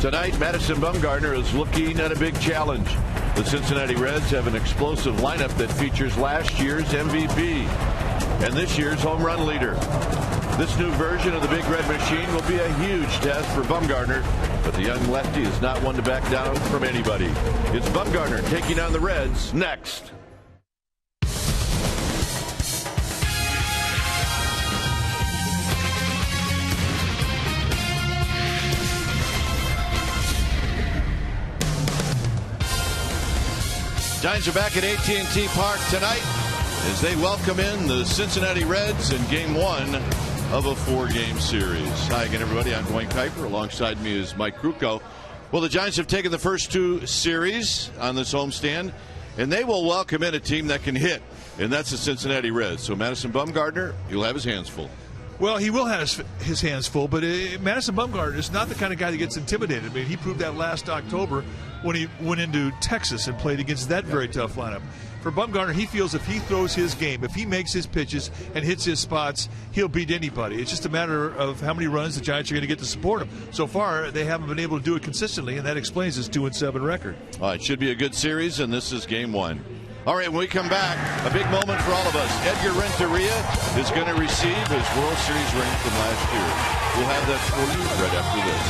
Tonight, Madison Bumgarner is looking at a big challenge. The Cincinnati Reds have an explosive lineup that features last year's MVP and this year's home run leader. This new version of the Big Red Machine will be a huge test for Bumgarner, but the young lefty is not one to back down from anybody. It's Bumgarner taking on the Reds next. Giants are back at AT&T Park tonight as they welcome in the Cincinnati Reds in Game 1 of a 4-game series. Hi again, everybody. I'm Dwayne Kuiper. Alongside me is Mike Krukow. Well, the Giants have taken the first 2 series on this homestand, and they will welcome in a team that can hit, and that's the Cincinnati Reds. So Madison Bumgarner, he'll have his hands full. Well, he will have his hands full, but Madison Bumgarner is not the kind of guy that gets intimidated. I mean, he proved that last October when he went into Texas and played against that very tough lineup. For Bumgarner, he feels if he throws his game, if he makes his pitches and hits his spots, he'll beat anybody. It's just a matter of how many runs the Giants are going to get to support him. So far, they haven't been able to do it consistently, and that explains his 2-7 record. It should be a good series, and this is Game 1. All right, when we come back, a big moment for all of us. Edgar Renteria is going to receive his World Series ring from last year. We'll have that for you right after this.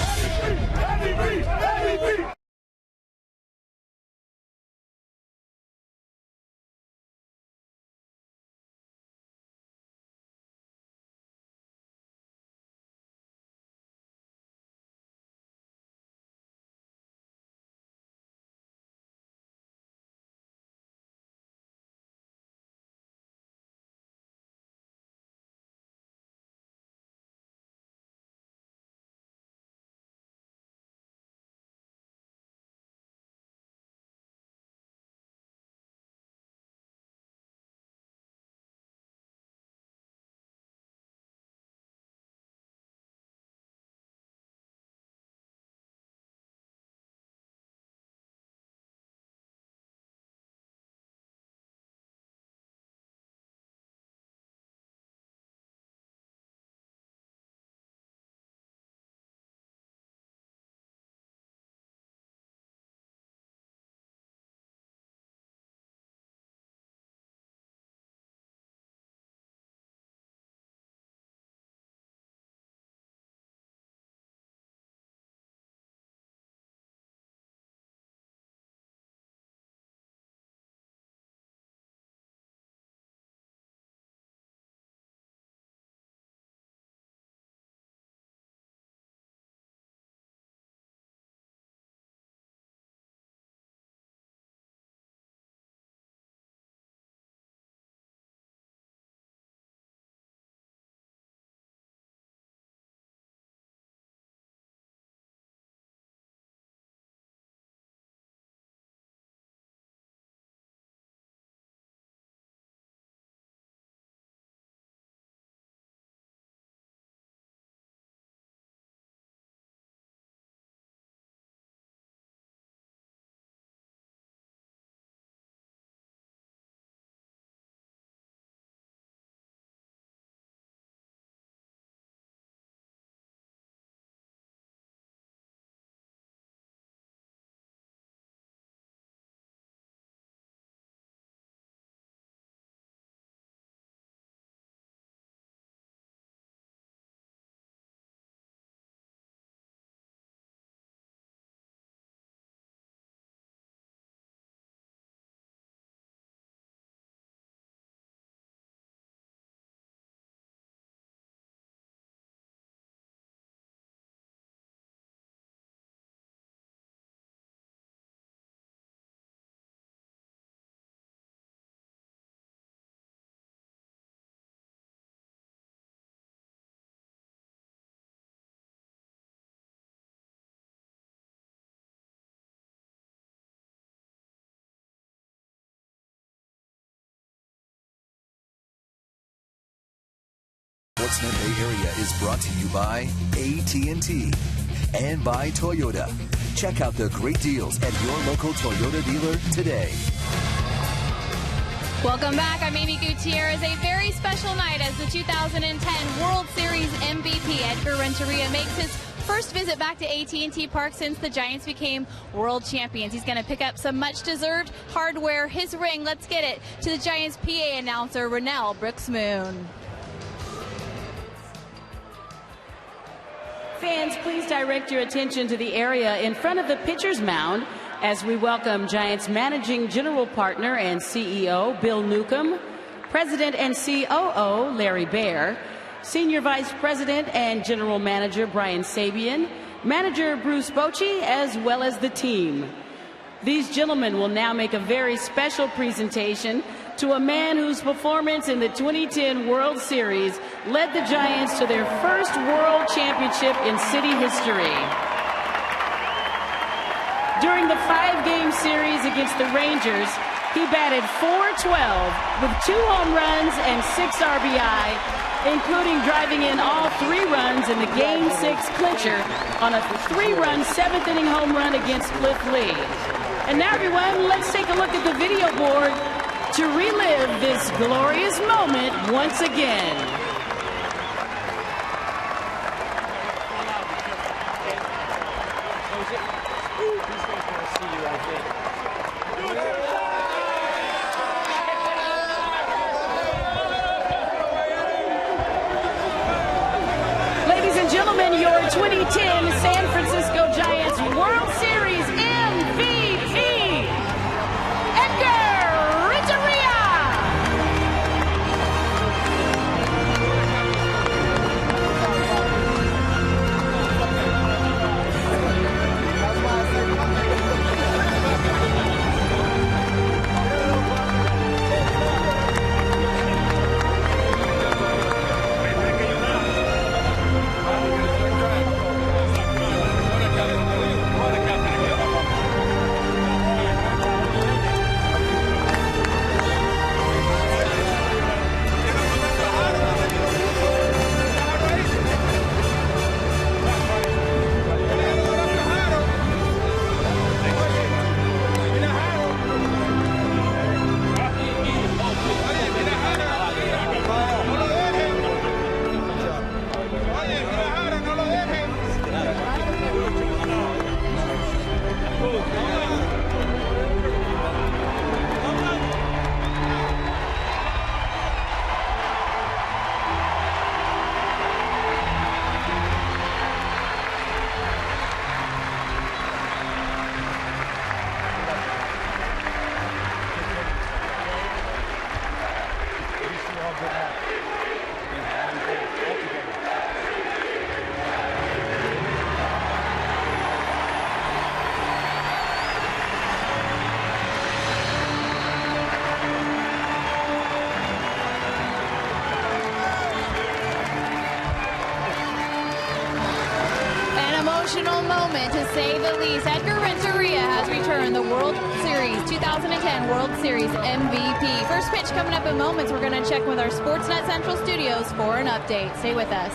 Sportsnet Bay Area is brought to you by AT&T and by Toyota. Check out the great deals at your local Toyota dealer today. Welcome back. I'm Amy Gutierrez. A very special night as the 2010 World Series MVP Edgar Renteria makes his first visit back to AT&T Park since the Giants became world champions. He's going to pick up some much-deserved hardware, his ring. Let's get it to the Giants PA announcer, Rennell Brooks-Moon. Fans, please direct your attention to the area in front of the pitcher's mound as we welcome Giants Managing General Partner and CEO Bill Newcomb, President and COO Larry Baer, Senior Vice President and General Manager Brian Sabian, Manager Bruce Bochy, as well as the team. These gentlemen will now make a very special presentation to a man whose performance in the 2010 World Series led the Giants to their first World Championship in city history. During the 5-game series against the Rangers, he batted .412 with 2 home runs and 6 RBI, including driving in all 3 runs in the Game 6 clincher on a 3-run 7th-inning home run against Cliff Lee. And now, everyone, let's take a look at the video board to relive this glorious moment once again. Ladies and gentlemen, your 2010 San Francisco Giants World Series MVP, Edgar Renteria. Emotional moment, to say the least. Edgar Renteria has returned the World Series 2010 World Series MVP. First pitch coming up in moments. We're going to check with our Sportsnet Central studios for an update. Stay with us.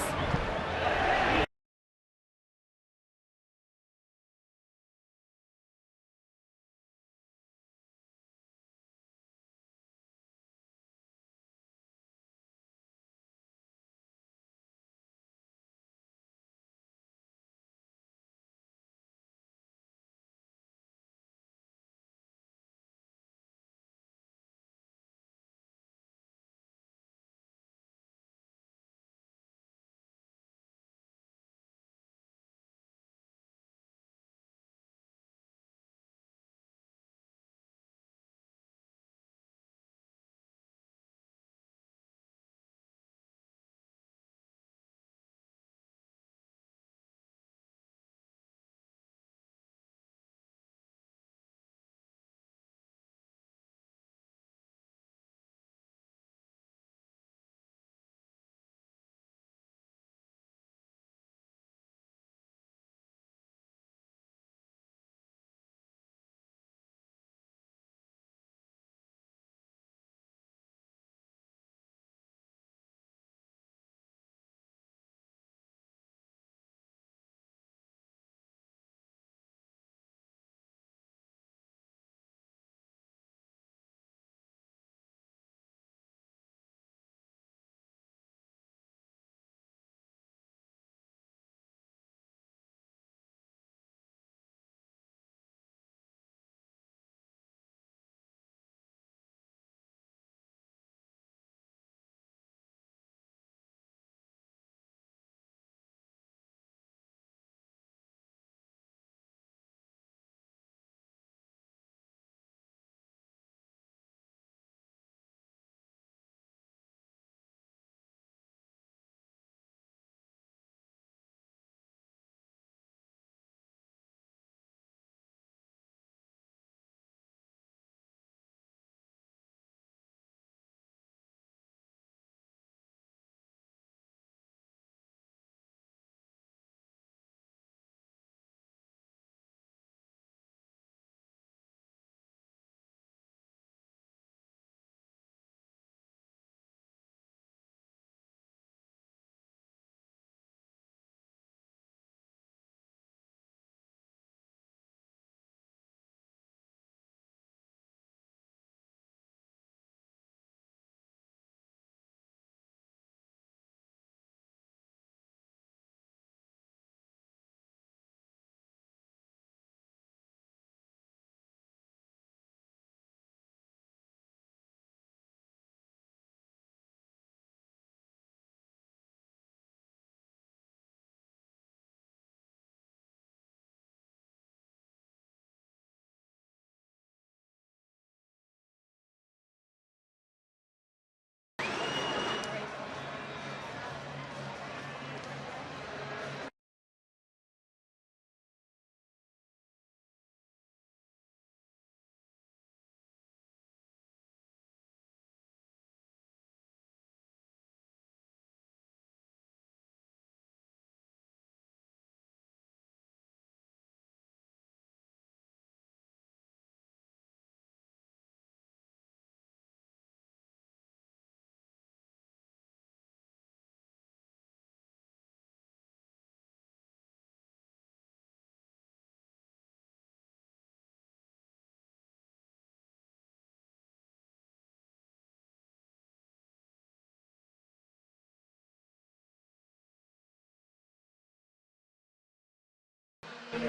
All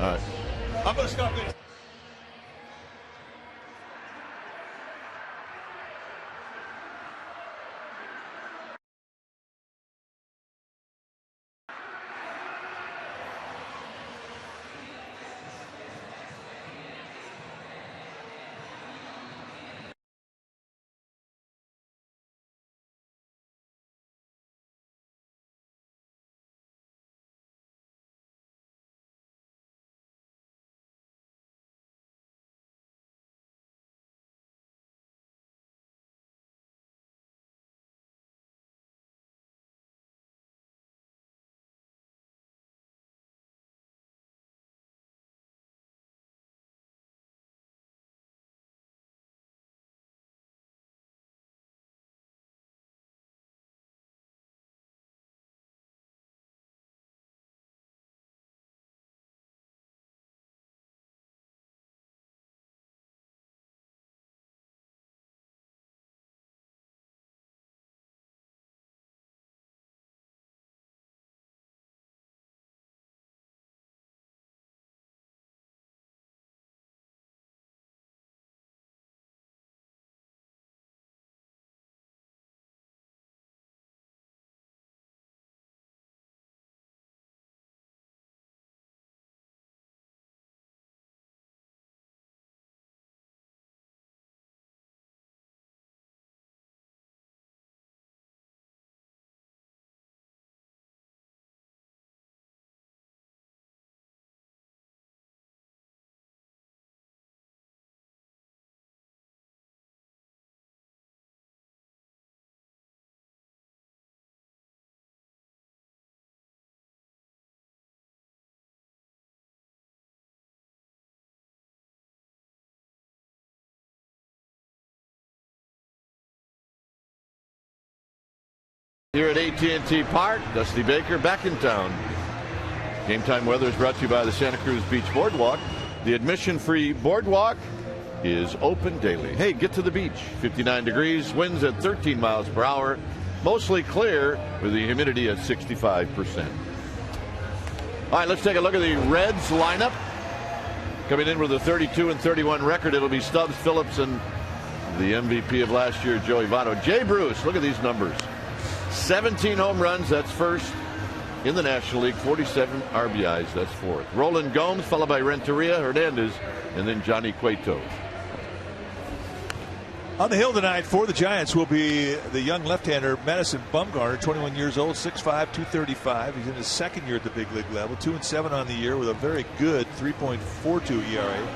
right. I'm going to stop it. Here at AT&T Park, Dusty Baker back in town. Game time weather is brought to you by the Santa Cruz Beach Boardwalk. The admission-free boardwalk is open daily. Hey, get to the beach. 59 degrees, winds at 13 miles per hour, mostly clear with the humidity at 65%. All right, let's take a look at the Reds lineup. Coming in with a 32-31 record, it'll be Stubbs, Phillips, and the MVP of last year, Joey Votto. Jay Bruce, look at these numbers. 17 home runs, that's first in the National League. 47 RBIs, that's fourth. Roland Gomes, followed by Renteria, Hernandez, and then Johnny Cueto. On the hill tonight for the Giants will be the young left-hander Madison Bumgarner, 21 years old, 6'5", 235. He's in his second year at the big league level, 2-7 on the year with a very good 3.42 ERA,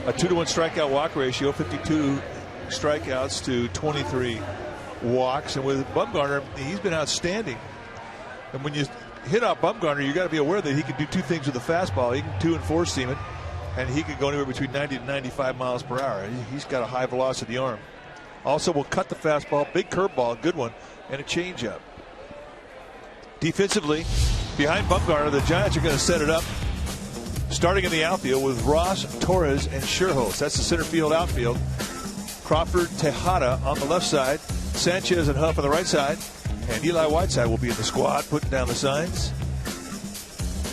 a 2-to-1 strikeout walk ratio, 52 strikeouts to 23 walks. And with Bumgarner, he's been outstanding. And when you hit out Bumgarner, you got to be aware that he can do two things with the fastball. He can 2 and 4 seam it, and he can go anywhere between 90 to 95 miles per hour. He's got a high velocity arm. Also will cut the fastball, big curveball, good one, and a changeup. Defensively, behind Bumgarner, the Giants are going to set it up, starting in the outfield with Ross, Torres, and Scherholz. That's the center field outfield. Crawford, Tejada on the left side, Sanchez and Huff on the right side, and Eli Whiteside will be in the squad, putting down the signs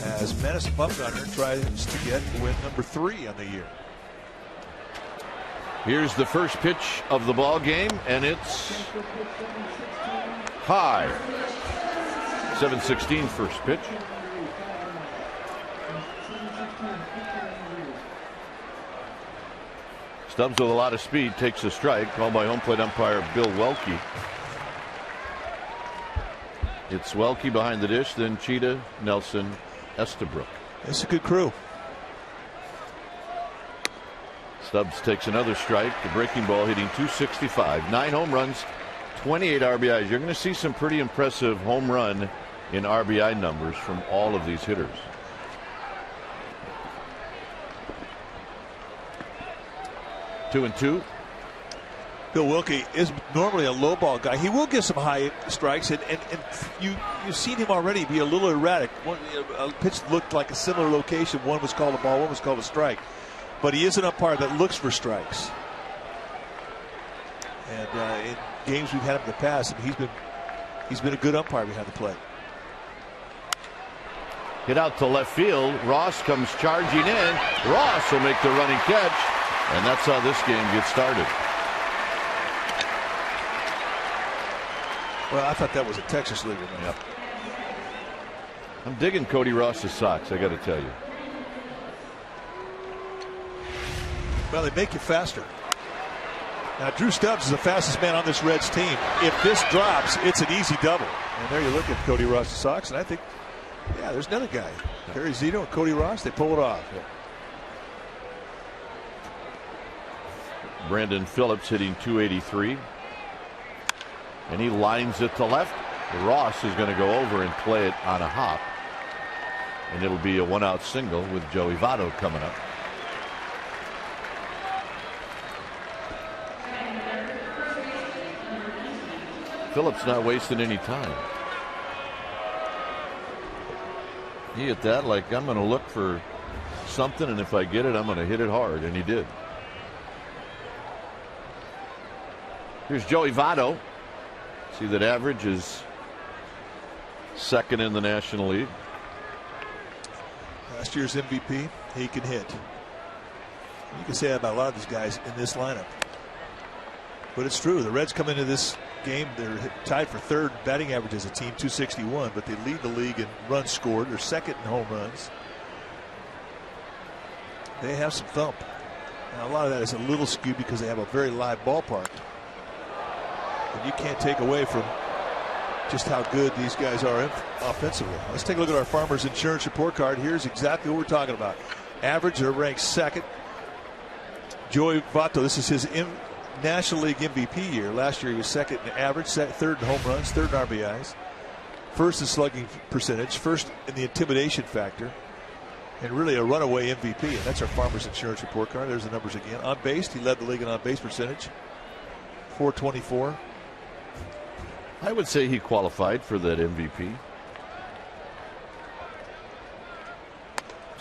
as Madison Bumgarner tries to get win number 3 on the year. Here's the first pitch of the ball game, and it's high. 7-16 first pitch. Stubbs with a lot of speed takes a strike, called by home plate umpire Bill Welke. It's Welke behind the dish, then Cheetah, Nelson, Estabrook. It's a good crew. Stubbs takes another strike. The breaking ball hitting 265. 9 home runs, 28 RBIs. You're going to see some pretty impressive home run in RBI numbers from all of these hitters. Two and two. Bill Wilkie is normally a low ball guy. He will get some high strikes, and you've seen him already be a little erratic. A pitch looked like a similar location. One was called a ball, one was called a strike. But he is an umpire that looks for strikes. And in games we've had him in the past, he's been a good umpire behind the plate. Hit out to left field. Ross comes charging in. Ross will make the running catch. And that's how this game gets started. Well, I thought that was a Texas leaguer. Yep. I'm digging Cody Ross's socks, I got to tell you. Well, they make you faster. Now, Drew Stubbs is the fastest man on this Reds team. If this drops, it's an easy double. And there you look at Cody Ross's socks, and I think, yeah, there's another guy. Harry Zito and Cody Ross, they pull it off. Yeah. Brandon Phillips hitting .283. And he lines it to left. Ross is going to go over and play it on a hop. And it'll be a one-out single with Joey Votto coming up. Phillips not wasting any time. He hit that like, I'm going to look for something, and if I get it, I'm going to hit it hard, and he did. Here's Joey Votto. See that average is second in the National League. Last year's MVP, he can hit. You can say that about a lot of these guys in this lineup. But it's true. The Reds come into this game, they're tied for third batting average as a team, .261, but they lead the league in runs scored. They're second in home runs. They have some thump. Now, a lot of that is a little skewed because they have a very live ballpark. And you can't take away from just how good these guys are offensively. Let's take a look at our Farmers Insurance report card. Here's exactly what we're talking about. Average, they're ranked second. Joey Votto, this is his National League MVP year. Last year he was second in average, third in home runs, third in RBIs, first in slugging percentage, first in the intimidation factor, and really a runaway MVP. And that's our Farmers Insurance report card. There's the numbers again. On base, he led the league in on base percentage, .424. I would say he qualified for that MVP.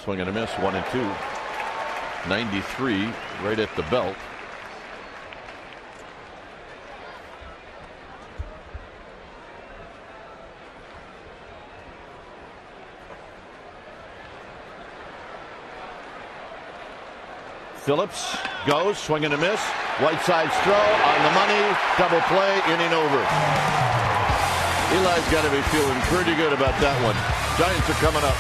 Swing and a miss, 1-2. 93 right at the belt. Phillips goes, swing and a miss. White side's throw on the money. Double play, inning over. Eli's got to be feeling pretty good about that one. Giants are coming up.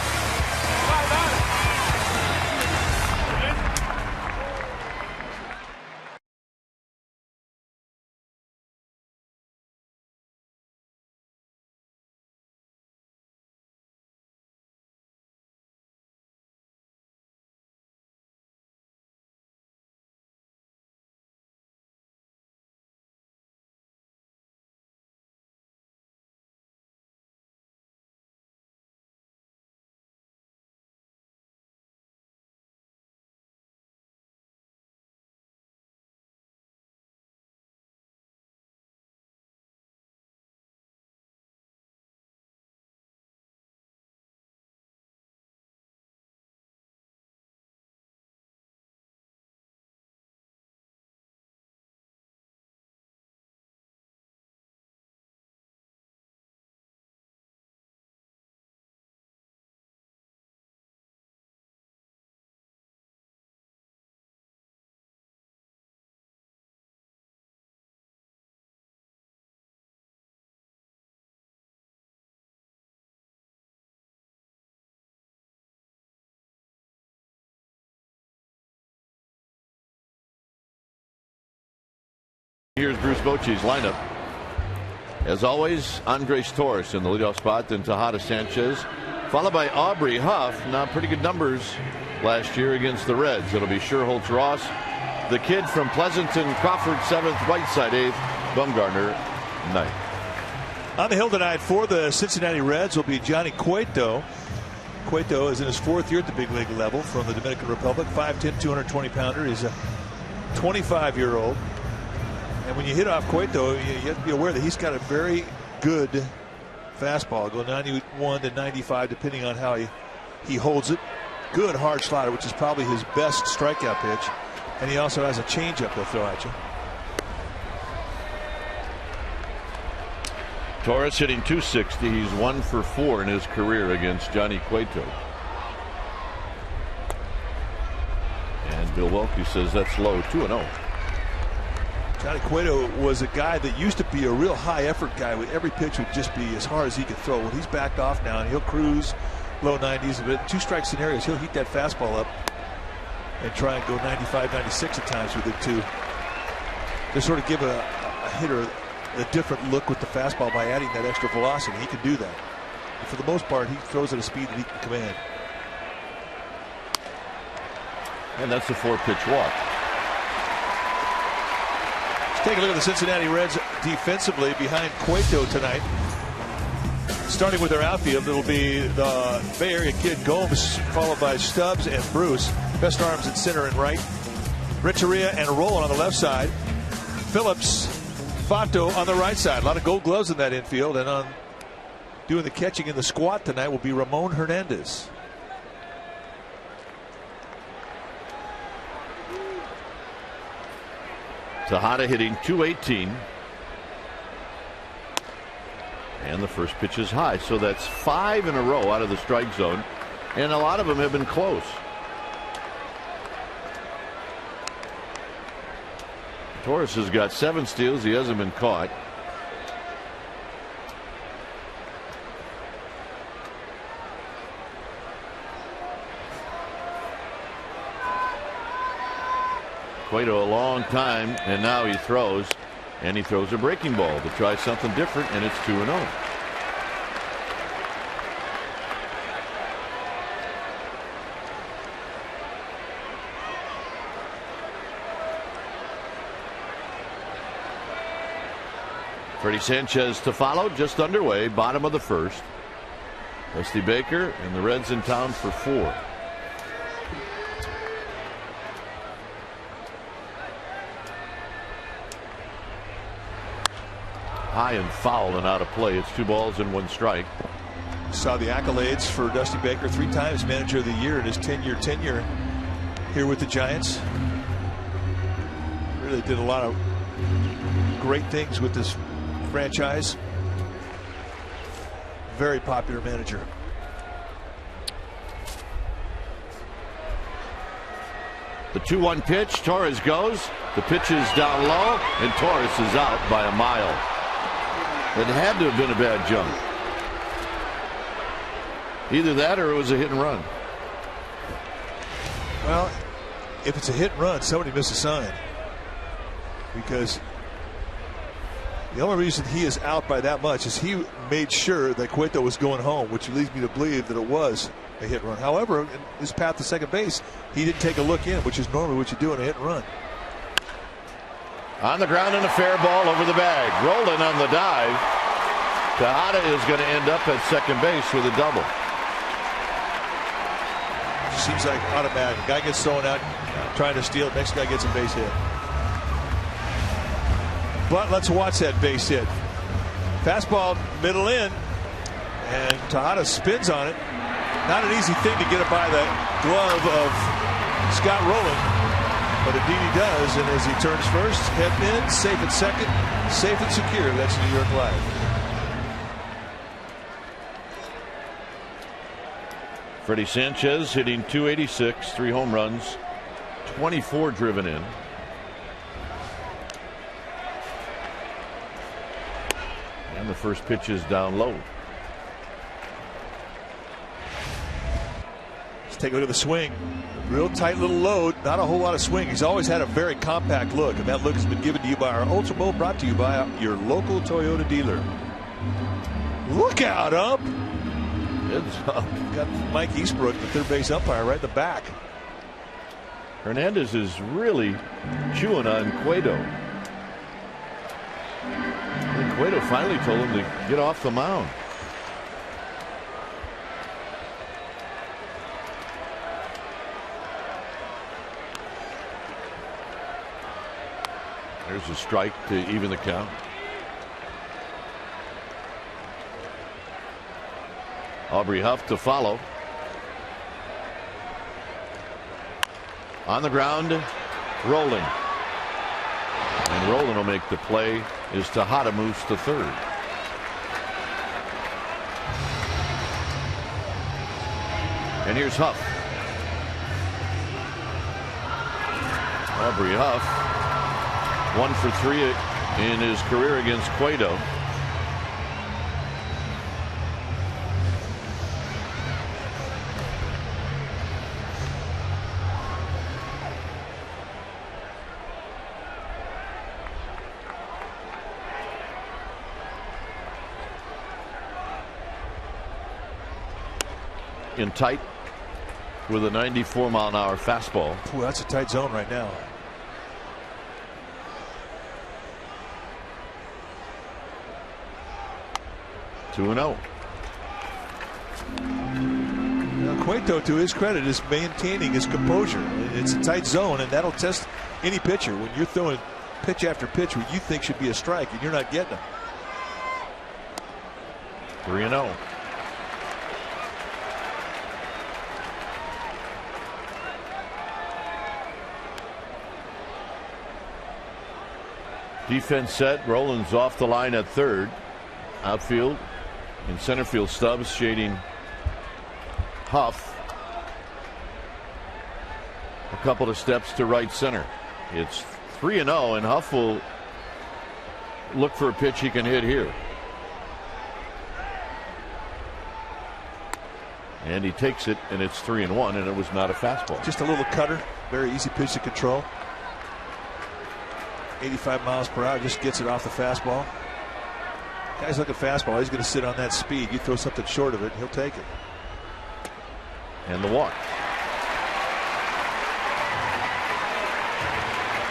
Here's Bruce Bochy's lineup. As always, Andres Torres in the leadoff spot, then Tejada Sanchez, followed by Aubrey Huff. Now pretty good numbers last year against the Reds. It'll be Sherholtz Ross, the kid from Pleasanton, Crawford 7th, Whiteside 8th, Bumgarner 9th. On the hill tonight for the Cincinnati Reds will be Johnny Cueto. Cueto is in his 4th year at the big league level from the Dominican Republic. 5'10", 220-pounder. He's a 25-year-old. And when you hit off Cueto, you have to be aware that he's got a very good fastball. Go 91 to 95 depending on how he holds it. Good hard slider, which is probably his best strikeout pitch. And he also has a changeup they'll throw at you. Torres hitting .260. He's 1 for 4 in his career against Johnny Cueto. And Bill Welke says that's low, 2-0. Johnny Cueto was a guy that used to be a real high effort guy. With every pitch would just be as hard as he could throw. Well, he's backed off now, and he'll cruise low 90s. But in 2-strike scenarios, he'll heat that fastball up and try and go 95, 96 at times with it too. To sort of give a hitter a different look with the fastball by adding that extra velocity. He can do that. But for the most part, he throws at a speed that he can command. And that's a 4-pitch walk. Let's take a look at the Cincinnati Reds defensively behind Cueto tonight. Starting with their outfield, it'll be the Bay Area kid Gomes, followed by Stubbs and Bruce. Best arms at center and right. Renteria and Roland on the left side. Phillips, Fato on the right side. A lot of gold gloves in that infield. And on doing the catching in the squat tonight will be Ramon Hernandez. Tejada hitting .218. And the first pitch is high. So that's 5 in a row out of the strike zone. And a lot of them have been close. Torres has got 7 steals. He hasn't been caught. Cueto a long time, and now he throws, and he throws a breaking ball to try something different, and it's 2-0. Freddie Sanchez to follow, just underway, bottom of the first. Dusty Baker and the Reds in town for 4. High and foul and out of play. It's 2 balls and 1 strike. Saw the accolades for Dusty Baker, 3 times manager of the year in his 10-year tenure here with the Giants. Really did a lot of great things with this franchise. Very popular manager. The 2-1 pitch. Torres goes. The pitch is down low, and Torres is out by a mile. It had to have been a bad jump. Either that or it was a hit and run. Well, if it's a hit and run, somebody missed a sign. Because the only reason he is out by that much is he made sure that Cueto was going home, which leads me to believe that it was a hit and run. However, in his path to second base, he didn't take a look in, which is normally what you do in a hit and run. On the ground and a fair ball over the bag. Rolling on the dive. Tejada is going to end up at second base with a double. Seems like automatic. Guy gets thrown out trying to steal. Next guy gets a base hit. But let's watch that base hit. Fastball middle in, and Tejada spins on it. Not an easy thing to get it by the glove of Scott Rowland. But indeed he does, and as he turns first, heading in, safe at second, safe and secure. That's New York Live. Freddie Sanchez hitting .286, 3 home runs, 24 driven in. And the first pitch is down low. Let's take a look at the swing. Real tight little load, not a whole lot of swing. He's always had a very compact look, and that look has been given to you by our Ultra Bowl, brought to you by your local Toyota dealer. Look out up. It's up. Got Mike Eastbrook, the third base umpire, right in the back. Hernandez is really chewing on Cueto. And Cueto finally told him to get off the mound. There's a strike to even the count. Aubrey Huff to follow. On the ground, rolling. And Roland will make the play as Tejada moves to third. And here's Huff. Aubrey Huff, 1 for 3 in his career against Cueto. In tight with a 94-mile-an-hour fastball. Boy, that's a tight zone right now. Two and 0. Now, Cueto, to his credit, is maintaining his composure. It's a tight zone, and that'll test any pitcher when you're throwing pitch after pitch what you think should be a strike, and you're not getting them. 3 and 0. Defense set. Rollins off the line at third. Outfield in center field. Stubbs shading Huff. A couple of steps to right center. It's 3 and 0, and Huff will look for a pitch he can hit here. And he takes it, and it's 3 and 1, and it was not a fastball. Just a little cutter. Very easy pitch to control. 85 miles per hour, just gets it off the fastball. Guys look at fastball, he's going to sit on that speed. You throw something short of it, he'll take it. And the walk.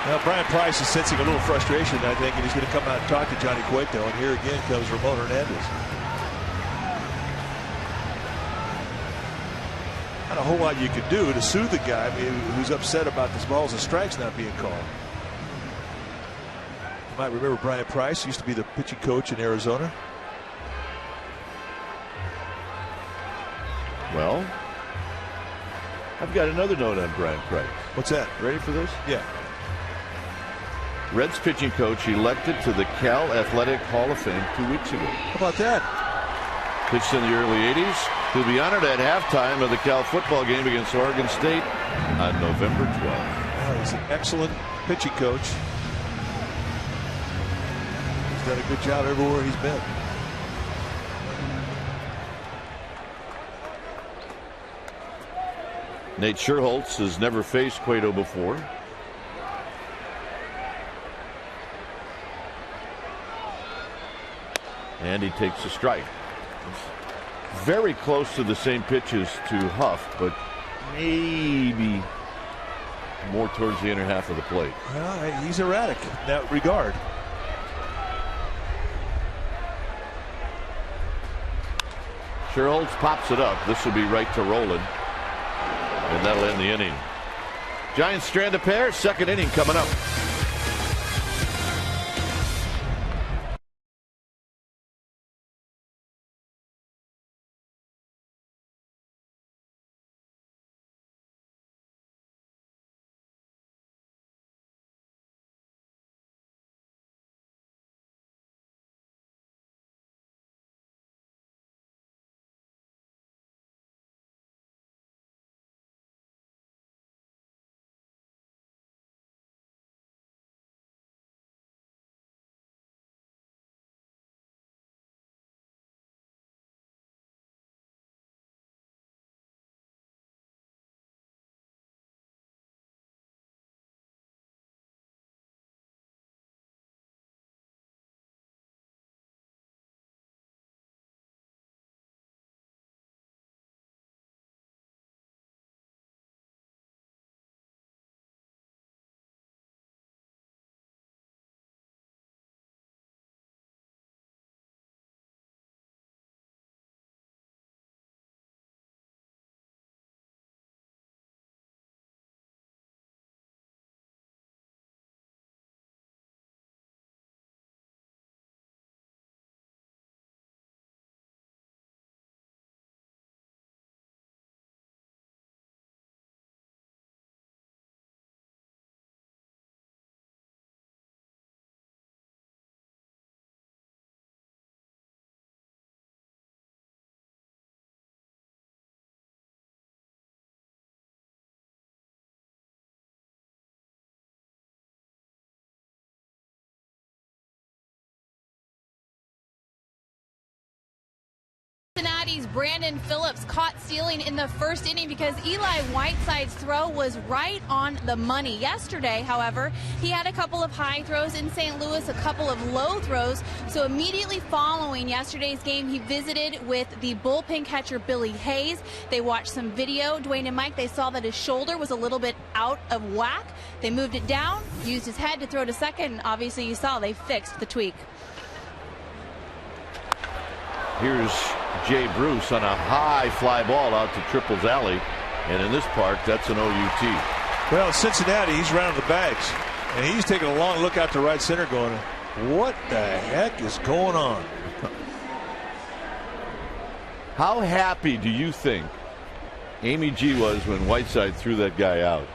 Now Brian Price is sensing a little frustration, I think, and he's going to come out and talk to Johnny Cueto. And here again comes Ramon Hernandez. Not a whole lot you can do to soothe the guy who's upset about this balls and strikes not being called. You might remember Brian Price used to be the pitching coach in Arizona. Well, I've got another note on Brian Price. What's that? Ready for this? Yeah. Reds pitching coach elected to the Cal Athletic Hall of Fame 2 weeks ago. How about that? Pitched in the early 80s. He'll be honored at halftime of the Cal football game against Oregon State on November 12th. Well, he's an excellent pitching coach. He's done a good job everywhere he's been. Nate Scherholtz has never faced Cueto before. And he takes a strike. It's very close to the same pitches to Huff, but maybe more towards the inner half of the plate. Well, he's erratic in that regard. Scherholtz pops it up. This will be right to Roland. And that'll end the inning. Giants strand a pair. Second inning coming up. Brandon Phillips caught stealing in the first inning because Eli Whiteside's throw was right on the money. Yesterday, however, he had a couple of high throws in St. Louis, a couple of low throws. So immediately following yesterday's game, he visited with the bullpen catcher Billy Hayes. They watched some video. Dwayne and Mike, they saw that his shoulder was a little bit out of whack. They moved it down, used his head to throw to second. Obviously, you saw they fixed the tweak. Here's Jay Bruce on a high fly ball out to Triples Alley. And in this park, that's an OUT. Well, Cincinnati, he's rounding the bags. And he's taking a long look out to right center going, what the heck is going on? How happy do you think Amy G was when Whiteside threw that guy out?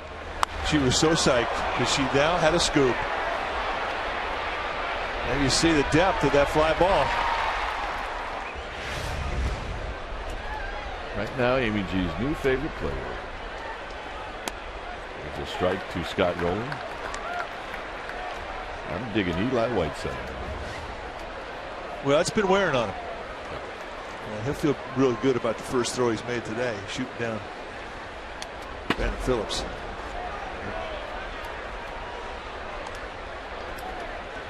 She was so psyched because she now had a scoop. And you see the depth of that fly ball. Right now, Amy G's new favorite player. There's a strike to Scott Rowland. I'm digging Eli Whiteside. Well, it's been wearing on him. Yeah, he'll feel real good about the first throw he's made today, shooting down Brandon Phillips.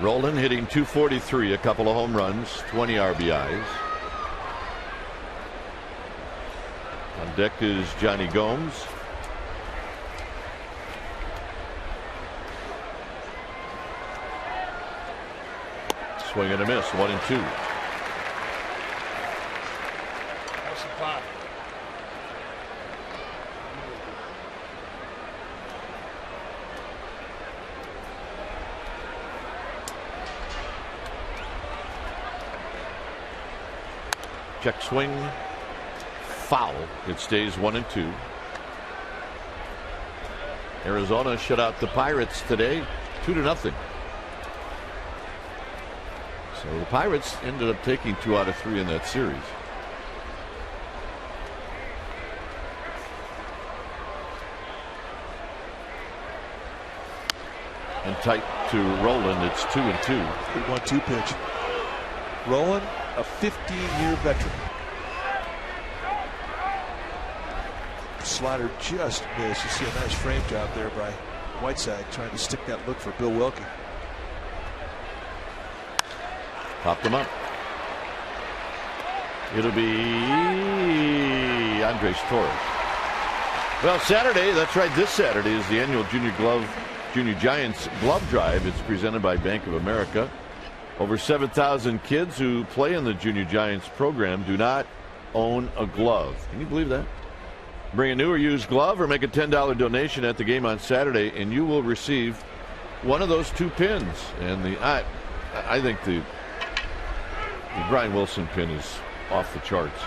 Rowland hitting .243, a couple of home runs, 20 RBIs. On deck is Johnny Gomes. Swing and a miss, 1-2. Check swing, foul. It stays 1-2. Arizona shut out the Pirates today, 2-0. So the Pirates ended up taking 2 out of 3 in that series. And tight to Rowland, it's 2-2. Good 1-2 pitch. Rowland, a 15-year veteran. Slider just missed. You see a nice frame job there by Whiteside trying to stick that look for Bill Welke. Popped him up. It'll be Andres Torres. Well, Saturday, that's right, this Saturday is the annual Junior Giants Glove Drive. It's presented by Bank of America. Over 7,000 kids who play in the Junior Giants program do not own a glove. Can you believe that? Bring a new or used glove or make a $10 donation at the game on Saturday, and you will receive one of those 2 pins. And I think the Brian Wilson pin is off the charts.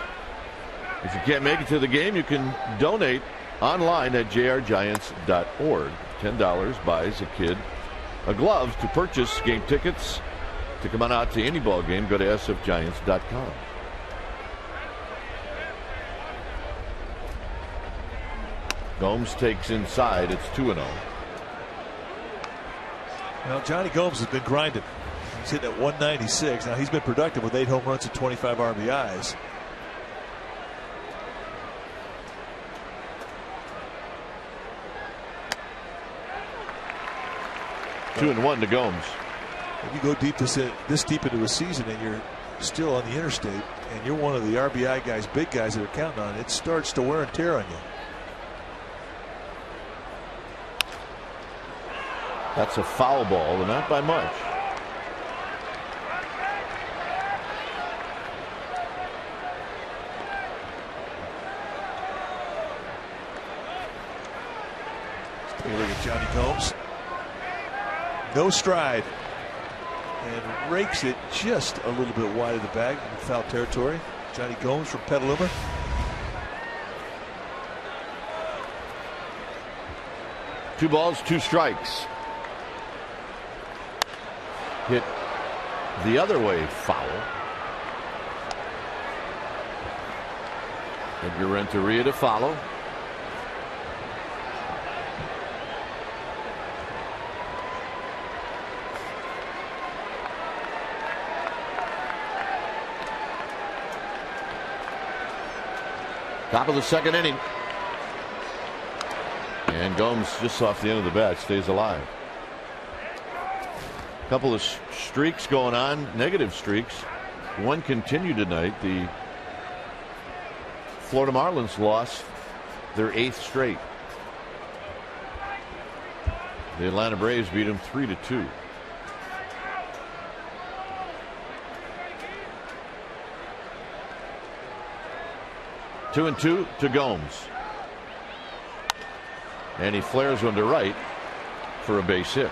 If you can't make it to the game, you can donate online at jrgiants.org. $10 buys a kid a glove to purchase game tickets to come on out to any ball game. Go to sfgiants.com. Gomes takes inside. It's 2-0. Well, Johnny Gomes has been grinding. He's hitting at 196. Now he's been productive with 8 home runs and 25 RBIs. Two and 1 to Gomes. If you go this deep into a season and you're still on the interstate and you're one of the RBI guys, big guys that are counting on it, it starts to wear and tear on you. That's a foul ball, and not by much. Let's take a look at Johnny Gomes. No stride. And rakes it just a little bit wide of the bag in foul territory. Johnny Gomes from Petaluma. Two balls, 2 strikes. Hit the other way, foul. Edgar Renteria to follow. Top of the second inning. And Gomes, just off the end of the bat, stays alive. A couple of streaks going on, negative streaks. One continued tonight. The Florida Marlins lost their 8th straight. The Atlanta Braves beat them 3-2. Two and two to Gomes. And he flares one to right for a base hit.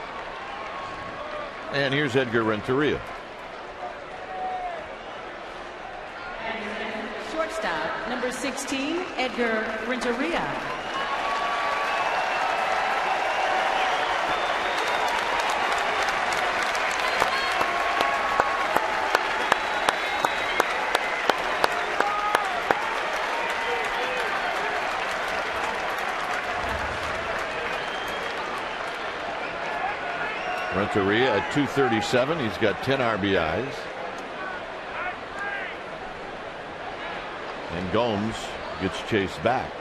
And here's Edgar Renteria. Shortstop, number 16, Edgar Renteria. Renteria at 237. He's got 10 RBIs. And Gomes gets chased back.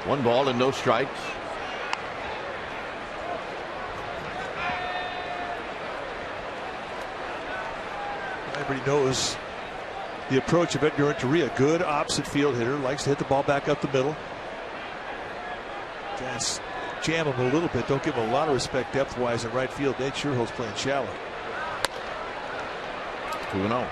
One ball and no strikes. Everybody knows the approach of Edgar Renteria. Good opposite field hitter. Likes to hit the ball back up the middle. Just jam him a little bit. Don't give him a lot of respect depth-wise in right field. Nate Sherhold's playing shallow. 2-0.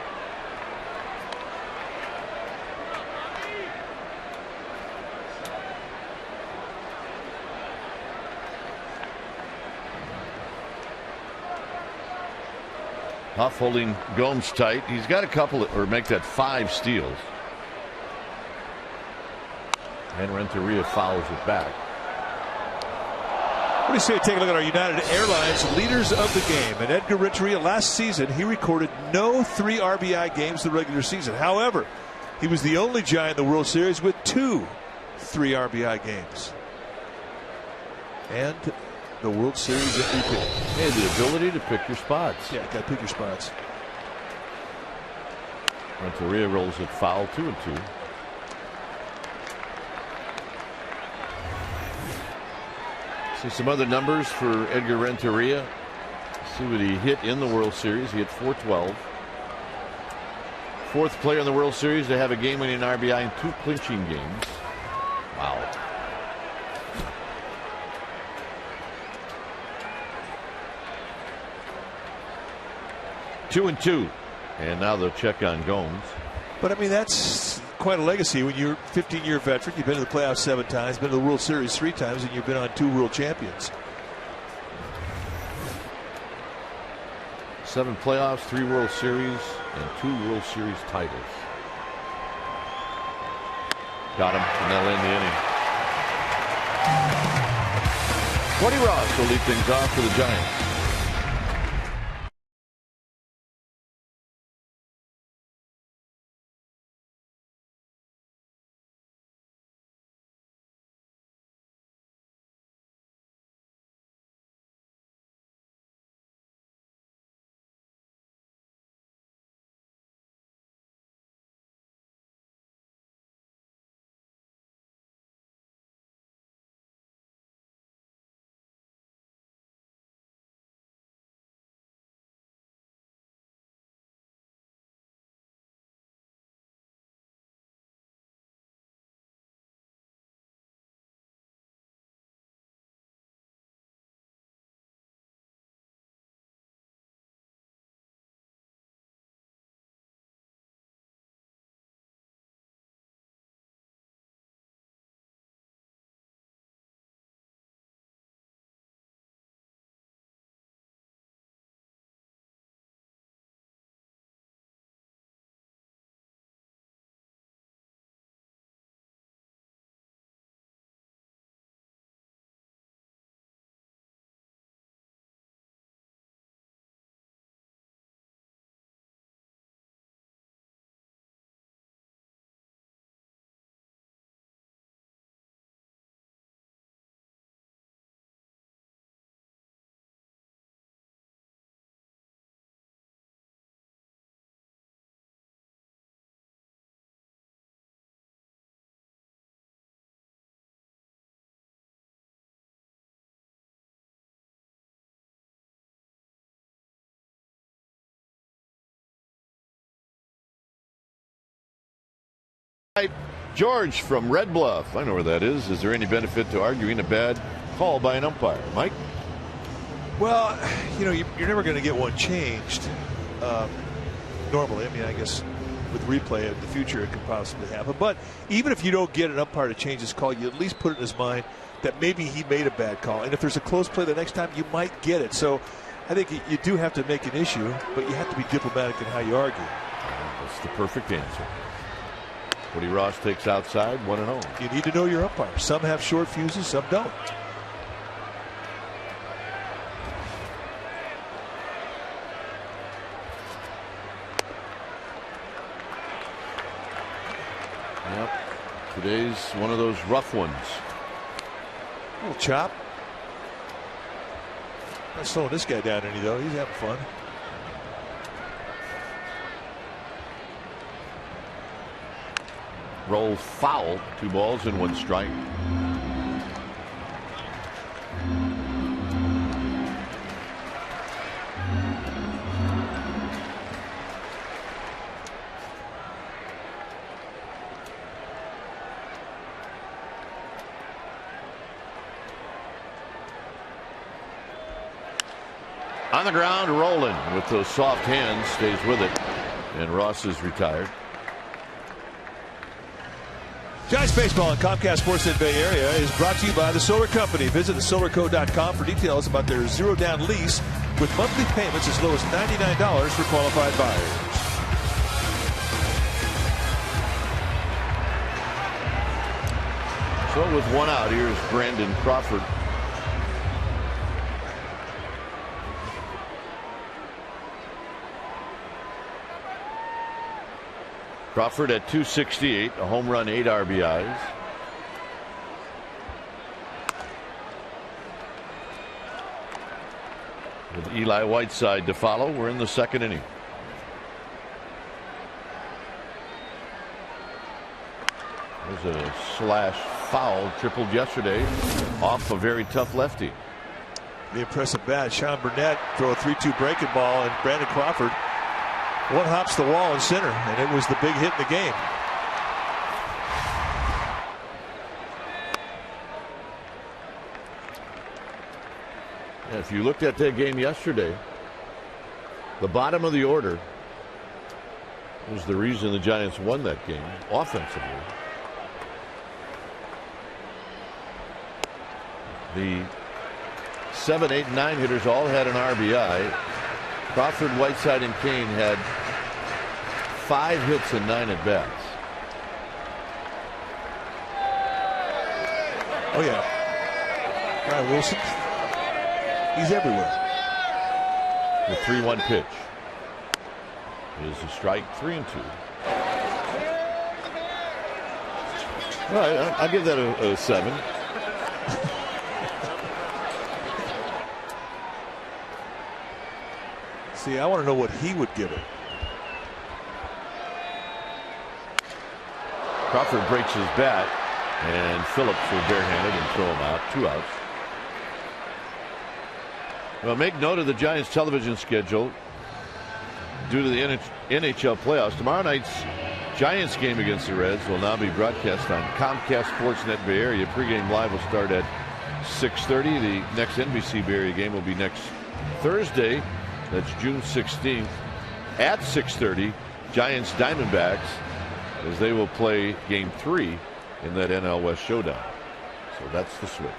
Huff holding Gomes tight. He's got a couple, or make that 5 steals. And Renteria fouls it back. What do you say? Take a look at our United Airlines leaders of the game. And Edgar Renteria, last season, he recorded no 3 RBI games in the regular season. However, he was the only Giant in the World Series with 2 3 RBI games. And the World Series MVP. Hey, the ability to pick your spots. Yeah, got to pick your spots. Renteria rolls it foul, 2-2. See some other numbers for Edgar Renteria. See what he hit in the World Series. He hit .412. 4th player in the World Series to have a game-winning RBI in 2 clinching games. Wow. Two and 2, and now they'll check on Gomes. But I mean, that's quite a legacy when you're a 15-year veteran. You've been to the playoffs 7 times, been to the World Series 3 times, and you've been on 2 world champions. 7 playoffs, 3 World Series, and 2 World Series titles. Got him, and that'll end the inning. Cody Ross will lead things off for the Giants. George from Red Bluff. I know where that is. Is there any benefit to arguing a bad call by an umpire? Mike? Well, you're never going to get one changed normally. I mean, I guess with replay in the future it could possibly happen. But even if you don't get an umpire to change his call, you at least put it in his mind that maybe he made a bad call. And if there's a close play the next time, you might get it. So I think you do have to make an issue, but you have to be diplomatic in how you argue. That's the perfect answer. Woody Ross takes outside, 1-0. You need to know your umpire. Some have short fuses, some don't. Yep. Today's one of those rough ones. A little chop. Not slowing this guy down any, though. He's having fun. Roll foul. 2 balls and 1 strike. On the ground, rolling with those soft hands, stays with it, and Ross is retired. Giants Baseball on Comcast Sportsnet Bay Area is brought to you by the Solar Company. Visit thesolarco.com for details about their zero-down lease with monthly payments as low as $99 for qualified buyers. So with 1 out, here's Brandon Crawford. Crawford at .268, a home run, 8 RBIs. With Eli Whiteside to follow, we're in the 2nd inning. There's a slash foul tripled yesterday off a very tough lefty. The impressive bat, Sean Burnett, throw a 3-2 breaking ball, and Brandon Crawford one hops the wall in center, and it was the big hit in the game. Yeah, if you looked at that game yesterday, the bottom of the order was the reason the Giants won that game offensively. The 7, 8, 9 hitters all had an RBI. Crawford, Whiteside, and Kane had 5 hits and 9 at bats. Oh yeah, Ryan Wilson, he's everywhere. The 3-1 pitch is a strike, 3-2. Well, I'll give that a 7. See, I want to know what he would give it. Crawford breaks his bat, and Phillips will barehanded and throw him out. 2 outs. Well, make note of the Giants television schedule due to the NHL playoffs. Tomorrow night's Giants game against the Reds will now be broadcast on Comcast Sportsnet Bay Area. Pregame live will start at 6:30. The next NBC Bay Area game will be next Thursday. That's June 16th at 6:30. Giants Diamondbacks, as they will play game 3 in that NL West showdown. So that's the switch.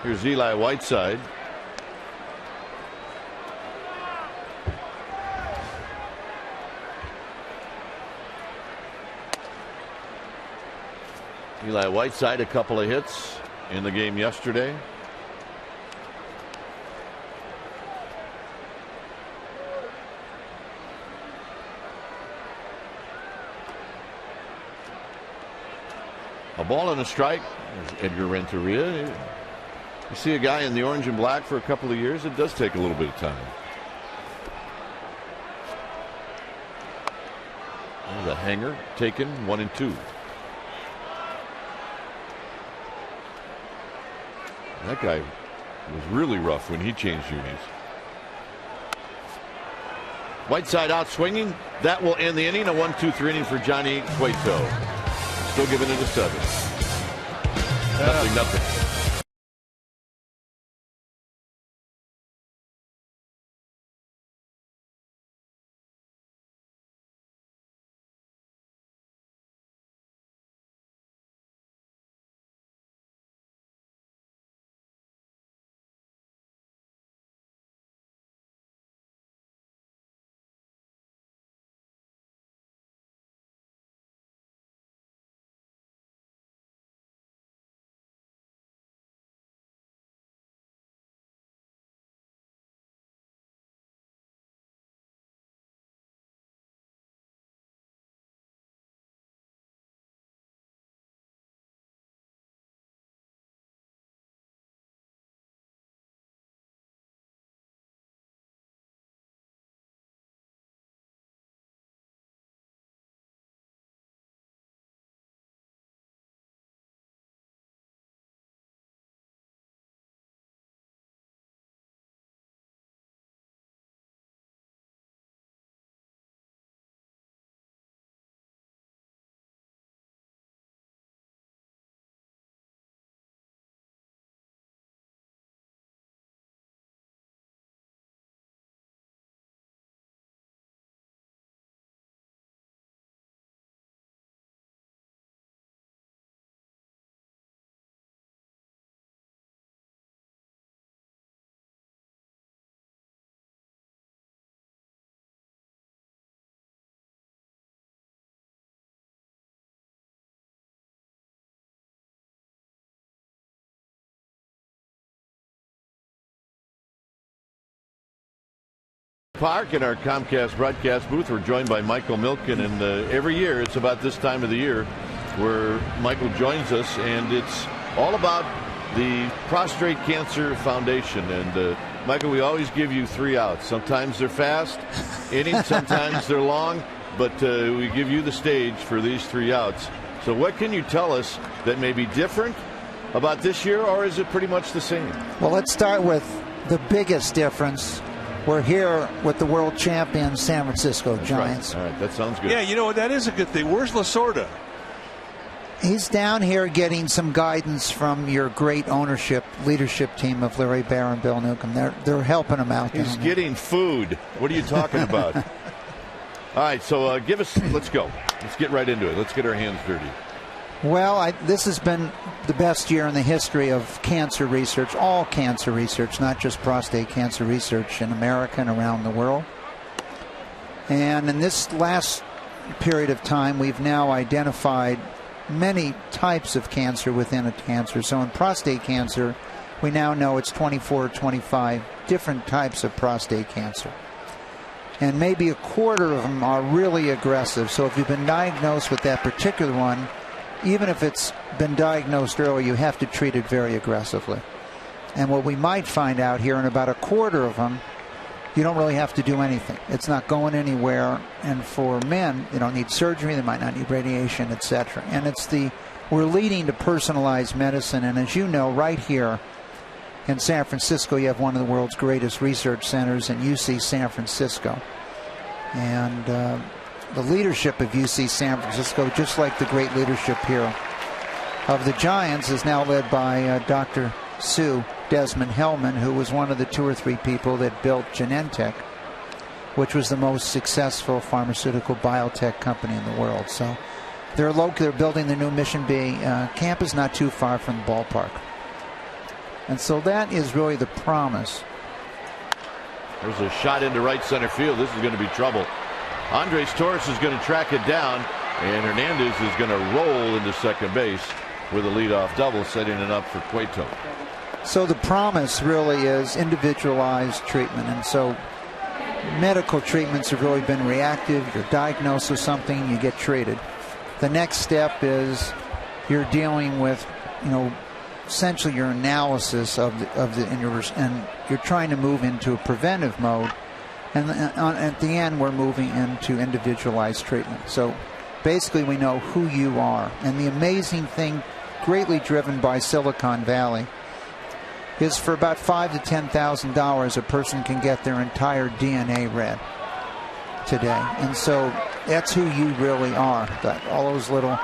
Here's Eli Whiteside. Eli Whiteside, a couple of hits in the game yesterday. A ball and a strike. There's Edgar Renteria. You see a guy in the orange and black for a couple of years, it does take a little bit of time. There's a hanger taken, 1-2. That guy was really rough when he changed unis. Whiteside out swinging. That will end the inning. A 1-2-3 inning for Johnny Cueto. Still giving it a 7. Nothing. Park in our Comcast broadcast booth. We're joined by Michael Milken, and every year it's about this time of the year where Michael joins us, and it's all about the Prostate Cancer Foundation. And Michael, we always give you 3 outs. Sometimes they're fast innings, sometimes they're long, but we give you the stage for these 3 outs. So what can you tell us that may be different about this year, or is it pretty much the same? Well, let's start with the biggest difference. We're here with the world champion San Francisco Giants. Right. All right, that sounds good. Yeah, you know, that is a good thing. Where's Lasorda? He's down here getting some guidance from your great leadership team of Larry Baer and Bill Newcomb. They're helping him out. He's getting food. What are you talking about? All right, so let's go. Let's get right into it. Let's get our hands dirty. Well, this has been the best year in the history of cancer research, all cancer research, not just prostate cancer research in America and around the world. And in this last period of time, we've now identified many types of cancer within a cancer. So in prostate cancer, we now know it's 24 or 25 different types of prostate cancer. And maybe a quarter of them are really aggressive. So if you've been diagnosed with that particular one, even if it's been diagnosed early, you have to treat it very aggressively. And what we might find out here, in about a quarter of them, you don't really have to do anything. It's not going anywhere. And for men, they don't need surgery, they might not need radiation, etc. And we're leading to personalized medicine. And as you know, right here in San Francisco, you have one of the world's greatest research centers in UC San Francisco. And the leadership of UC San Francisco, just like the great leadership here of the Giants, is now led by Dr. Sue Desmond-Hellmann, who was one of the 2 or 3 people that built Genentech, which was the most successful pharmaceutical biotech company in the world. So they're building the new Mission Bay campus not too far from the ballpark. And so that is really the promise. There's a shot into right center field. This is going to be trouble. Andres Torres is going to track it down, and Hernandez is going to roll into second base with a leadoff double, setting it up for Cueto. So the promise really is individualized treatment. And so medical treatments have really been reactive. You're diagnosed with something, you get treated. The next step is you're dealing with, essentially your analysis and you're trying to move into a preventive mode. And at the end, we're moving into individualized treatment. So basically, we know who you are. And the amazing thing, greatly driven by Silicon Valley, is for about $5,000 to $10,000, a person can get their entire DNA read. today. And so that's who you really are. All those little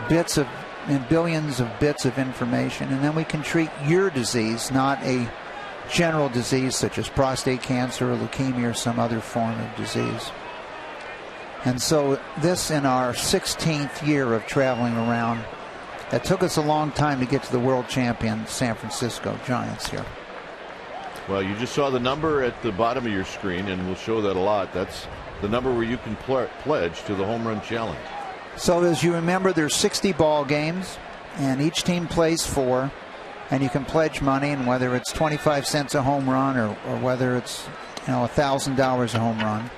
bits of, and billions of bits of information. And then we can treat your disease, not a general disease such as prostate cancer or leukemia or some other form of disease. And so this, in our 16th year of traveling around, it took us a long time to get to the world champion San Francisco Giants here. Well, you just saw the number at the bottom of your screen, and we'll show that a lot. That's the number where you can pledge to the home run challenge. So as you remember, there's 60 ball games, and each team plays 4, and you can pledge money, and whether it's 25 cents a home run or whether it's $1,000 a home run.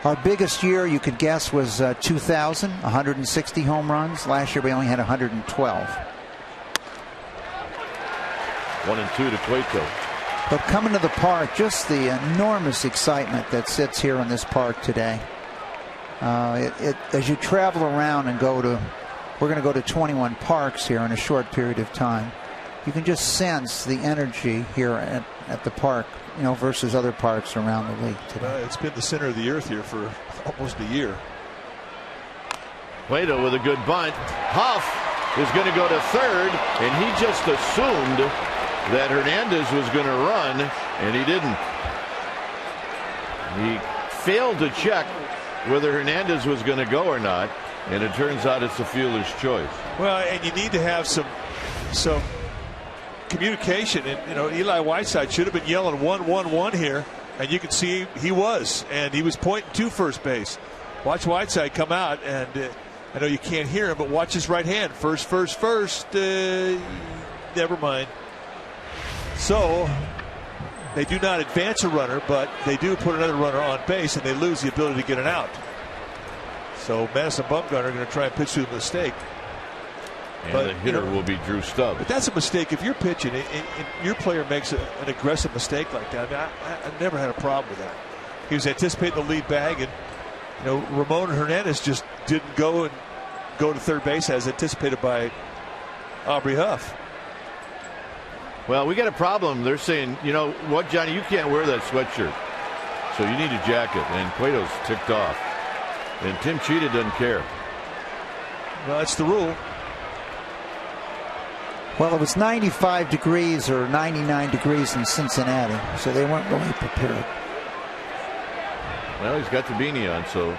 Our biggest year, you could guess, was 2000, 160 home runs. Last year we only had 112. 1-2 to Cueto. But coming to the park, just the enormous excitement that sits here in this park today. As you travel around and we're going to go to 21 parks here in a short period of time. You can just sense the energy here at the park, versus other parks around the league today. It's been the center of the earth here for almost a year. Cueto with a good bunt. Huff is going to go to third, and he just assumed that Hernandez was going to run, and he didn't. He failed to check whether Hernandez was going to go or not, and it turns out it's the fielder's choice. Well, and you need to have some communication, and Eli Whiteside should have been yelling 1-1-1 here, and you can see he was pointing to first base. Watch Whiteside come out, and I know you can't hear him, but watch his right hand. First. Never mind. So they do not advance a runner, but they do put another runner on base, and they lose the ability to get an out. So Madison Bumgarner are going to try and pitch through the mistake. And the hitter will be Drew Stubbs. But that's a mistake. If you're pitching and your player makes an aggressive mistake like that, I never had a problem with that. He was anticipating the lead bag, and Ramon Hernandez just didn't go to third base as anticipated by Aubrey Huff. Well, we got a problem. They're saying, what, Johnny, you can't wear that sweatshirt, so you need a jacket. And Cueto's ticked off, and Tim Cheetah doesn't care. Well, that's the rule. Well, it was 95 degrees or 99 degrees in Cincinnati, so they weren't really prepared. Well, he's got the beanie on, so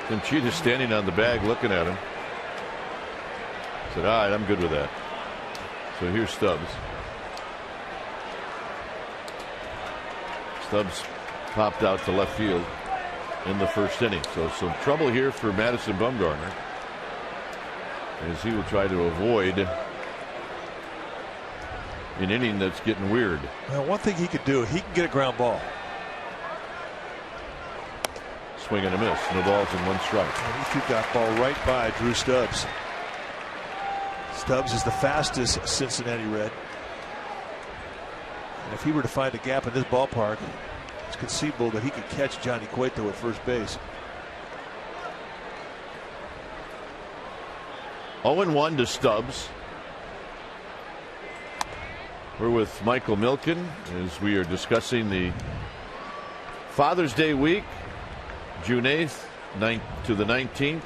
Tim Cheetah's standing on the bag looking at him. Said, all right, I'm good with that. So here's Stubbs. Stubbs popped out to left field in the first inning. So some trouble here for Madison Bumgarner, as he will try to avoid an inning that's getting weird. Well, one thing he could do, he can get a ground ball. Swing and a miss. No balls and 1 strike. And he threw that ball right by Drew Stubbs. Stubbs is the fastest Cincinnati Red. And if he were to find a gap in this ballpark, it's conceivable that he could catch Johnny Cueto at first base. 0-1 to Stubbs. We're with Michael Milken as we are discussing the Father's Day week, June 8th to the 19th.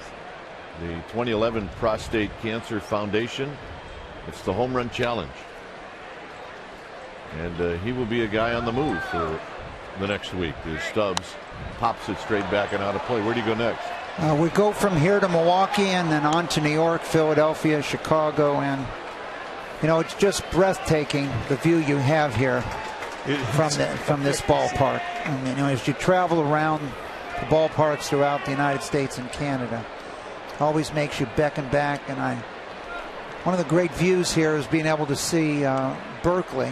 The 2011 Prostate Cancer Foundation. It's the Home Run Challenge. And he will be a guy on the move for the next week as Stubbs pops it straight back and out of play. Where do you go next? We go from here to Milwaukee and then on to New York, Philadelphia, Chicago, and it's just breathtaking the view you have here from this ballpark. As you travel around the ballparks throughout the United States and Canada, always makes you beckon back. And one of the great views here is being able to see Berkeley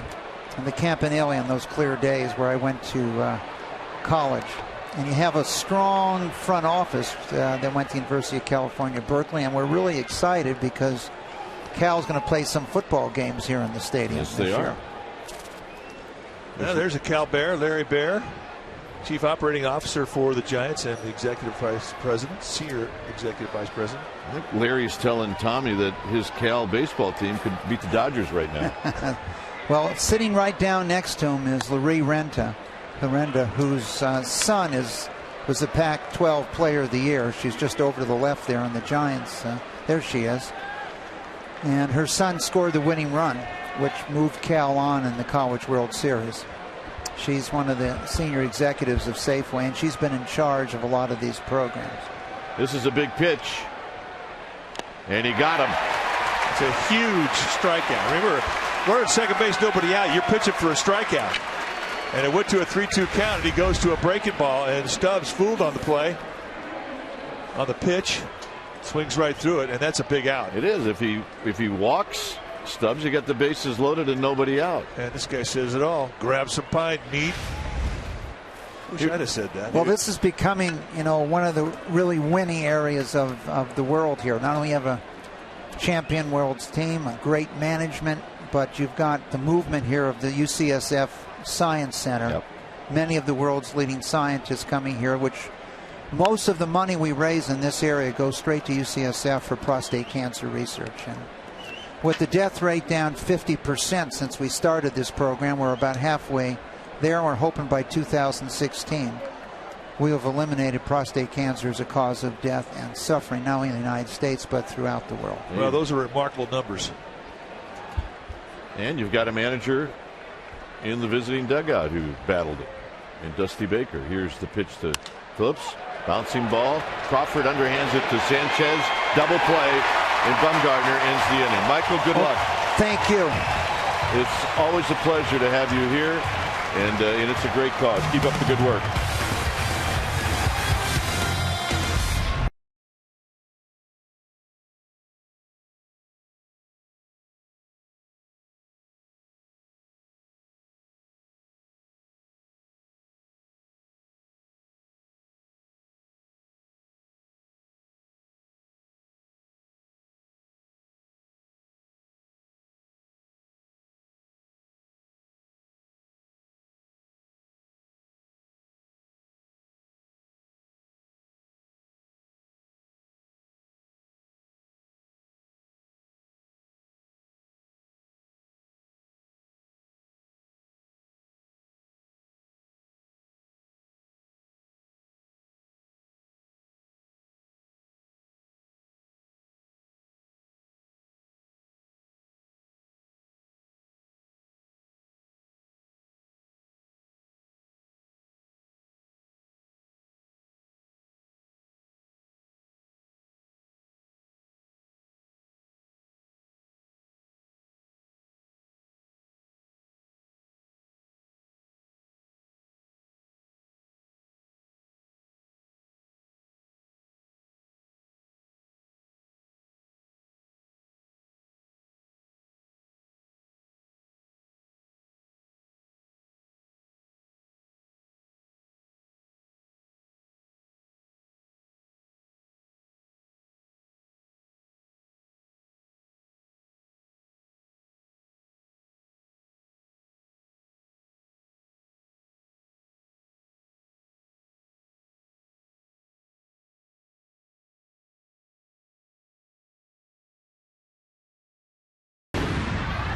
and the Campanile on those clear days where I went to college. And you have a strong front office that went to the University of California, Berkeley, and we're really excited because Cal's going to play some football games here in the stadium. Yes, they are. Now there's a Cal Bear, Larry Bear, Chief Operating Officer for the Giants and the Executive Vice President, Senior Executive Vice President. I think Larry's telling Tommy that his Cal baseball team could beat the Dodgers right now. Well, sitting right down next to him is Larry Renta, Miranda, whose son was the Pac-12 Player of the Year. She's just over to the left there on the Giants. There she is. And her son scored the winning run, which moved Cal on in the College World Series. She's one of the senior executives of Safeway, and she's been in charge of a lot of these programs. This is a big pitch. And he got him. It's a huge strikeout. Remember, we're at second base, nobody out. You're pitching for a strikeout. And it went to a 3-2 count, and he goes to a breaking ball, and Stubbs fooled on the play, on the pitch, swings right through it, and that's a big out. It is. If he walks, Stubbs, you got the bases loaded and nobody out. And this guy says it all. Grab some pine, neat. Wish I'd have said that. Well, this is becoming, one of the really winning areas of the world here. Not only have a champion world's team, a great management, but you've got the movement here of the UCSF Science Center. Yep. Many of the world's leading scientists coming here, which most of the money we raise in this area goes straight to UCSF for prostate cancer research. And with the death rate down 50% since we started this program, we're about halfway there. We're hoping by 2016 we have eliminated prostate cancer as a cause of death and suffering, not only in the United States but throughout the world. Well, those are remarkable numbers. And you've got a manager in the visiting dugout who battled it, and Dusty Baker. Here's the pitch to Phillips. Bouncing ball. Crawford underhands it to Sanchez. Double play, and Bumgarner ends the inning. Michael, good luck. Thank you. It's always a pleasure to have you here, and it's a great cause. Keep up the good work.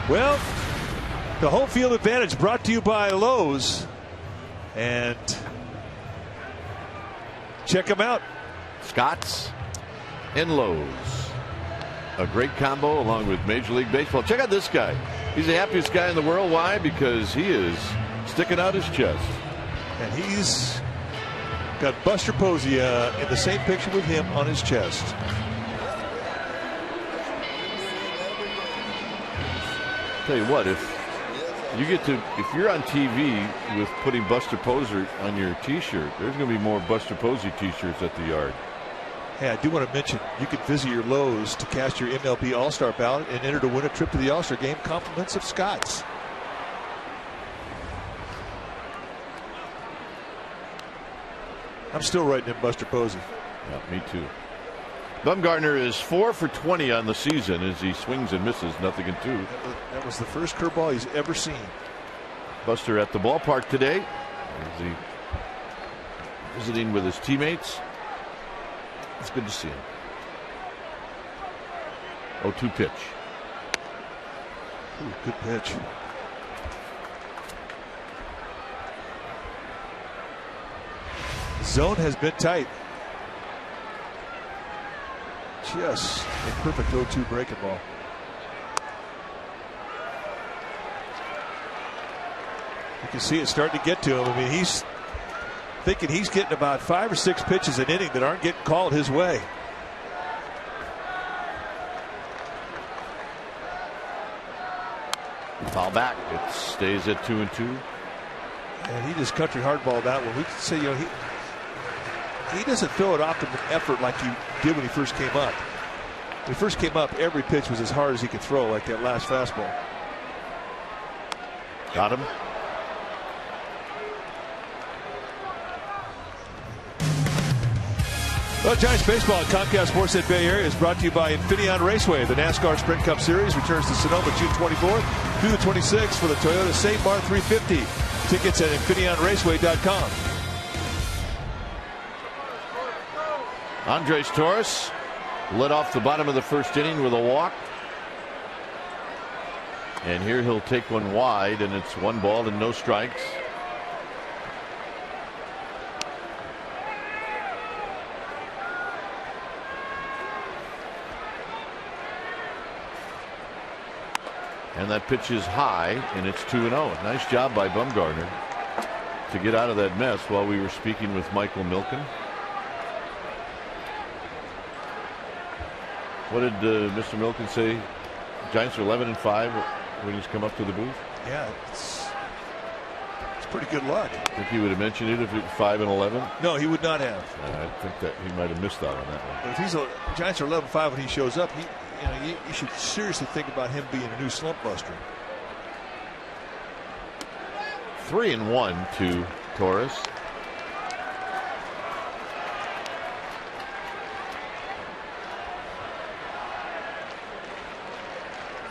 Well, the home field advantage brought to you by Lowe's. And check them out. Scott's and Lowe's. A great combo along with Major League Baseball. Check out this guy. He's the happiest guy in the world. Why? Because he is sticking out his chest. And he's got Buster Posey in the same picture with him on his chest. Tell you what, if you're on TV with putting Buster Posey on your T-shirt, there's going to be more Buster Posey T-shirts at the yard. Hey, I do want to mention you can visit your Lowe's to cast your MLB All-Star ballot and enter to win a trip to the All-Star game. Compliments of Scott's. I'm still writing in Buster Posey. Yeah, me too. Bumgarner is 4 for 20 on the season as he swings and misses, nothing in 2. That was the first curveball he's ever seen. Buster at the ballpark today as he visiting with his teammates. It's good to see him. 0-2 pitch. Ooh, good pitch. Zone has been tight. Just a perfect 0-2 breaking ball. You can see it starting to get to him. I mean, he's thinking he's getting about 5 or 6 pitches an inning that aren't getting called his way. Foul back. It stays at 2-2. And he just country hardballed that one. We could say, he doesn't throw it optimum effort like he did when he first came up. When he first came up, every pitch was as hard as he could throw, like that last fastball. Got him. Well, Giants baseball at Comcast Sportsnet Bay Area is brought to you by Infineon Raceway. The NASCAR Sprint Cup Series returns to Sonoma June 24th through the 26th for the Toyota St. Bar 350. Tickets at InfineonRaceway.com. Andres Torres led off the bottom of the first inning with a walk. And here he'll take one wide, and it's 1 ball and no strikes. And that pitch is high, and it's 2-0. Nice job by Bumgarner to get out of that mess while we were speaking with Michael Milken. What did Mr. Milken say? Giants are 11-5 when he's come up to the booth. Yeah, it's pretty good luck. Think he would have mentioned it if it was 5-11? No, he would not have. I think that he might have missed out on that one. But if he's Giants are 11-5 when he shows up, you should seriously think about him being a new slump buster. 3-1 to Torres.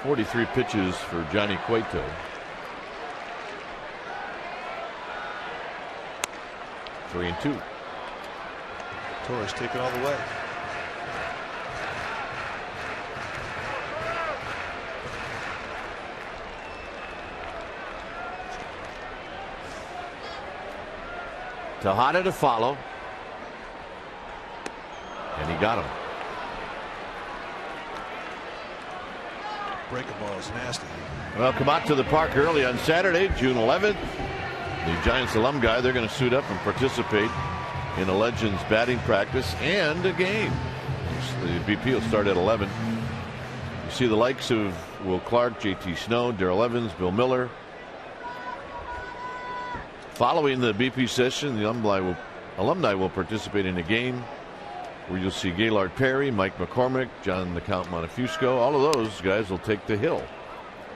.43 pitches for Johnny Cueto. Three and 2. Torres taking all the way. Tejada to follow. And he got him. Breaking ball is nasty. Well, come out to the park early on Saturday, June 11th. The Giants alum guy, they're going to suit up and participate in a Legends batting practice and a game. The BP will start at 11. You see the likes of Will Clark, JT Snow, Darrell Evans, Bill Miller. Following the BP session, the alumni will participate in a game where you'll see Gaylord Perry, Mike McCormick, John the Count Montefusco. All of those guys will take the hill.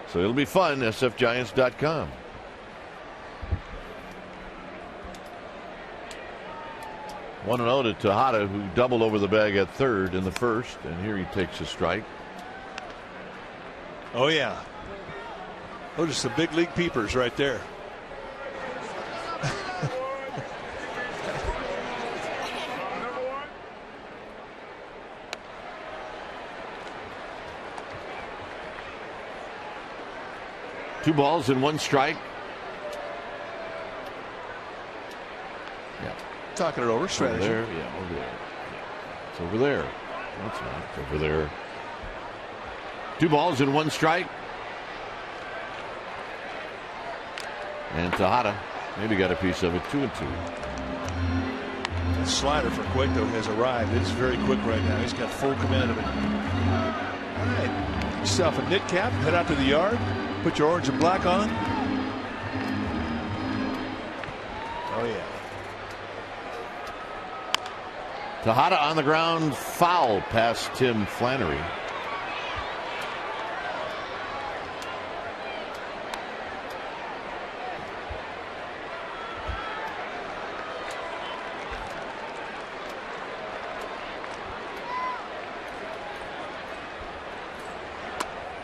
So it'll be fun. sfgiants.com. One and 0 to Tejada, who doubled over the bag at third in the first, and here he takes a strike. Oh yeah, those are some big league peepers right there. Two balls and one strike. Yeah. Talking it over, strategy. Over there, yeah, over there. It's over there. No, it's not. It's over there. 2 balls and 1 strike. And Tejada maybe got a piece of it. 2-2. The slider for Cueto has arrived. It is very quick right now. He's got full command of it. All right. Get yourself a knit cap. Head out to the yard. Put your orange and black on. Oh yeah. Tejada on the ground, foul past Tim Flannery.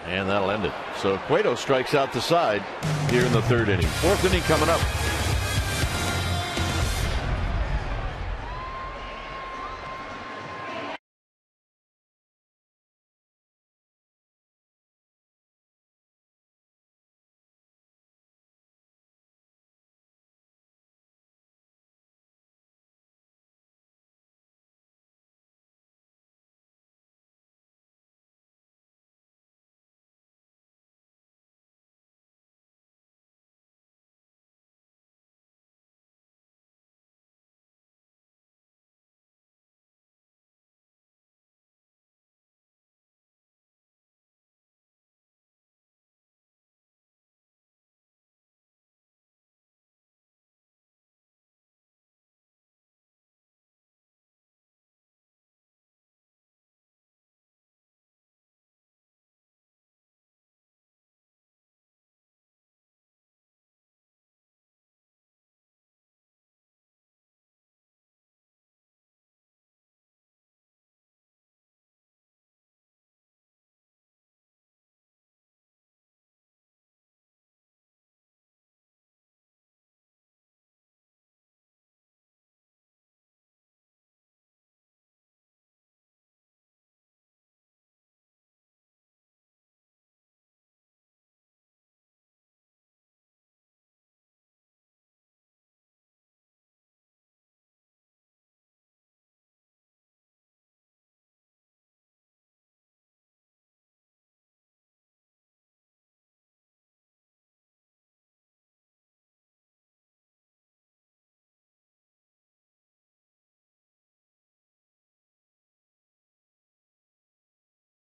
And that'll end it. So Cueto strikes out the side here in the 3rd inning. 4th inning coming up.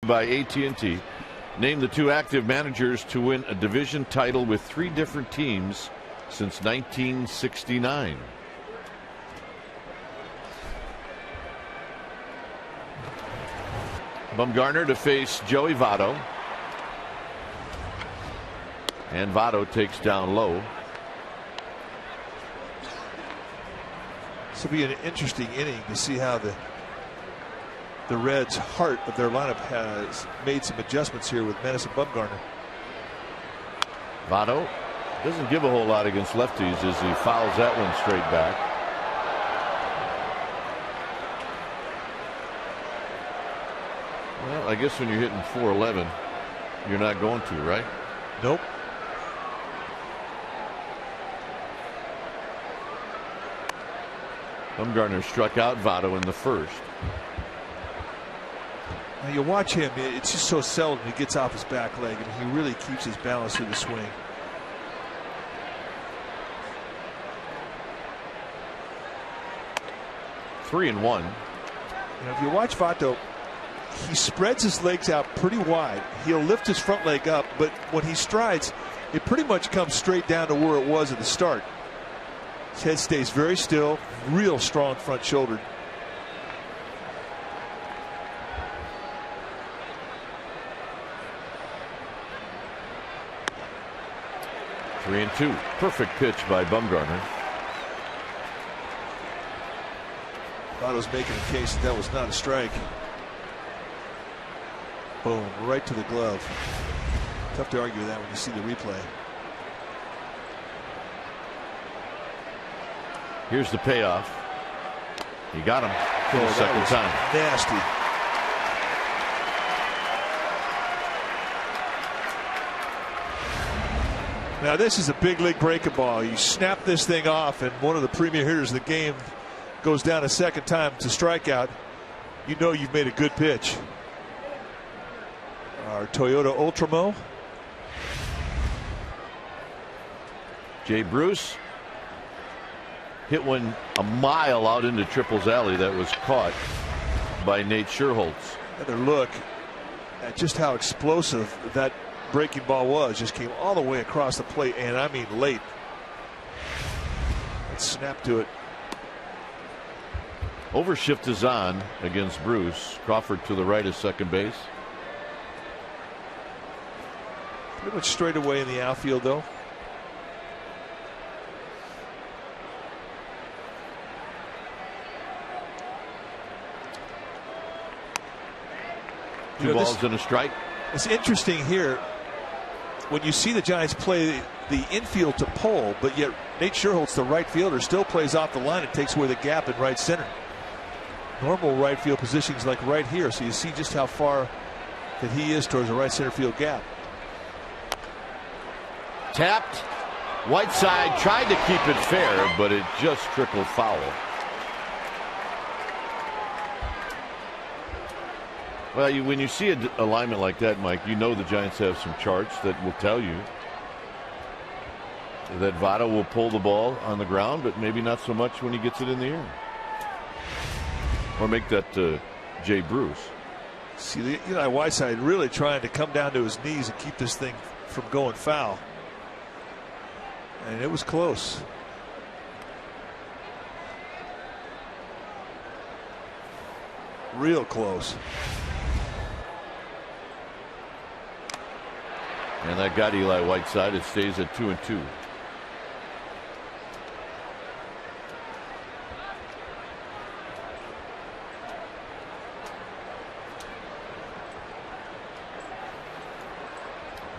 By AT&T. Name the 2 active managers to win a division title with 3 different teams since 1969. Bumgarner to face Joey Votto. And Votto takes down low. This will be an interesting inning to see how the Reds' heart of their lineup has made some adjustments here with Madison Bumgarner. Votto doesn't give a whole lot against lefties as he fouls that one straight back. Well, I guess when you're hitting .411, you're not going to, right? Nope. Bumgarner struck out Votto in the first. Now you watch him, it's just so seldom he gets off his back leg, and he really keeps his balance through the swing. Three and one. You know, if you watch Votto, he spreads his legs out pretty wide. He'll lift his front leg up, but when he strides, it pretty much comes straight down to where it was at the start. His head stays very still, real strong front shoulder. Three and two. Perfect pitch by Bumgarner. Votto's making a case that was not a strike. Boom, right to the glove. Tough to argue with that when you see the replay. Here's the payoff. He got him for the second time. Nasty. Now this is a big league breaking ball. You snap this thing off, and one of the premier hitters of the game goes down a second time to strikeout. You know you've made a good pitch. Our Toyota Ultramo. Jay Bruce hit one a mile out into Triple's alley that was caught by Nate Scherholtz. Another look at just how explosive that breaking ball was. Just came all the way across the plate, and I mean late. Let's snap to it. Overshift is on against Bruce. Crawford to the right of second base. Pretty much straight away in the outfield, though. Two balls and a strike. It's interesting here when you see the Giants play the infield to pole, but yet Nate Scherholtz, the right fielder, still plays off the line and takes away the gap in right center. Normal right field positions like right here, so you see just how far that he is towards the right center field gap. Tapped. Whiteside tried to keep it fair, but it just trickled foul. Well, when you see an alignment like that, Mike, you know the Giants have some charts that will tell you that Votto will pull the ball on the ground, but maybe not so much when he gets it in the air. Or make that Jay Bruce. See, Eli Whiteside really trying to come down to his knees and keep this thing from going foul. And it was close. Real close. And that got Eli Whiteside. It stays at 2-2.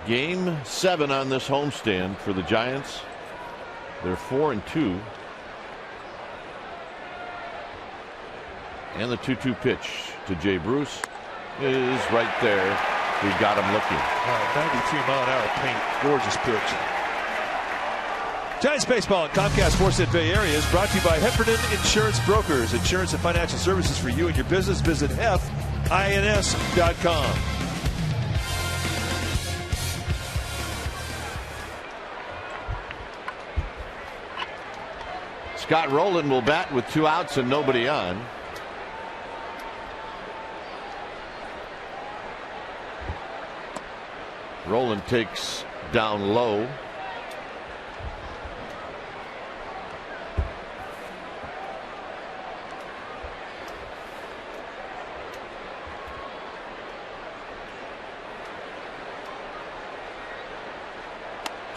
Game 7 on this homestand for the Giants. They're 4-2. And the 2-2 pitch to Jay Bruce is right there. We got him looking. 93-mile-an-hour paint. Gorgeous pitch. Giants baseball and Comcast Sportsnet Bay Area is brought to you by Heffernan Insurance Brokers. Insurance and financial services for you and your business. Visit FINS.com. Scott Rowland will bat with 2 outs and nobody on. Roland takes down low.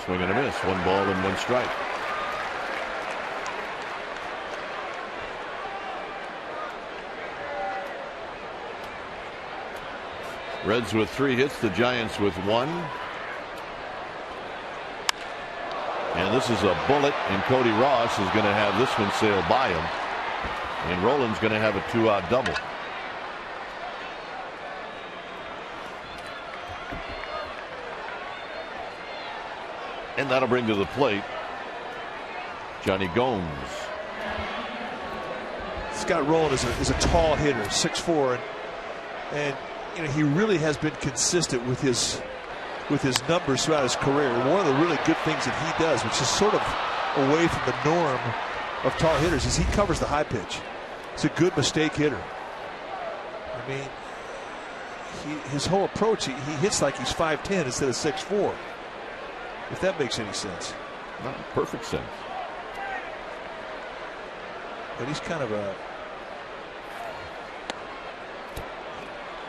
Swing and a miss. 1 ball and 1 strike. Reds with 3 hits, the Giants with 1. And this is a bullet, and Cody Ross is going to have this one sail by him. And Roland's going to have a 2-out double. And that'll bring to the plate Johnny Gomes. Scott Rowland is a tall hitter, 6'4", and you know, he really has been consistent with his numbers throughout his career. One of the really good things that he does, which is sort of away from the norm of tall hitters, is he covers the high pitch. He's a good mistake hitter. I mean, his whole approach, he hits like he's 5'10" instead of 6'4". If that makes any sense. Not perfect sense. But he's kind of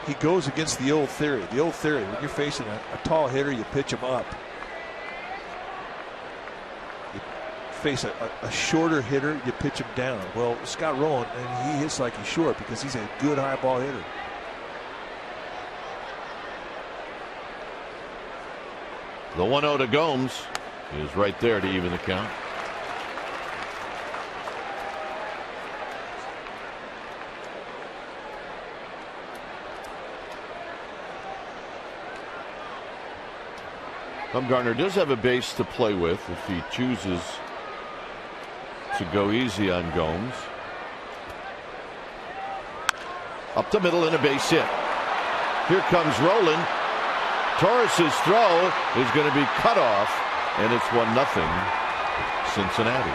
he goes against the old theory. The old theory, when you're facing a tall hitter, you pitch him up. You face a shorter hitter, you pitch him down. Well, Scott Rowland, and he hits like he's short because he's a good high ball hitter. The 1-0 to Gomes is right there to even the count. Bumgarner does have a base to play with if he chooses to go easy on Gomes. Up the middle and a base hit. Here comes Roland. Torres's throw is going to be cut off, and it's 1-0 Cincinnati.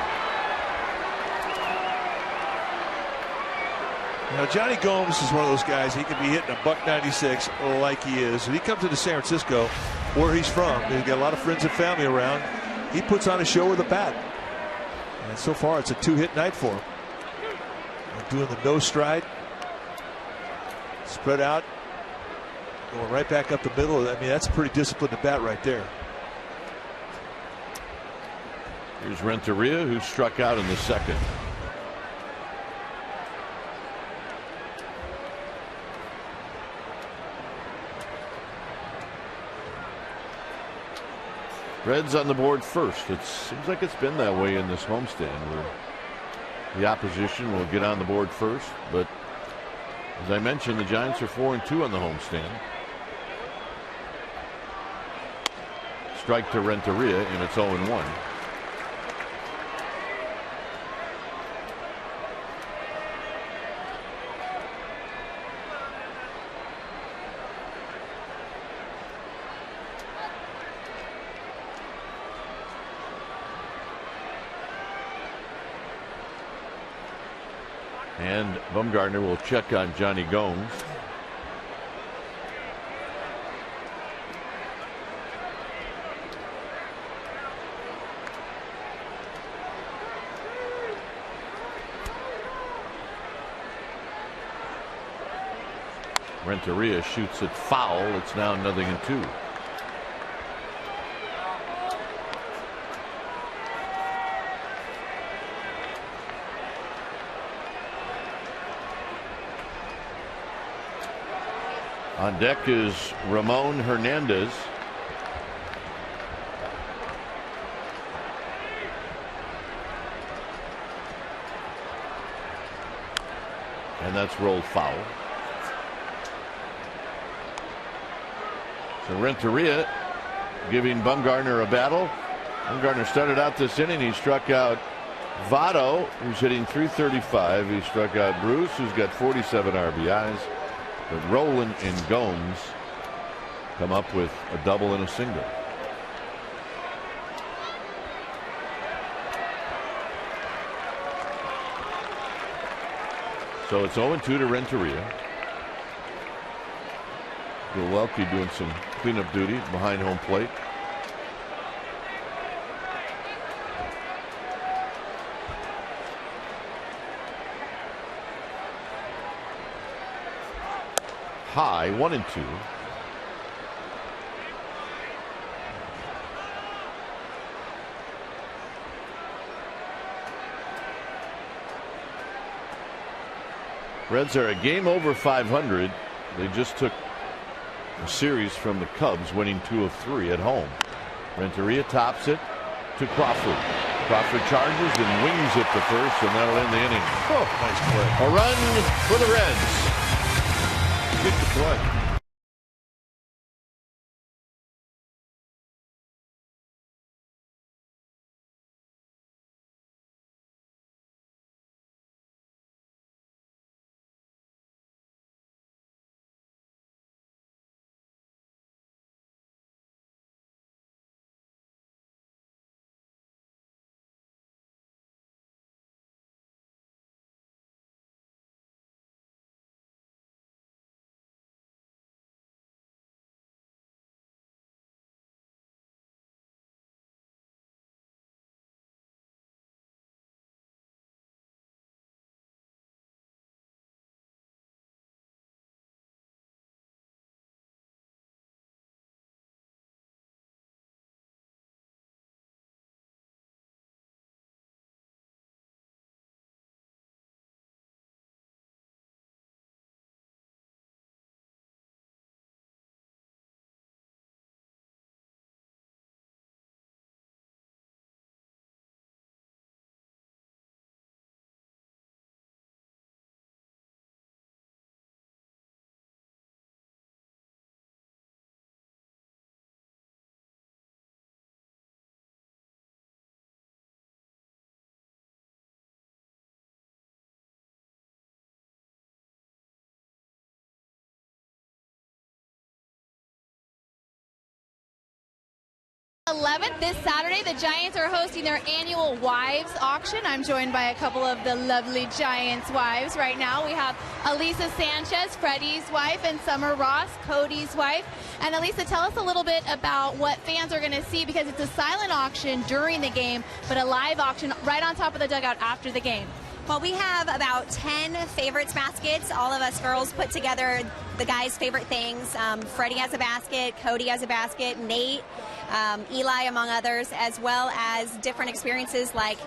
Now, Johnny Gomes is one of those guys, he could be hitting a $196 like he is. When he comes into San Francisco, where he's from, he's got a lot of friends and family around. He puts on a show with a bat. And so far, it's a 2-hit night for him. And doing the no stride, spread out, going right back up the middle. I mean, that's a pretty disciplined at bat right there. Here's Renteria, who struck out in the second. Reds on the board first. It seems like it's been that way in this homestand, where the opposition will get on the board first. But as I mentioned, the Giants are 4-2 on the homestand. Strike to Renteria, and it's 0-1. And Bumgarner will check on Johnny Gomes. Renteria shoots it foul. It's now 0-2. On deck is Ramon Hernandez. And that's rolled foul. So Renteria giving Bumgarner a battle. Bumgarner started out this inning. He struck out Votto, who's hitting .335. He struck out Bruce, who's got 47 RBIs. But Roland and Gomes come up with a double and a single. So it's 0-2 to Renteria. Welke doing some cleanup duty behind home plate. High, 1-2. Reds are a game over 500. They just took a series from the Cubs, winning 2 of 3 at home. Renteria tops it to Crawford. Crawford charges and wings it to first, and that'll end the inning. Oh, nice play. A run for the Reds. Good to play. This Saturday, the Giants are hosting their annual wives auction. I'm joined by a couple of the lovely Giants wives right now. We have Elisa Sanchez, Freddie's wife, and Summer Ross, Cody's wife. And Elisa, tell us a little bit about what fans are going to see, because it's a silent auction during the game, but a live auction right on top of the dugout after the game. Well, we have about 10 favorites baskets. All of us girls put together the guys' favorite things. Freddie has a basket, Cody has a basket, Nate, Eli, among others, as well as different experiences like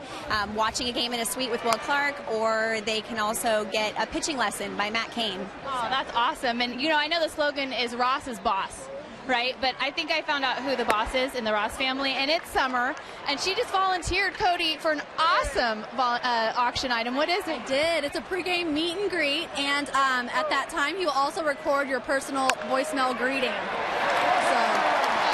watching a game in a suite with Will Clark, or they can also get a pitching lesson by Matt Cain. Oh, that's awesome. And, you know, I know the slogan is Ross's boss, right? But I think I found out who the boss is in the Ross family, and it's Summer. And she just volunteered Cody for an awesome auction item. What is it? I did. It's a pregame meet and greet, and at that time, you will also record your personal voicemail greeting. So,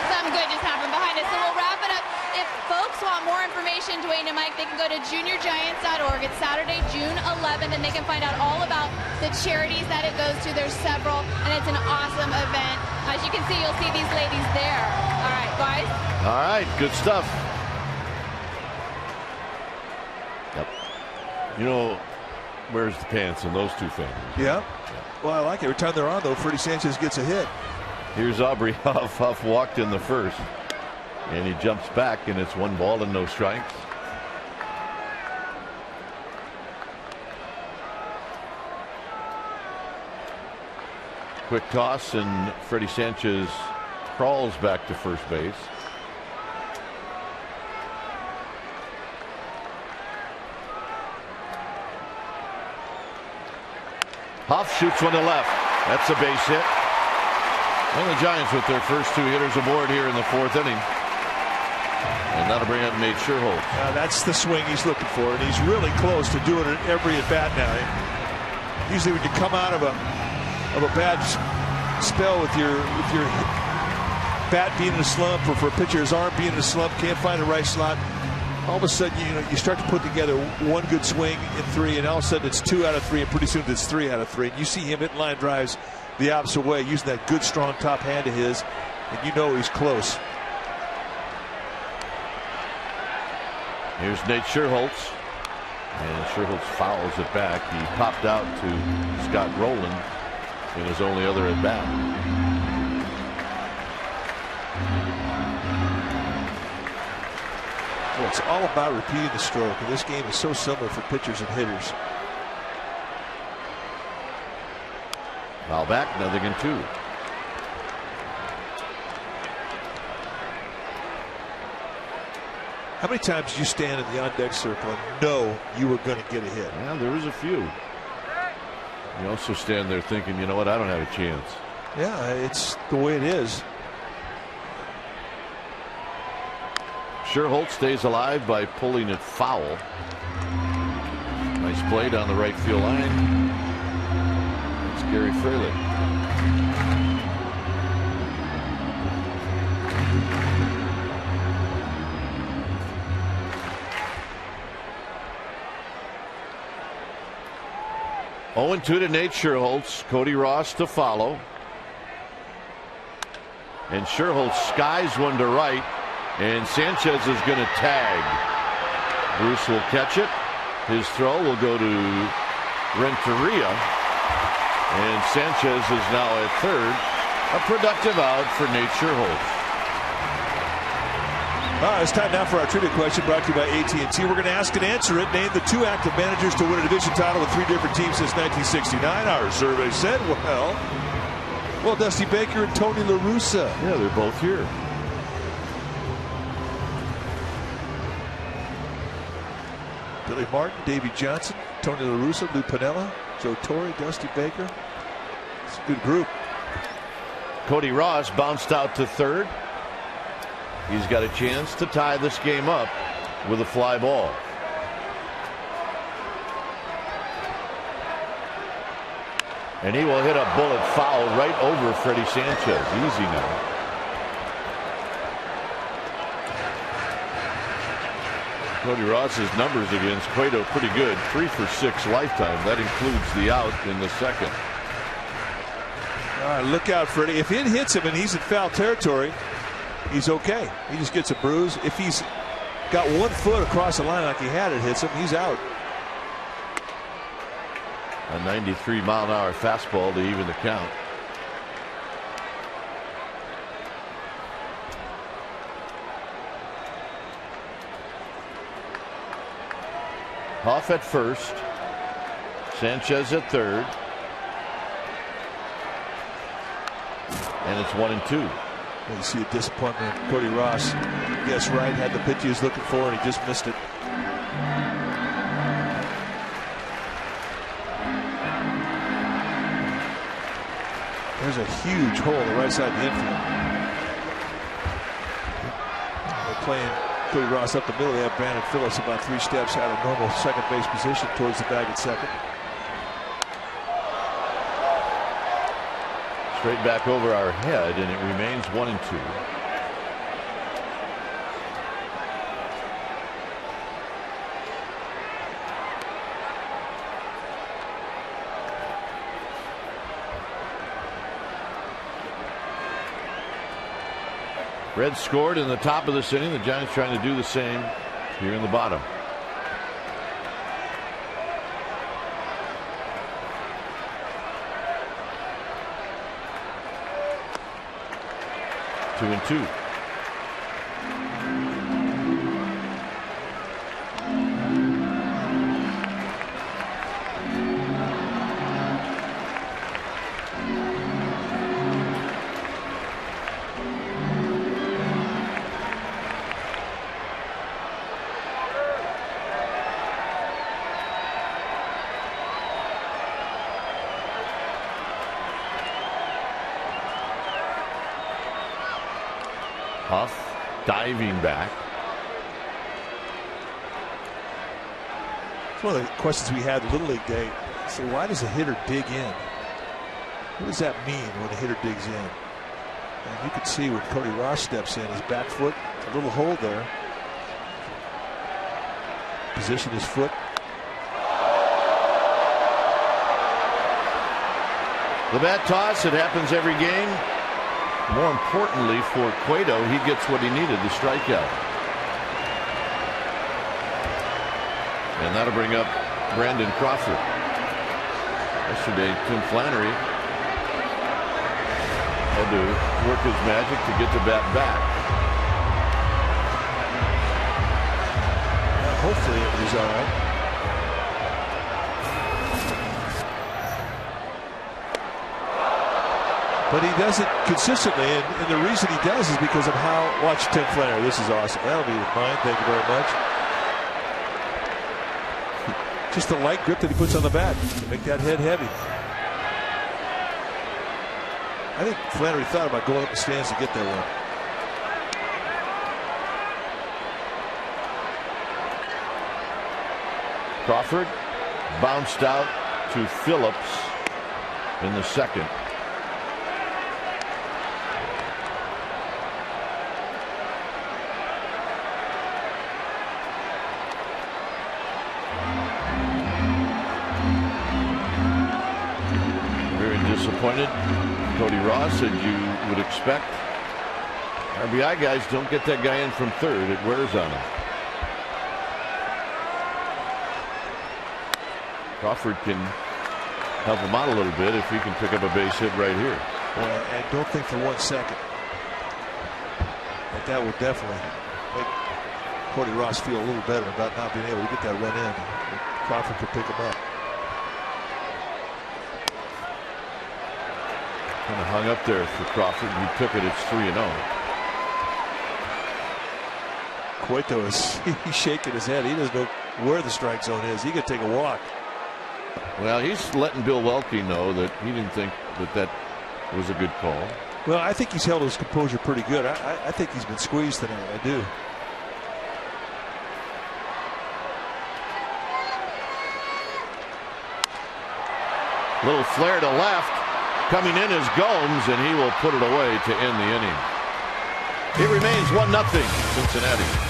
something good just happened behind us, so we'll wrap it up. If folks want more information, Dwayne and Mike, they can go to juniorgiants.org. It's Saturday, June 11th, and they can find out all about the charities that it goes to. There's several, and it's an awesome event. As you can see, you'll see these ladies there. All right, guys. All right, good stuff. Yep. You know, where's the pants in those two families? Yeah. Well, I like it. Every time they're on, though, Freddie Sanchez gets a hit. Here's Aubrey Huff. Huff walked in the first, and he jumps back, and it's 1 ball and no strikes. Quick toss, and Freddie Sanchez crawls back to first base. Huff shoots one to left. That's a base hit. And the Giants with their first 2 hitters aboard here in the 4th inning. And that'll bring up Nate Sherholtz. That's the swing he's looking for, and he's really close to doing it every at bat now. Usually when you come out of a bad spell with your bat being in a slump, or for a pitcher's arm being in a slump, can't find the right slot, all of a sudden you start to put together one good swing in 3, and all of a sudden it's 2 out of 3, and pretty soon it's 3 out of 3. And you see him hit line drives the opposite way, using that good strong top hand of his, and you know he's close. Here's Nate Sherholtz, and Sherholtz fouls it back. He popped out to Scott Rowland in his only other at bat. Well, it's all about repeating the stroke, and this game is so similar for pitchers and hitters. Foul back, 0-2. How many times did you stand in the on-deck circle and know you were going to get a hit? Yeah, there was a few. You also stand there thinking, you know what, I don't have a chance. Yeah, it's the way it is. Sherholt stays alive by pulling it foul. Nice play down the right field line. It's Gary Fraley. Oh, 2 to Nate Sherholtz. Cody Ross to follow. And Sherholtz skies one to right. And Sanchez is going to tag. Bruce will catch it. His throw will go to Renteria. And Sanchez is now at third. A productive out for Nate Sherholtz. It's time now for our trivia question brought to you by AT&T. We're going to ask and answer it. Name the 2 active managers to win a division title with 3 different teams since 1969. Our survey said, well, Dusty Baker and Tony La Russa. Yeah, they're both here. Billy Martin, Davey Johnson, Tony La Russa, Lou Piniella, Joe Torre, Dusty Baker. It's a good group. Cody Ross bounced out to third. He's got a chance to tie this game up with a fly ball. And he will hit a bullet foul right over Freddie Sanchez. Easy now. Cody Ross's numbers against Cueto pretty good. 3 for 6 lifetime. That includes the out in the second. All right, look out, Freddie. If it hits him and he's in foul territory, he's okay. He just gets a bruise. If he's got 1 foot across the line like he had, it hits him, he's out. A 93-mile-an-hour fastball to even the count. Hoff at first. Sanchez at third. And it's 1-2. You see a disappointment. Cody Ross guessed right, had the pitch he was looking for, and he just missed it. There's a huge hole on the right side of the infield. They're playing Cody Ross up the middle. They have Brandon Phillips about 3 steps out of normal second base position towards the bag at second. Straight back over our head, and it remains 1-2. Reds scored in the top of this inning. The Giants trying to do the same here in the bottom. Two and two. Huff diving back. It's one of the questions we had Little League Day. So why does a hitter dig in? What does that mean when a hitter digs in? And you can see when Cody Ross steps in, his back foot, a little hole there. Position his foot. The bat toss, it happens every game. More importantly for Cueto, he gets what he needed, the strikeout. And that'll bring up Brandon Crawford. Yesterday, Tim Flannery Had to work his magic to get the bat back. Hopefully it was all right. But he does it consistently, and the reason he does is because of how. Watch Tim Flannery. This is awesome. That'll be mine. Thank you very much. Just the light grip that he puts on the bat to make that head heavy. I think Flannery thought about going up the stands to get that one. Crawford bounced out to Phillips in the second. Very disappointed. Cody Ross said you would expect. RBI guys don't get that guy in from third. It wears on him. Crawford can help him out a little bit if he can pick up a base hit right here. Well, I don't think for 1 second that would definitely make Cody Ross feel a little better about not being able to get that run in. Crawford could pick him up. Kind of hung up there for Crawford. He took it. It's 3-0. Cueto is he's shaking his head. He doesn't know where the strike zone is. He could take a walk. Well, he's letting Bill Welke know that he didn't think that was a good call. Well, I think he's held his composure pretty good. I think he's been squeezed tonight. I do. Little flare to left. Coming in is Gomes, and he will put it away to end the inning. It remains 1-0 Cincinnati.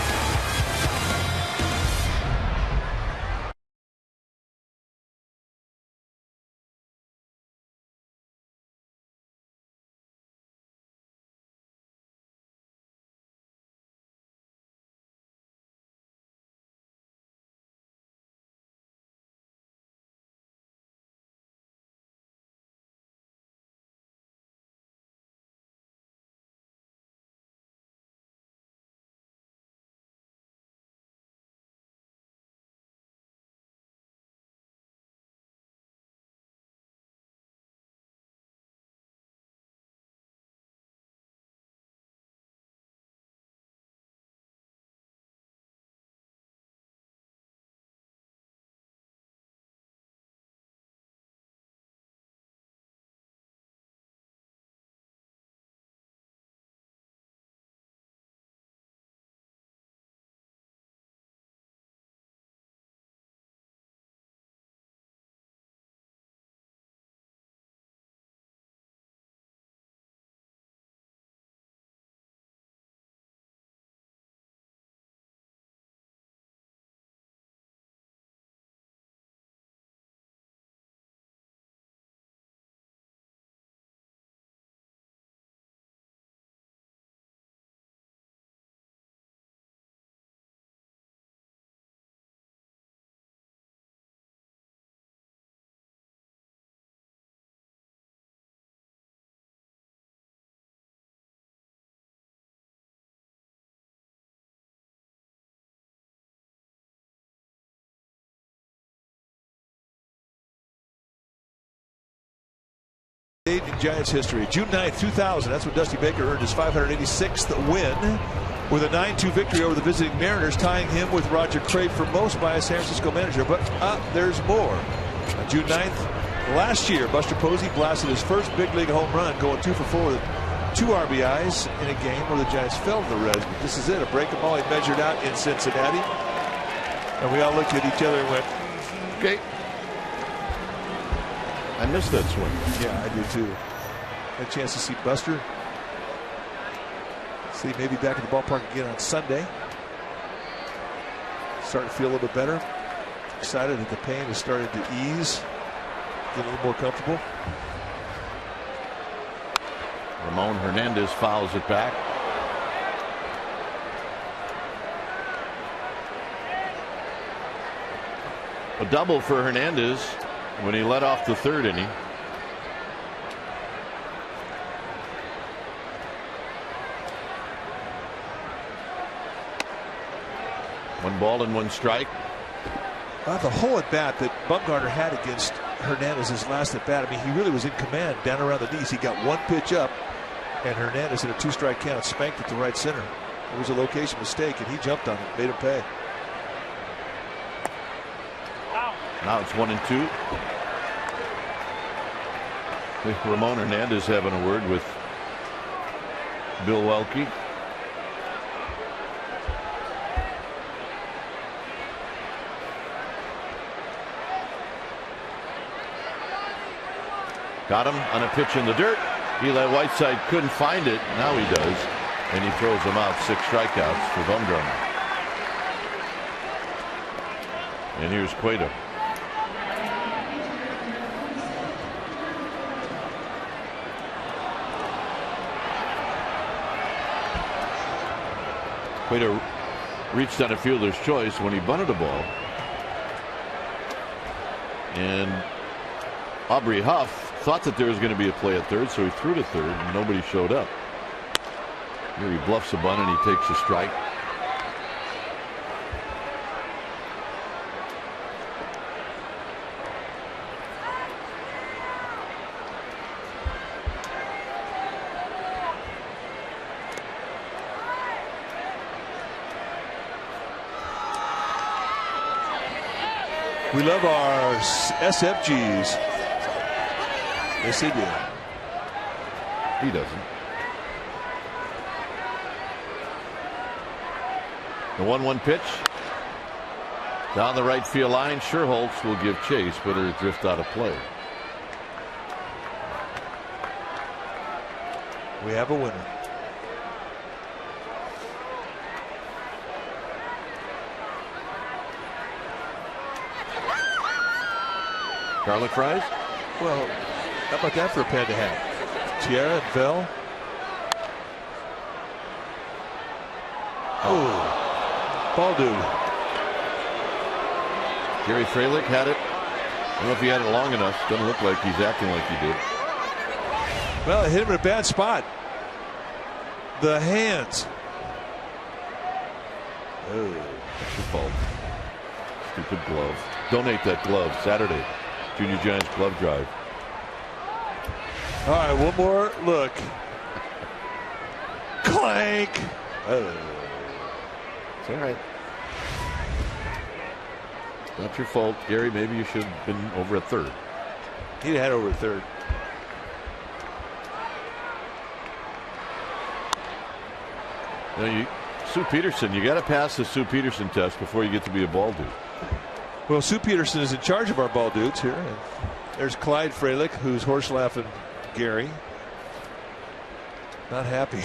In Giants history, June 9th, 2000. That's when Dusty Baker earned his 586th win with a 9-2 victory over the visiting Mariners, tying him with Roger Craig for most by a San Francisco manager. But there's more. On June 9th last year, Buster Posey blasted his first big league home run, going 2 for 4 with 2 RBIs in a game where the Giants fell to the Reds. But this is it, a break 'em all he measured out in Cincinnati. And we all looked at each other and went, okay. I missed that swing. Yeah, I do too. Had a chance to see Buster. See maybe back at the ballpark again on Sunday. Starting to feel a little bit better. Excited that the pain has started to ease. Get a little more comfortable. Ramon Hernandez fouls it back. A double for Hernandez when he led off the third inning. 1 ball and 1 strike. The whole at bat that Bumgarner had against Hernandez's last at bat, I mean, he really was in command down around the knees. He got 1 pitch up, and Hernandez in a 2-strike count spanked it to right center. It was a location mistake, and he jumped on it, made him pay. Now it's 1-2. Ramon Hernandez having a word with Bill Welke. Got him on a pitch in the dirt. Eli Whiteside couldn't find it. Now he does. And he throws him out. 6 strikeouts for Bumgarner. And here's Cueto. Cueto reached on a fielder's choice when he bunted a ball. And Aubrey Huff thought that there was going to be a play at third, so he threw to third, and nobody showed up. Here he bluffs a bunt, and he takes a strike. We love our SFGs. Yes, he did. He doesn't. The 1-1 pitch. Down the right field line. Sherholtz will give chase, but it'll drift out of play. We have a winner. Garlic fries? Well, how about that for a pen to have? Tierra and Bell. Oh, ball dude. Gary Fralick had it. I don't know if he had it long enough. Doesn't look like he's acting like he did. Well, it hit him in a bad spot. The hands. Oh, that's your fault. Stupid glove. Donate that glove Saturday. Junior Giants glove drive. All right, one more look. Clank. Oh. It's all right. Not your fault, Gary. Maybe you should have been over at third. He'd had over at third. You know, Sue Peterson, you got to pass the Sue Peterson test before you get to be a ball dude. Well, Sue Peterson is in charge of our ball dudes here. And there's Clyde Fralick, who's horse laughing Gary. Not happy.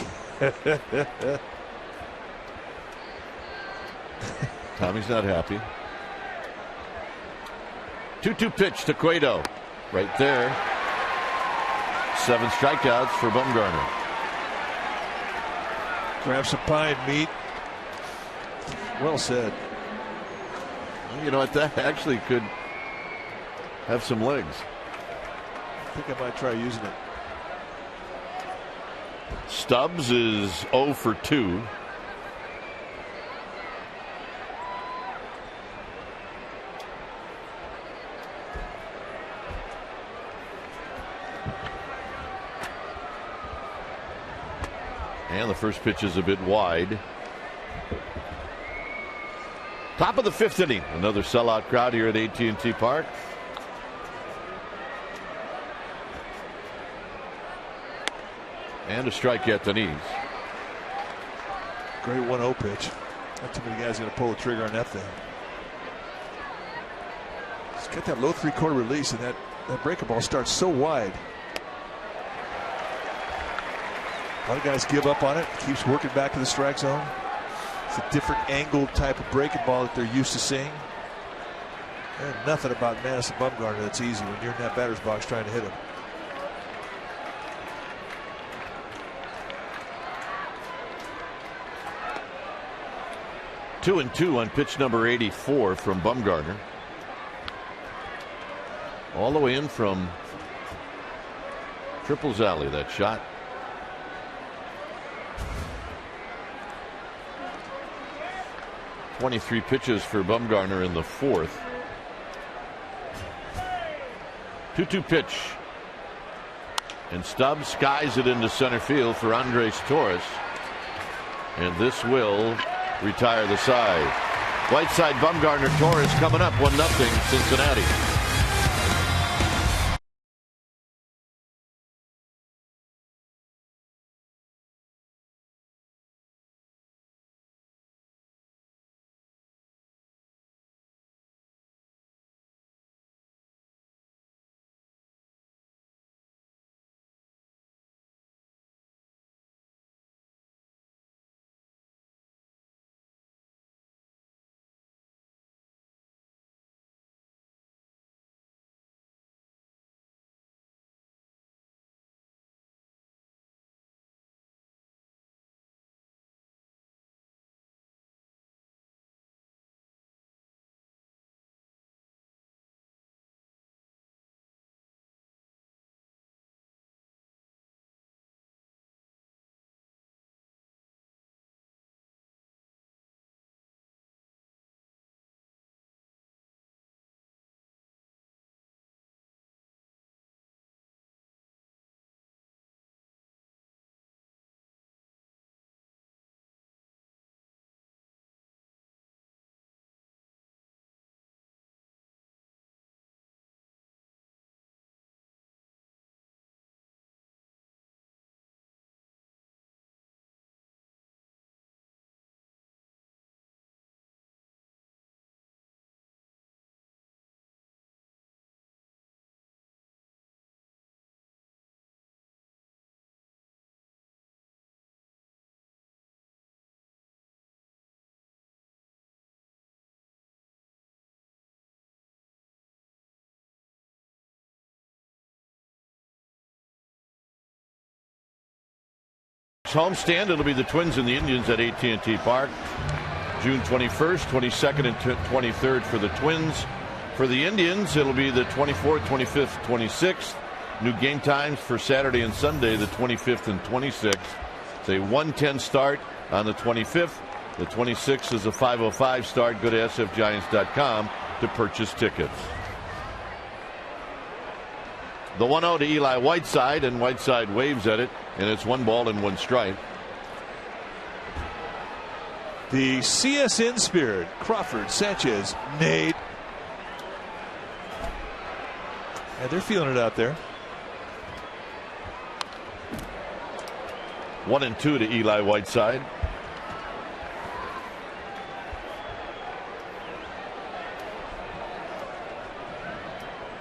Tommy's not happy. 2-2 pitch to Cueto. Right there. 7 strikeouts for Bumgarner. Grab some pie and meat. Well said. You know what? That actually could have some legs. I think I might try using it. Stubbs is 0 for 2. And the first pitch is a bit wide. Top of the 5th inning. Another sellout crowd here at AT&T Park. And a strike at the knees. Great 1-0 pitch. Not too many guys going to pull the trigger on that thing. He's got that low 3/4 release, and that breaker ball starts so wide. A lot of guys give up on it. Keeps working back to the strike zone. It's a different angled type of breaking ball that they're used to seeing. And nothing about Madison Bumgarner that's easy when you're in that batter's box trying to hit him. Two and 2 on pitch number 84 from Bumgarner. All the way in from Triples Alley, that shot. 23 pitches for Bumgarner in the fourth. 2-2 pitch. And Stubbs skies it into center field for Andres Torres. And this will retire the side. Whiteside, Bumgarner, Torres coming up 1-0 Cincinnati. Homestand, it'll be the Twins and the Indians at AT&T Park. June 21st, 22nd, and 23rd for the Twins. For the Indians, it'll be the 24th, 25th, 26th. New game times for Saturday and Sunday, the 25th and 26th. It's a 1:10 start on the 25th. The 26th is a 5:05 start. Go to sfgiants.com to purchase tickets. The 1-0 to Eli Whiteside, and Whiteside waves at it, and it's 1-1 strike. The CSN spirit, Crawford, Sanchez, Nate. Yeah, they're feeling it out there. 1-2 to Eli Whiteside.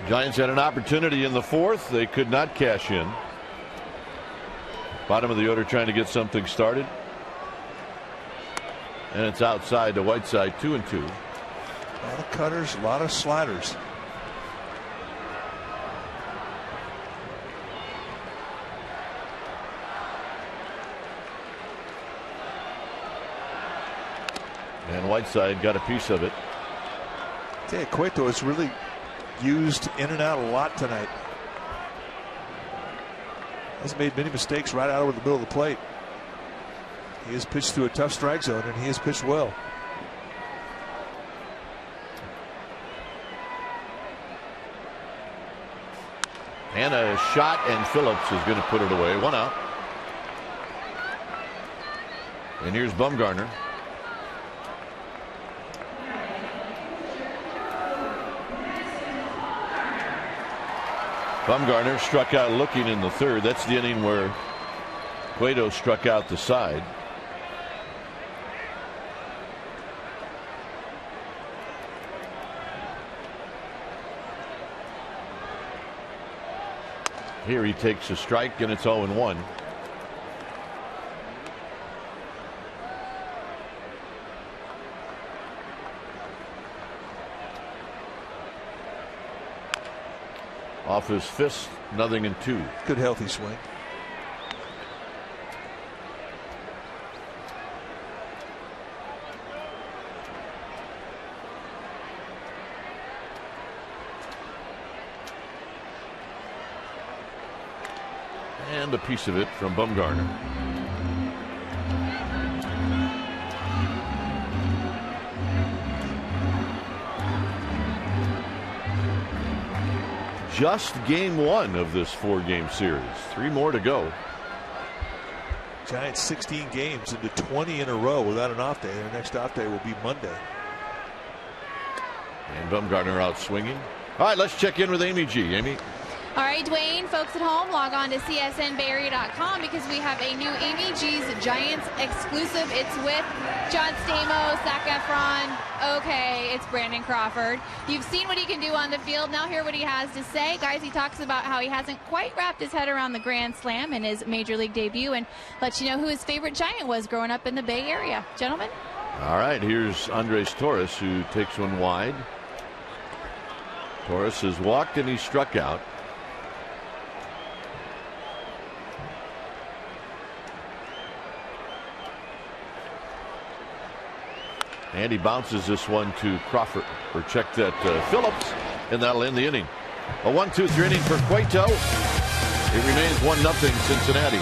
Giants had an opportunity in the fourth. They could not cash in. Bottom of the order trying to get something started. And it's outside to Whiteside, 2-2. A lot of cutters, a lot of sliders. And Whiteside got a piece of it. Yeah, Cueto is really used in and out a lot tonight. Has made many mistakes right out over the middle of the plate. He has pitched through a tough strike zone, and he has pitched well. And a shot, and Phillips is going to put it away. 1 out. And here's Bumgarner. Bumgarner struck out looking in the third. That's the inning where Cueto struck out the side. Here he takes a strike, and it's 0-1. Off his fist, 0-2. Good healthy swing. And a piece of it from Bumgarner. just game one of this 4-game series. 3 more to go. Giants 16 games into 20 in a row without an off day. Their next off day will be Monday. And Bumgarner out swinging. All right, let's check in with Amy G. Amy. All right, Dwayne, folks at home, log on to csnbayarea.com because we have a new Amy G's Giants exclusive. It's with John Stamos, Zac Efron. Okay, it's Brandon Crawford. You've seen what he can do on the field. Now hear what he has to say. Guys, he talks about how he hasn't quite wrapped his head around the Grand Slam in his Major League debut and lets you know who his favorite Giant was growing up in the Bay Area. Gentlemen? All right, here's Andres Torres, who takes one wide. Torres has walked and he struck out. And he bounces this one to Crawford, or check that Phillips, and that'll end the inning. A 1-2-3 inning for Cueto. It remains 1-0 Cincinnati.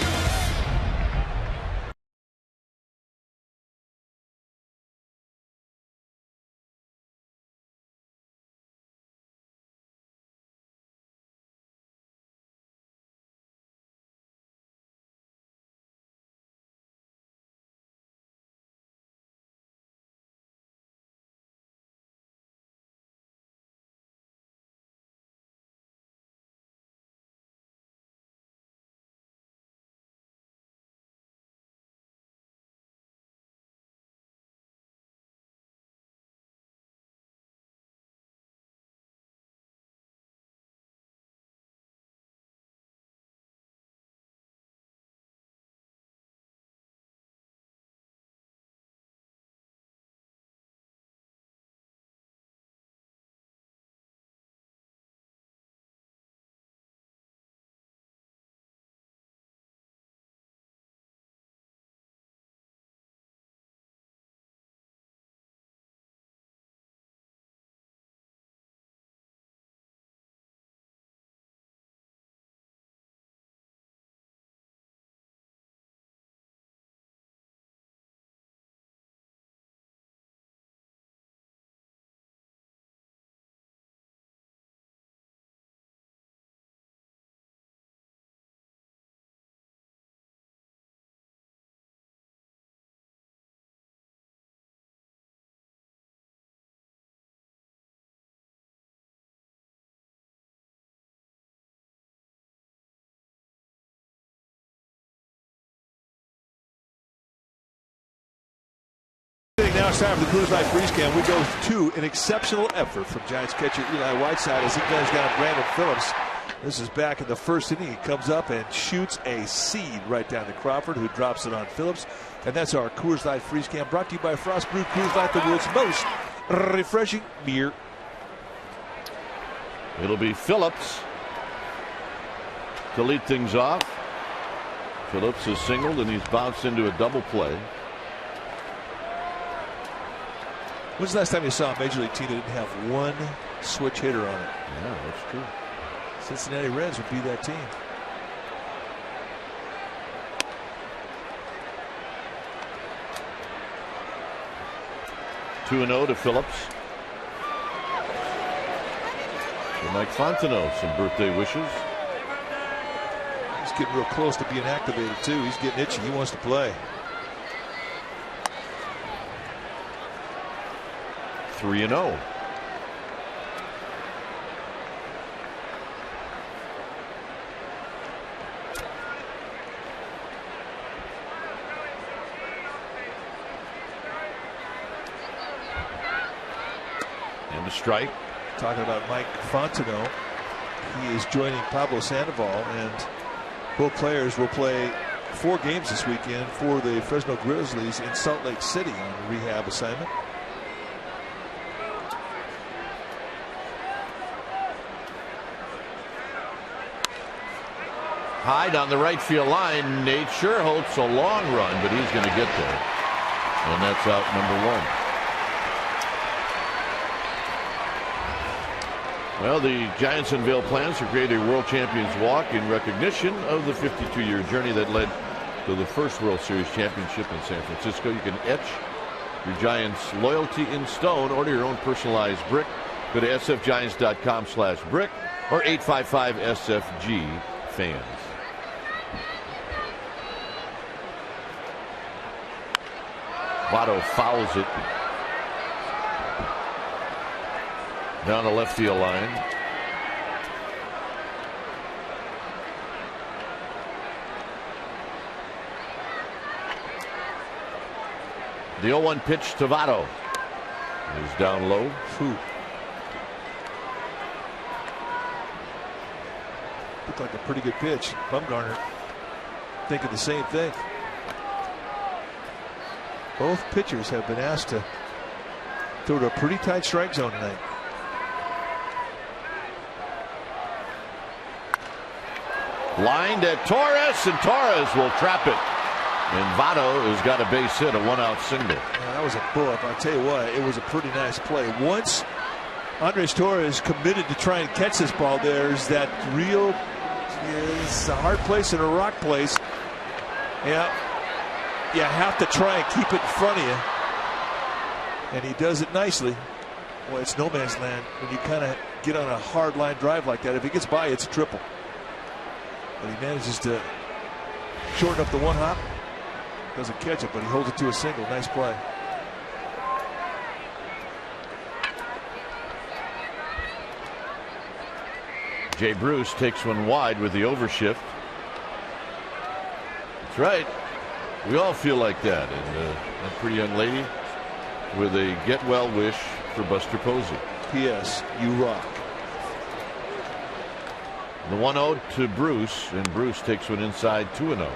Now it's time for the Coors Light Freeze Cam. We go to an exceptional effort from Giants catcher Eli Whiteside as he goes down Brandon Phillips. This is back in the first inning. He comes up and shoots a seed right down to Crawford, who drops it on Phillips. And that's our Coors Light Freeze Cam, brought to you by Frost Brewed Coors Light, the world's most refreshing beer. It'll be Phillips to lead things off. Phillips has singled and he's bounced into a double play. When's the last time you saw a Major League team that didn't have one switch hitter on it? Yeah, that's true. Cincinnati Reds would be that team. Two 2-0 to Phillips. So Mike Fontenot, some birthday wishes. He's getting real close to being activated too. He's getting itchy. He wants to play. 3-0. And the strike. Talking about Mike Fontenot, he is joining Pablo Sandoval, and both players will play 4 games this weekend for the Fresno Grizzlies in Salt Lake City on a rehab assignment. High down the right field line. Nate Scherholtz, a long run, but he's going to get there. And that's out number 1. Well, the Giants unveil plans to create a World Champions Walk in recognition of the 52-year journey that led to the first World Series championship in San Francisco. You can etch your Giants loyalty in stone. Order your own personalized brick. Go to sfgiants.com/brick. or 855 SFG fans. Votto fouls it down the left field line. The 0-1 pitch to Votto is down low. Looked like a pretty good pitch. Bumgarner thinking the same thing. Both pitchers have been asked to throw to a pretty tight strike zone tonight. Lined at Torres, and Torres will trap it. And Votto has got a base hit, a 1-out single. Yeah, that was a bullpup. I tell you what, it was a pretty nice play. Once Andres Torres committed to try and catch this ball, there's that real, it's a hard place and a rock place. Yeah, you have to try and keep it in front of you. And he does it nicely. Boy, it's no man's land when you kind of get on a hard line drive like that. If he gets by, it's a triple. But he manages to shorten up the one hop. Doesn't catch it, but he holds it to a single. Nice play. Jay Bruce takes one wide with the overshift. That's right. We all feel like that. And a pretty young lady with a get well wish for Buster Posey. P.S. You rock. The 1-0 to Bruce, and Bruce takes one inside 2-0.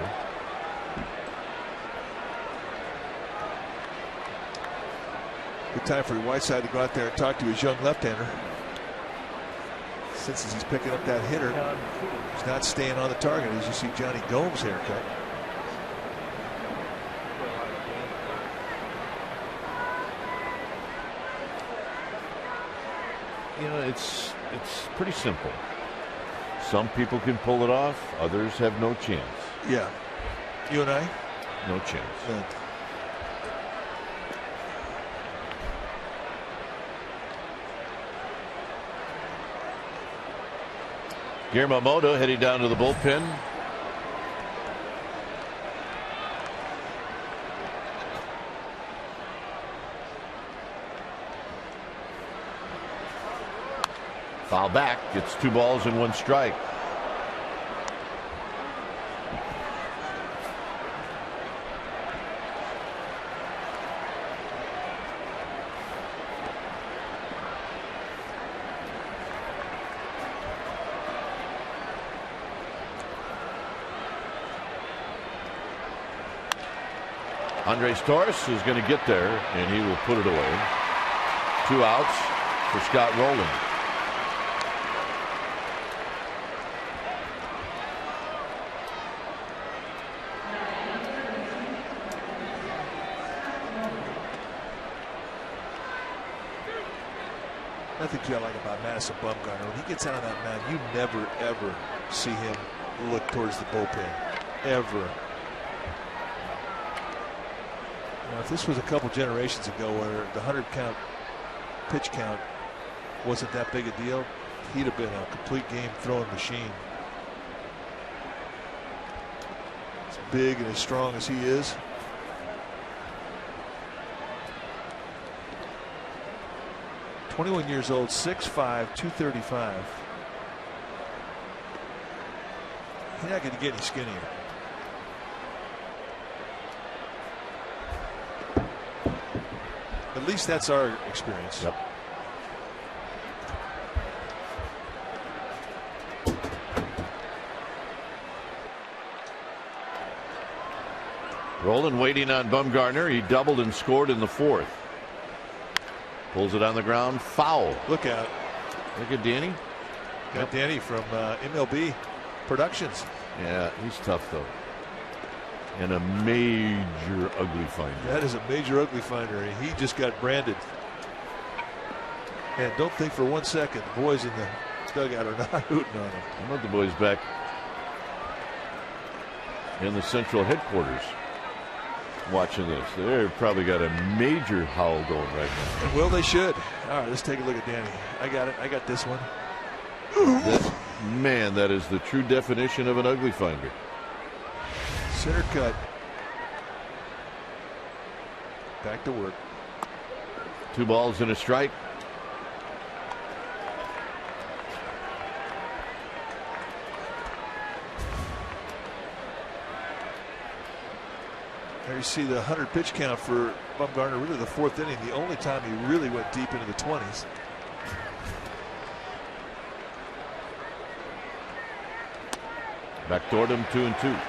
Good time for Whiteside to go out there and talk to his young left-hander. Since he's picking up that hitter, he's not staying on the target, as you see Johnny Gomes' haircut. You know, it's pretty simple. Some people can pull it off, others have no chance. Yeah. You and I? No chance. Yeah. Yamamoto heading down to the bullpen. Foul back, gets 2 balls and 1 strike. Andres Torres is going to get there, and he will put it away. 2 outs for Scott Rowland. Nothing I like about Madison Bumgarner. When he gets out of that mound, you never, ever see him look towards the bullpen. Ever. Now, if this was a couple generations ago where the 100 count, pitch count wasn't that big a deal, he'd have been a complete game throwing machine. As big and as strong as he is. "21 years old, 6'5", 235. He's not going to get any skinnier. At least that's our experience. Yep. Rowland waiting on Bumgarner. He doubled and scored in the 4th. Pulls it on the ground. Foul. Look out. Look at Danny. Got Danny from MLB Productions. Yeah, he's tough though. And a major ugly finder. That is a major ugly finder. He just got branded. And don't think for 1 second the boys in the dugout are not hooting on him. I want the boys back in the central headquarters watching this. They've probably got a major howl going right now. Well, they should. All right, let's take a look at Danny. I got it. I got this one. Man, that is the true definition of an ugly finder. Center cut. Back to work. 2 balls and a strike. There you see the 100 pitch count for Bumgarner, really the 4th inning, the only time he really went deep into the 20s. Backdoored him 2-2.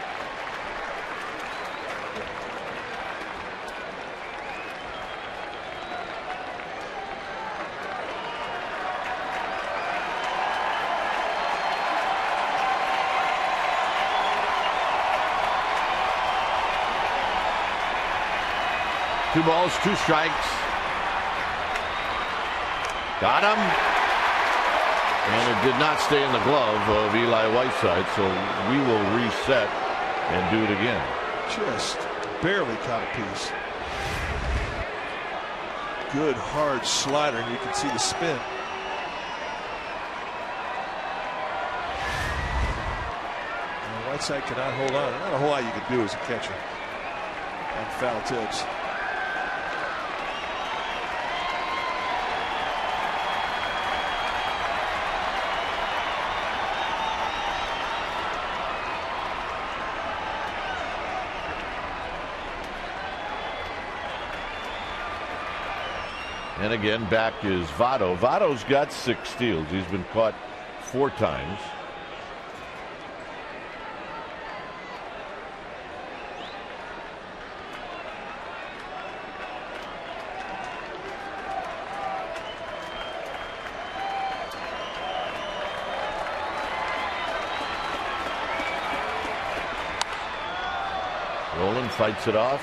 Two balls, 2 strikes. Got him. And it did not stay in the glove of Eli Whiteside, so we will reset and do it again. Just barely caught a piece. Good hard slider, and you can see the spin. And Whiteside cannot hold on. Not a whole lot you can do as a catcher on foul tips. And again, back is Votto. Votto's got 6 steals. He's been caught 4 times. Roland fights it off.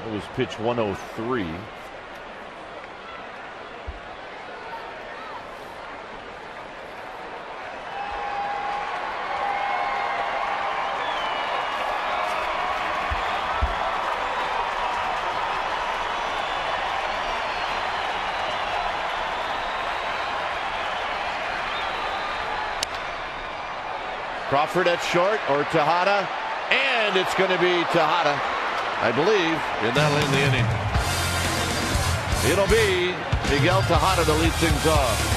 It was pitch 103. Crawford at short, or Tejada, and it's going to be Tejada, I believe, and that'll end the inning. It'll be Miguel Tejada to lead things off.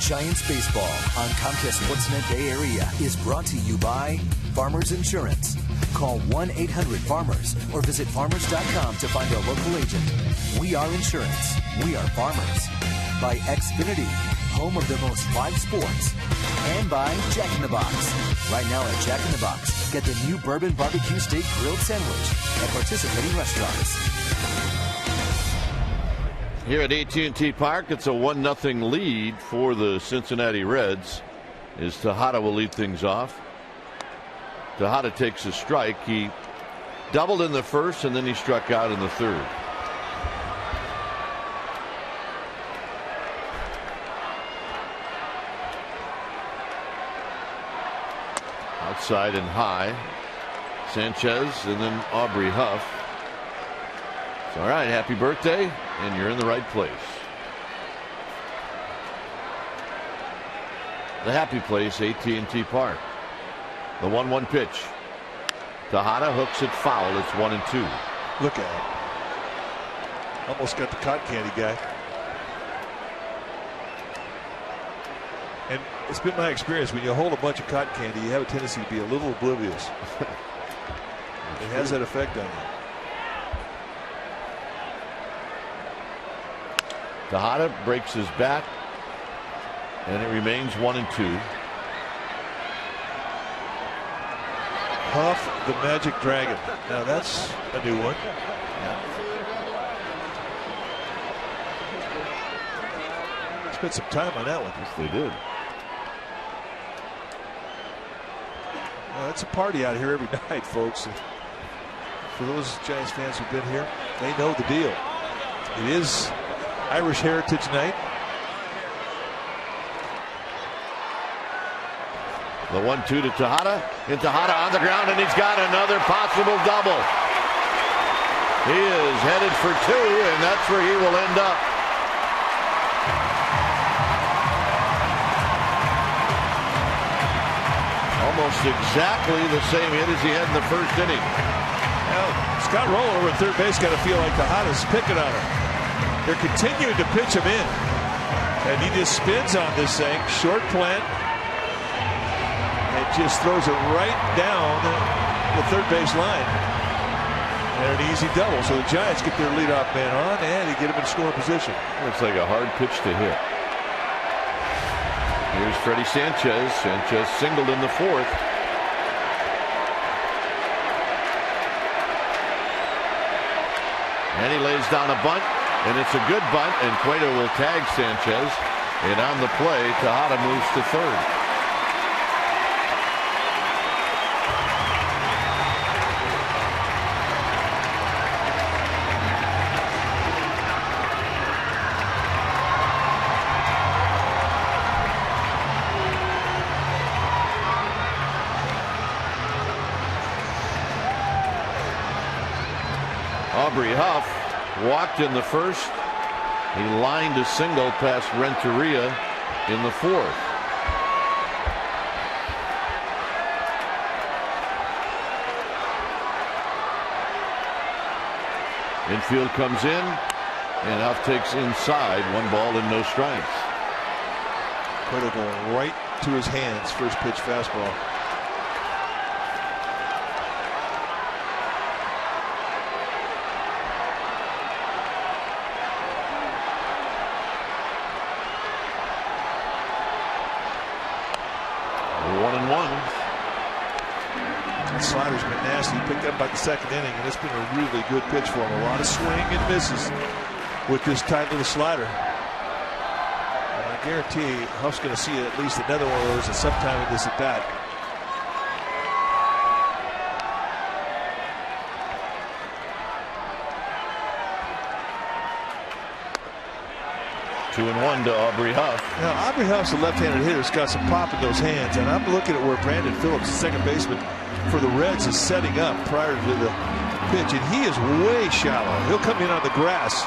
Giants Baseball on Comcast Sportsnet Bay Area is brought to you by Farmers Insurance. Call 1-800-FARMERS or visit farmers.com to find a local agent. We are insurance. We are farmers. By Xfinity, home of the most live sports. And by Jack in the Box. Right now at Jack in the Box, get the new bourbon barbecue steak grilled sandwich at participating restaurants. Here at AT&T Park, it's a 1-0 lead for the Cincinnati Reds, as Tejada will lead things off. Tejada takes a strike. He doubled in the first, and then he struck out in the third. Outside and high. Sanchez and then Aubrey Huff. It's all right, happy birthday, and you're in the right place. The happy place, AT&T Park. The 1-1 pitch. Tejada hooks it foul. It's 1-2. Look at it. Almost got the cotton candy guy. And it's been my experience, when you hold a bunch of cotton candy, you have a tendency to be a little oblivious. It has that effect on you. Tejada breaks his bat, and it remains 1-2. Huff the Magic Dragon. Now that's a new one. Spent some time on that one. Yes, they did. Well, it's a party out here every night, folks. For those Giants fans who've been here, they know the deal. It is Irish Heritage Night. The 1-2 to Tejada, and Tejada on the ground, and he's got another possible double. He is headed for 2, and that's where he will end up. Almost exactly the same hit as he had in the first inning. Now, Scott Roll over at third base got to feel like Tejada's picking on him. They're continuing to pitch him in, and he just spins on this thing, short plant. Just throws it right down the third base line. And an easy double. So the Giants get their leadoff man on, and they get him in scoring position. Looks like a hard pitch to hit. Here's Freddie Sanchez. Sanchez singled in the fourth. And he lays down a bunt, and it's a good bunt, and Cueto will tag Sanchez. And on the play, Tejada moves to third. Aubrey Huff walked in the first. He lined a single past Renteria in the fourth. Infield comes in, and Huff takes inside. 1 ball and no strikes. Cueto going right to his hands. First pitch fastball. Slider's been nasty. He picked up by the second inning, and it's been a really good pitch for him. A lot of swing and misses with this tight little slider. And I guarantee Huff's going to see at least another one of those at some time in this at bat. Two and one to Aubrey Huff. Now, Aubrey Huff's a left-handed hitter. He's got some pop in those hands, and I'm looking at where Brandon Phillips, the second baseman for the Reds, is setting up prior to the pitch, and he is way shallow. He'll come in on the grass.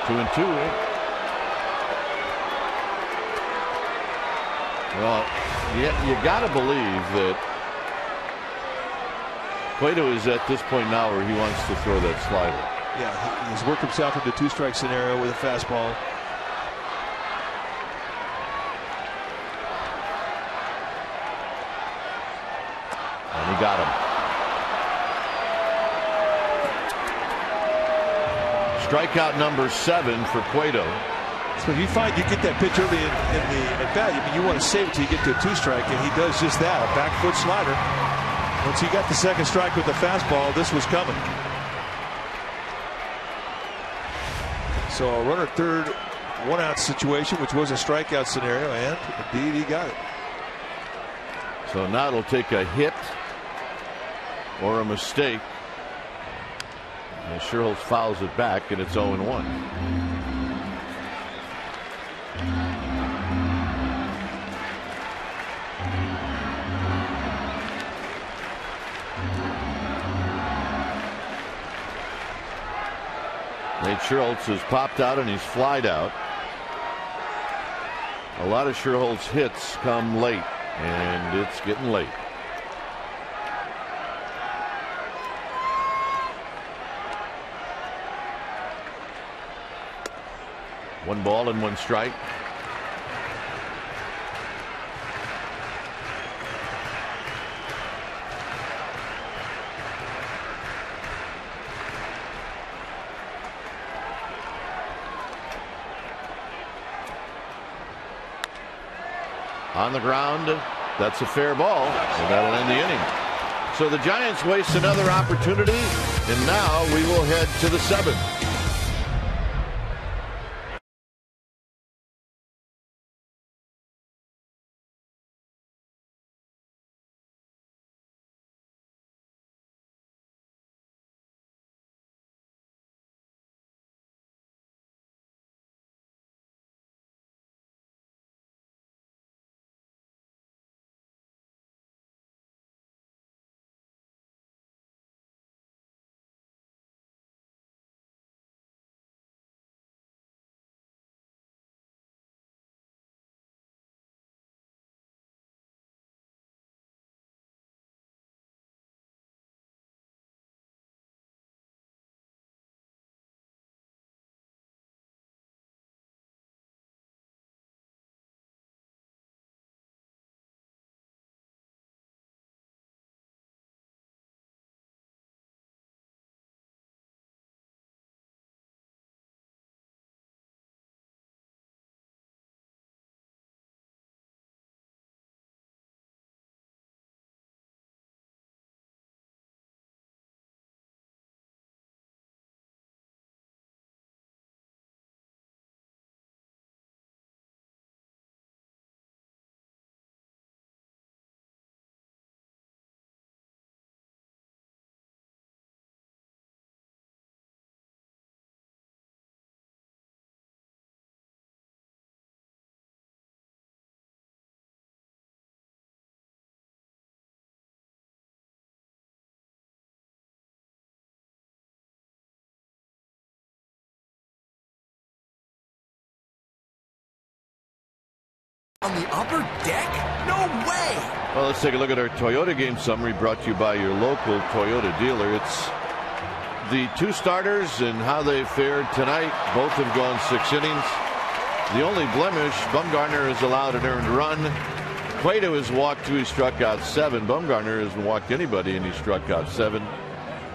Two and two. Well, you got to believe that Cueto is at this point now where he wants to throw that slider. Yeah, he's worked himself into a two-strike scenario with a fastball. And he got him. Strikeout number 7 for Cueto. So if you find you get that pitch early in the at bat, I mean, you want to save it till you get to a two-strike, and he does just that, a back foot slider. Once he got the second strike with the fastball, this was coming. So a runner third, 1-out situation, which was a strikeout scenario, and indeed he got it. So now it'll take a hit or a mistake. And Sherholtz fouls it back, and it's 0-1. Nate Sherholtz has popped out and he's flied out. A lot of Sherholtz hits come late, and it's getting late. One ball and one strike. On the ground, that's a fair ball, and that'll end the inning. So the Giants waste another opportunity, and now we will head to the 7th. On the upper deck? No way! Well, let's take a look at our Toyota game summary brought to you by your local Toyota dealer. It's the two starters and how they fared tonight. Both have gone 6 innings. The only blemish, Bumgarner has allowed an earned run. Cueto has walked 2, he struck out 7. Bumgarner hasn't walked anybody and he struck out 7.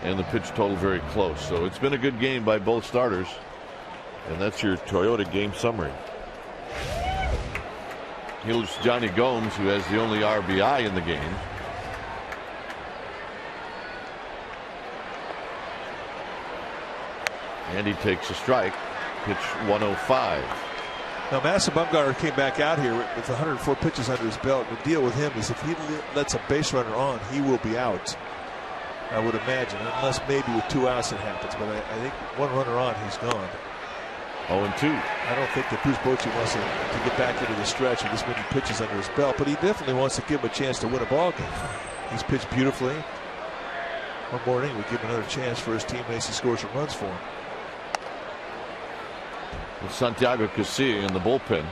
And the pitch total very close. So it's been a good game by both starters. And that's your Toyota game summary. Here's Johnny Gomes, who has the only RBI in the game. And he takes a strike. Pitch 105. Now, Madison Bumgarner came back out here with 104 pitches under his belt. The deal with him is if he lets a base runner on, he will be out, I would imagine, unless maybe with 2 outs it happens. But I think 1 runner on, he's gone. 0-2. I don't think that Bruce Bochy wants to get back into the stretch with this many pitches under his belt, but he definitely wants to give him a chance to win a ball game. He's pitched beautifully. One more inning would give him another chance for his teammates to score some runs for him. With Santiago Casilla in the bullpen.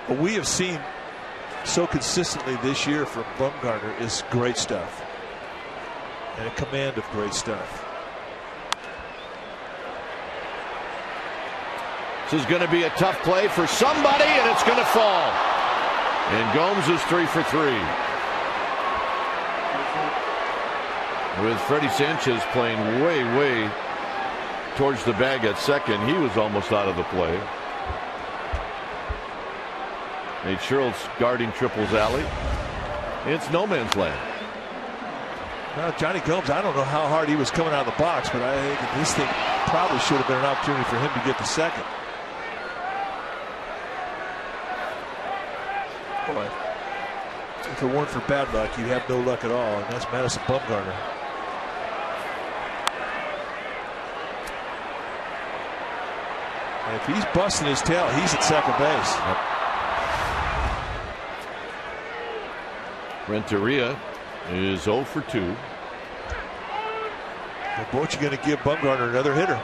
What we have seen so consistently this year from Bumgarner is great stuff and a command of great stuff. This is going to be a tough play for somebody, and it's going to fall. And Gomes is 3 for 3. With Freddie Sanchez playing way towards the bag at second, he was almost out of the play. Nate Sherholtz guarding Triple's alley. It's no man's land. Well, Johnny Gomes, I don't know how hard he was coming out of the box, but I think this thing probably should have been an opportunity for him to get the second. Boy, if it weren't for bad luck, you'd have no luck at all, and that's Madison Bumgarner. And if he's busting his tail, he's at second base. Renteria is 0 for 2. Well, boy, you're going to give Bumgarner another hitter.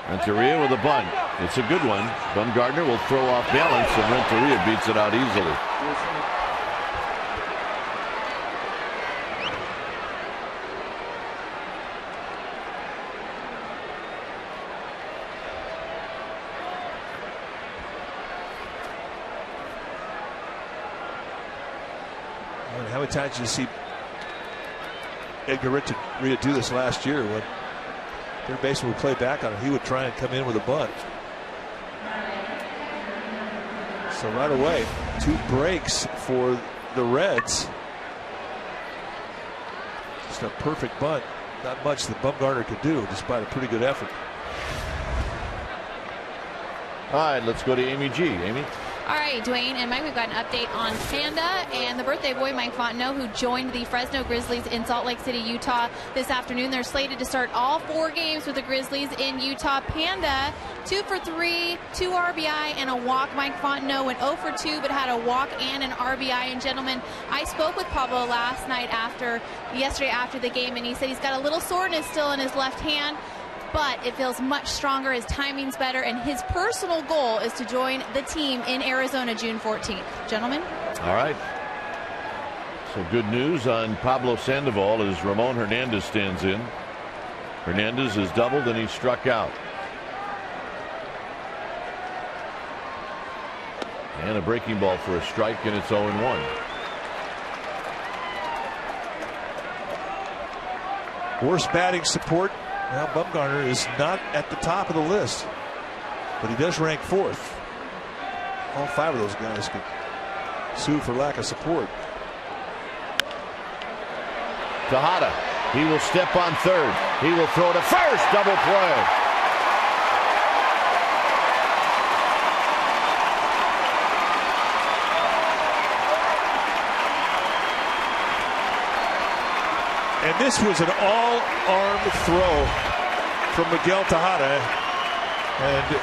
Renteria with a bunt. It's a good one. Bumgarner will throw off balance, and Renteria beats it out easily. How many times did you see Edgar Renteria do this last year when third baseman would play back on him? He would try and come in with a bunt. So right away, 2 breaks for the Reds. Just a perfect bunt. Not much that Bumgarner could do, despite a pretty good effort. All right, let's go to Amy G. Amy? All right, Dwayne and Mike, we've got an update on Panda and the birthday boy, Mike Fontenot, who joined the Fresno Grizzlies in Salt Lake City, Utah this afternoon. They're slated to start all 4 games with the Grizzlies in Utah. Panda, 2 for 3, 2 RBI and a walk. Mike Fontenot went 0 for 2, but had a walk and an RBI. And gentlemen, I spoke with Pablo yesterday after the game, and he said he's got a little soreness still in his left hand, but it feels much stronger. His timing's better, and his personal goal is to join the team in Arizona June 14th. Gentlemen? All right. So good news on Pablo Sandoval as Ramon Hernandez stands in. Hernandez has doubled and he struck out. And a breaking ball for a strike, and it's 0-1. Worst batting support. Well, Bumgarner is not at the top of the list, but he does rank 4th. All 5 of those guys could sue for lack of support. Tejada, he will step on third. He will throw to first. Double play. And this was an all-arm throw from Miguel Tejada. And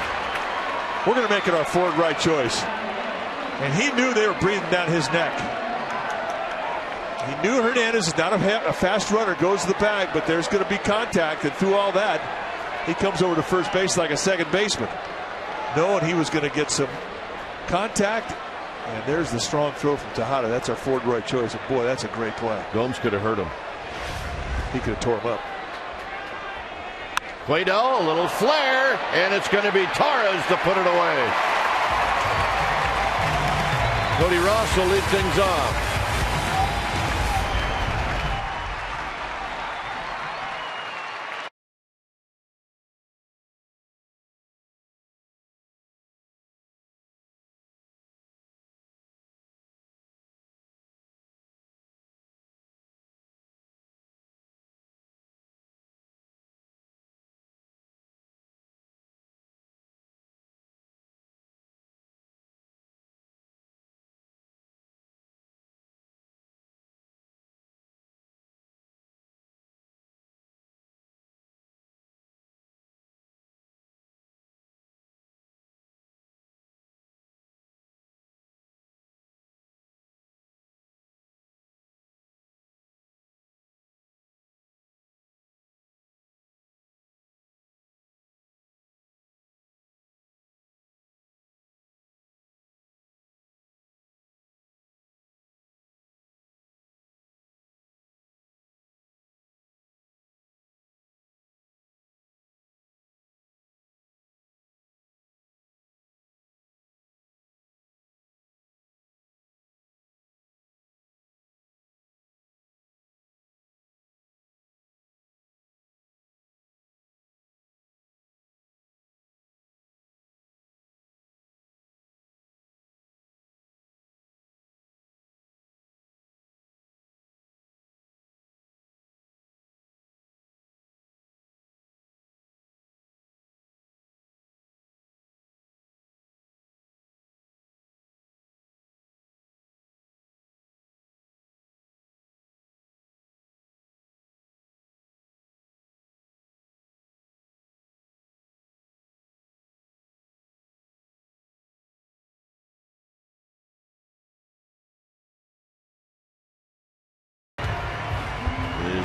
we're going to make it our forward right choice. And he knew they were breathing down his neck. He knew Hernandez is not a fast runner, goes to the bag, but there's going to be contact. And through all that, he comes over to first base like a second baseman, knowing he was going to get some contact. And there's the strong throw from Tejada. That's our forward right choice. And boy, that's a great play. Gomes could have hurt him. He could have tore him up. Cueto, a little flare, and it's going to be Torres to put it away. Cody Ross will lead things off.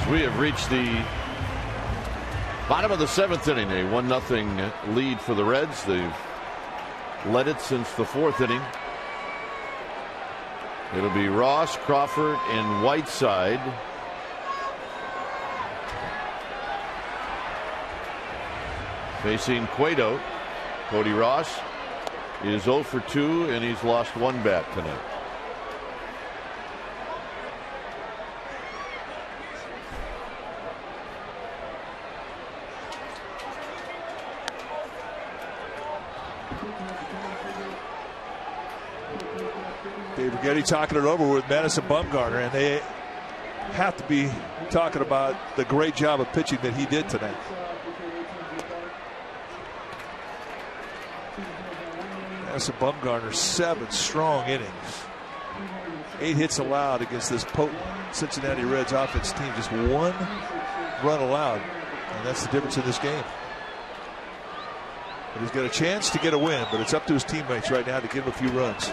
We have reached the bottom of the 7th inning. A 1-0 lead for the Reds. They've led it since the 4th inning. It'll be Ross, Crawford, and Whiteside. Facing Cueto. Cody Ross is 0 for 2, and he's lost 1 bat tonight. Dave Righetti talking it over with Madison Bumgarner, and they have to be talking about the great job of pitching that he did tonight. Madison Bumgarner, 7 strong innings. 8 hits allowed against this potent Cincinnati Reds offense team. Just 1 run allowed, and that's the difference in this game. But he's got a chance to get a win, but it's up to his teammates right now to give him a few runs.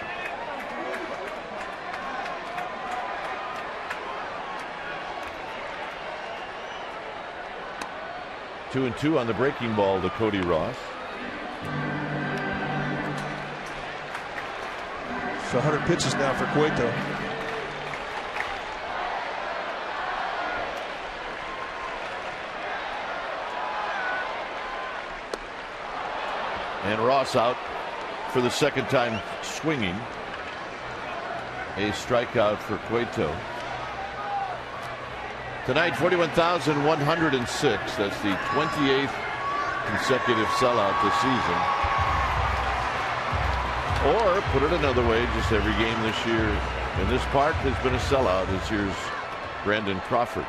Two and 2 on the breaking ball to Cody Ross. So 100 pitches now for Cueto. And Ross out for the 2nd time swinging. A strikeout for Cueto. Tonight, 41,106. That's the 28th consecutive sellout this season. Or, put it another way, just every game this year in this park has been a sellout. This year's Brandon Crawford.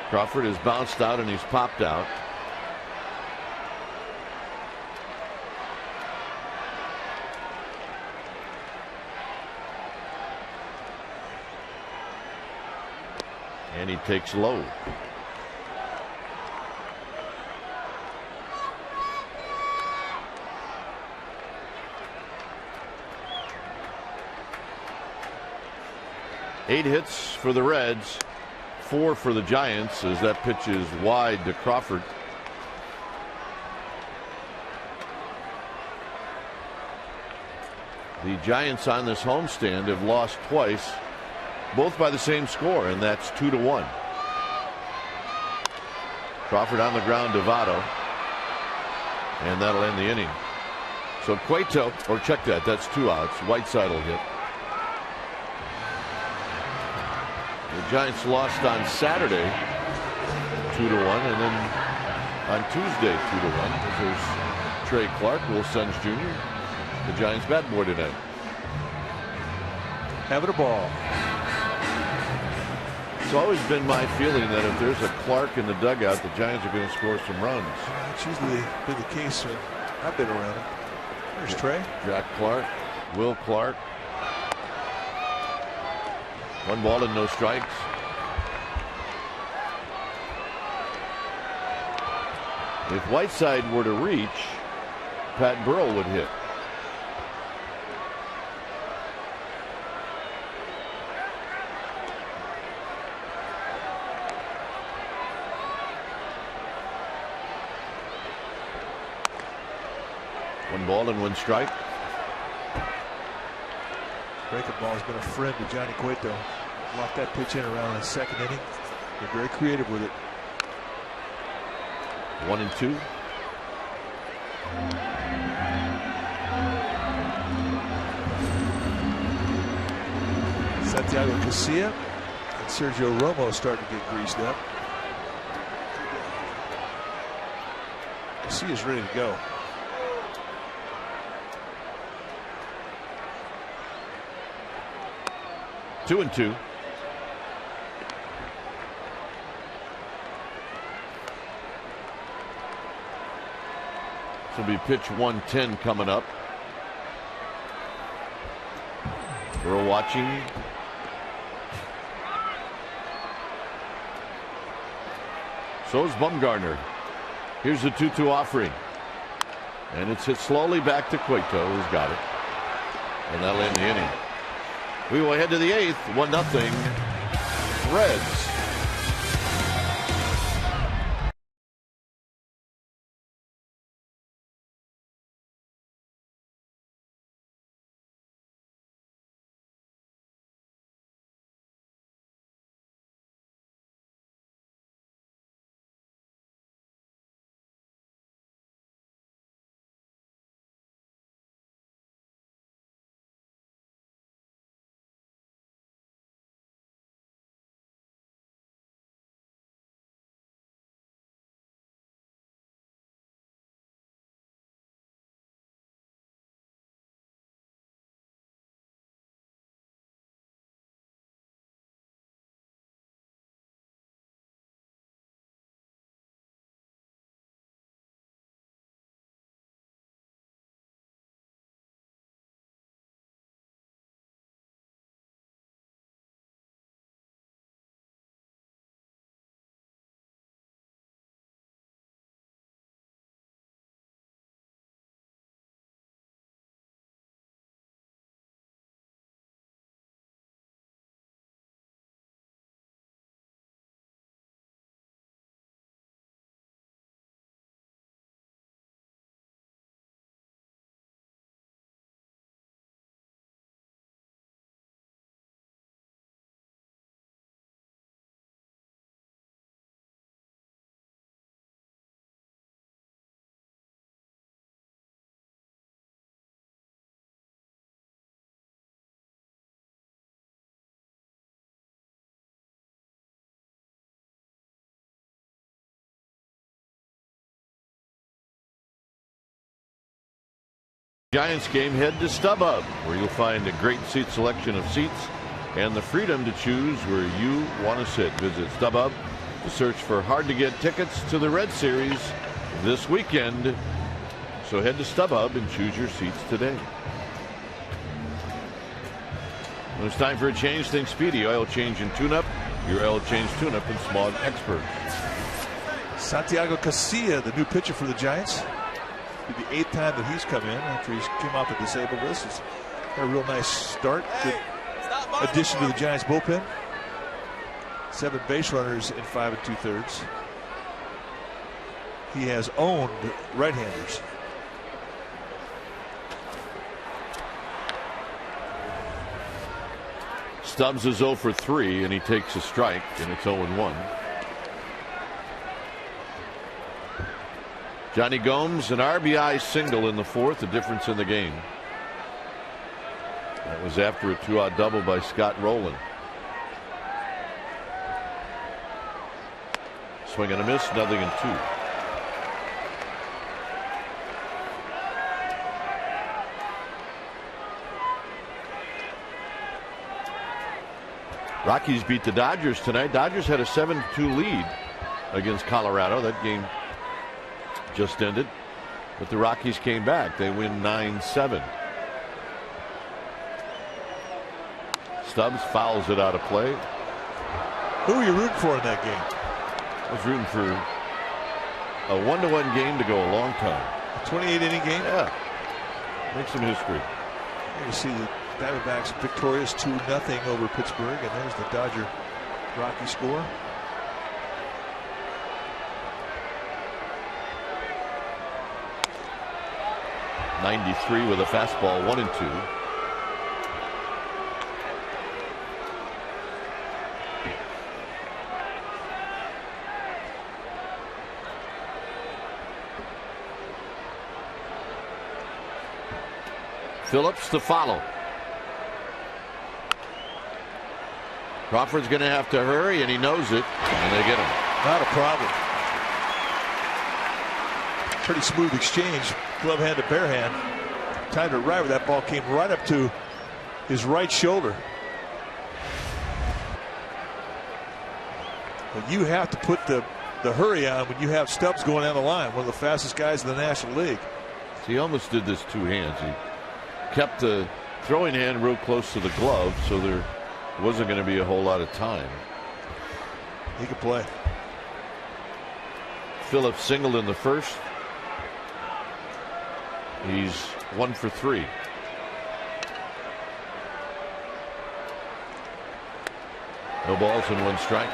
Crawford has bounced out and he's popped out. And he takes low. Eight hits for the Reds, 4 for the Giants, as that pitch is wide to Crawford. The Giants on this homestand have lost twice, both by the same score, and that's 2-1. Crawford on the ground to Votto, and that'll end the inning. So Cueto, or check that, that's 2 outs. Whiteside will hit. The Giants lost on Saturday 2-1, and then on Tuesday 2-1. There's Trey Clark, Will Sons Jr., the Giants bat boy tonight. Having a ball. It's always been my feeling that if there's a Clark in the dugout, the Giants are going to score some runs. It's usually been the case when I've been around it. There's Trey. Jack Clark, Will Clark. 1 ball and no strikes. If Whiteside were to reach, Pat Burrell would hit. One ball and 1 strike. Breaking ball has been a friend to Johnny Cueto. Locked that pitch in around the 2nd inning. Been very creative with it. 1 and 2. Santiago Casilla and Sergio Romo starting to get greased up. Casilla's ready to go. Two and 2. This will be pitch 110 coming up. We're watching. So is Bumgarner. Here's the 2-2 offering. And it's hit slowly back to Cueto, who's got it. And that'll end the inning. We will head to the 8th, 1-0 Reds. Giants game, head to StubHub, where you'll find a great seat selection of seats and the freedom to choose where you want to sit. Visit StubHub to search for hard-to-get tickets to the Red Series this weekend. So head to StubHub and choose your seats today. When it's time for a change, think Speedy Oil Change and Tune-Up. Your oil change tune-up and smog expert. Santiago Casilla, the new pitcher for the Giants. Be the 8th time that he's come in after he came off the disabled list. It's a real nice start. Good addition to the Giants bullpen. 7 base runners in 5 2/3. He has owned right-handers. Stubbs is 0 for 3, and he takes a strike, and it's 0-1. Johnny Gomes, an RBI single in the 4th, the difference in the game. That was after a 2-out double by Scott Rowland. Swing and a miss, 0-2. Rockies beat the Dodgers tonight. Dodgers had a 7-2 lead against Colorado. That game just ended, but the Rockies came back. They win 9-7. Stubbs fouls it out of play. Who were you rooting for in that game? I was rooting for a 1-1 game to go a long time. A 28-inning game? Yeah. Make some history. You see the Diamondbacks victorious 2-0 over Pittsburgh, and there's the Dodger Rocky score. '93 with a fastball, 1-2. Phillips to follow. Crawford's going to have to hurry, and he knows it, and they get him. Not a problem. Pretty smooth exchange. Glove hand to bare hand. Timed it right where that ball came right up to his right shoulder. But you have to put the hurry on when you have Stubbs going down the line, one of the fastest guys in the National League. So he almost did this two hands. He kept the throwing hand real close to the glove, so there wasn't going to be a whole lot of time. He could play. Phillips singled in the first. He's 1 for 3. No balls and 1 strike.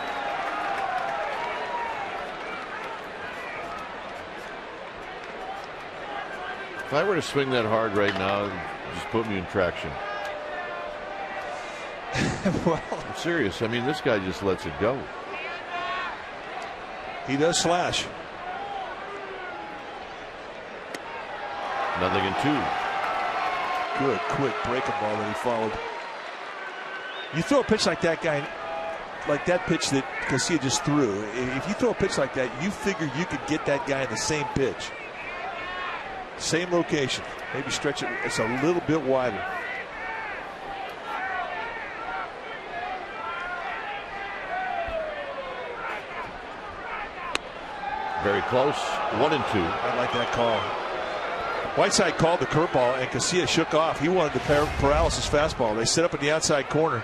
If I were to swing that hard right now, just put me in traction. Well, I'm serious. I mean, this guy just lets it go. He does slash. 0-2. Good, quick breaking ball that he followed. You throw a pitch like that guy, like that pitch that Casilla just threw. If you throw a pitch like that, you figure you could get that guy in the same pitch. Same location. Maybe stretch it. It's a little bit wider. Very close. 1-2. I like that call. Whiteside called the curveball, and Casilla shook off. He wanted the paralysis fastball. They set up in the outside corner,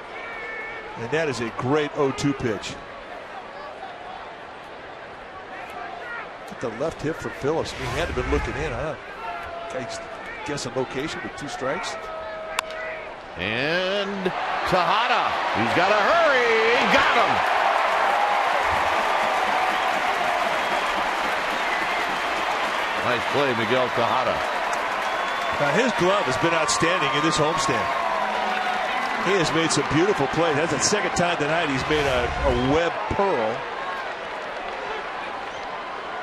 and that is a great 0-2 pitch. Get the left hip for Phillips. I mean, he had to have been looking in, huh? Guy's guessing location with 2 strikes. And Tejada. He's got to hurry. He got him. Nice play, Miguel Tejada. Now his glove has been outstanding in this homestand. He has made some beautiful plays. That's the second time tonight he's made a web pearl.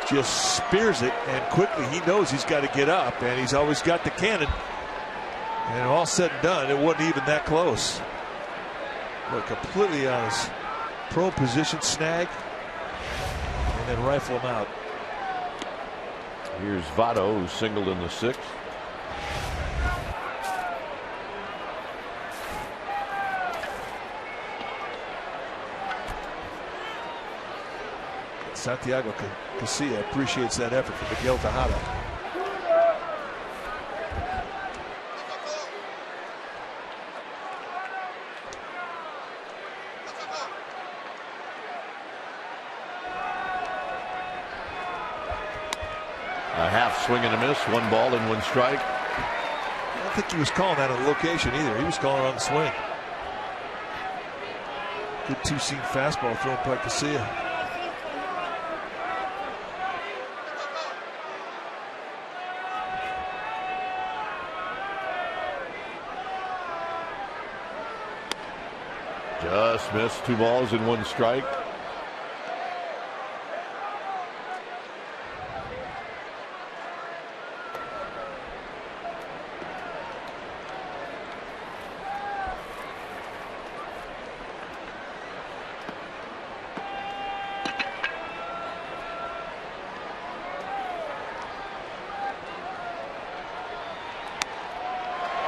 Just spears it, and quickly he knows he's got to get up, and he's always got the cannon. And all said and done, it wasn't even that close. Look, completely on his prone position, snag, and then rifle him out. Here's Votto, who singled in the 6th. Santiago Casilla appreciates that effort from Miguel Tejada. A half swing and a miss, 1 ball and 1 strike. I don't think he was calling that on the location either. He was calling on the swing. Good 2-seam fastball thrown by Casilla. Just missed, 2 balls and 1 strike.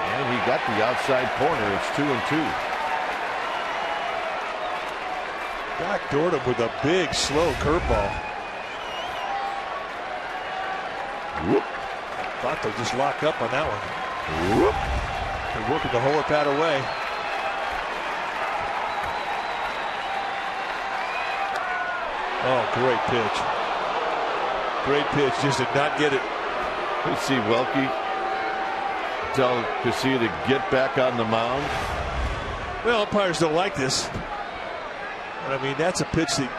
And he got the outside corner. It's 2-2. Backdoored him with a big, slow curveball. Votto just locked up on that one. They're working to hold it that away. Oh, great pitch. Great pitch, just did not get it. Let's see Welke tell Casilla to get back on the mound. Well, umpires don't like this. I mean, that's a pitch that,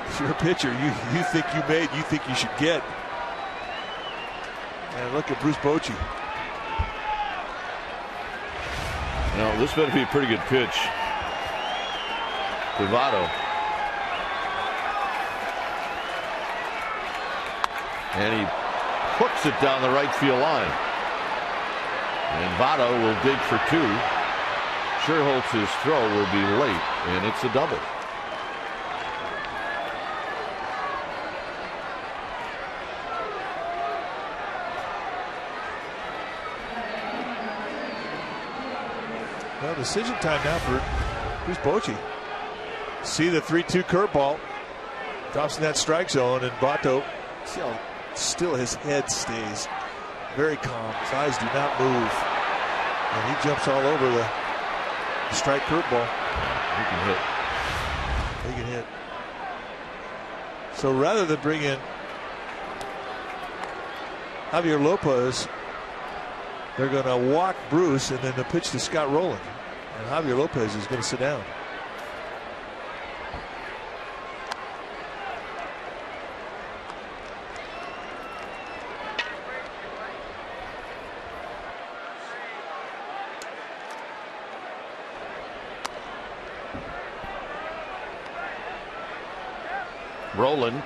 if you're a pitcher, you think you made, you think you should get. And look at Bruce Bochy. No, this better be a pretty good pitch. To Votto. And he hooks it down the right field line. And Votto will dig for 2. Scherholtz's throw will be late, and it's a double. Well, decision time now for Bruce Bochy. See the 3-2 curveball. Drops in that strike zone, and Votto, see how still his head stays. Very calm. His eyes do not move. And he jumps all over the strike curveball. He can hit. He can hit. So rather than bring in Javier Lopez, they're going to walk Bruce and then the pitch to Scott Rowland. And Javier Lopez is going to sit down. Roland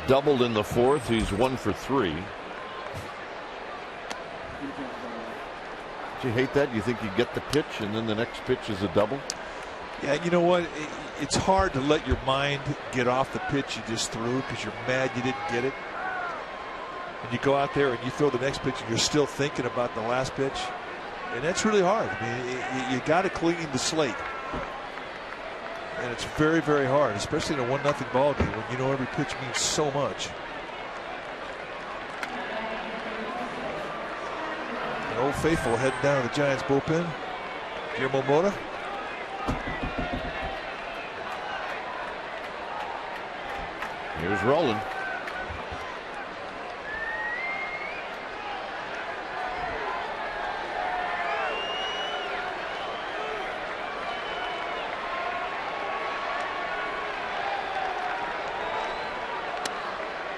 doubled in the fourth. He's 1 for 3. Do you hate that? You think you get the pitch and then the next pitch is a double? Yeah, you know what? It's hard to let your mind get off the pitch you just threw because you're mad you didn't get it. And you go out there and you throw the next pitch and you're still thinking about the last pitch. And that's really hard. I mean, you got to clean the slate. And it's very, very hard, especially in a 1-0 ball game when you know every pitch means so much. The old faithful heading down to the Giants bullpen. Guillermo Mota. Here's Roland.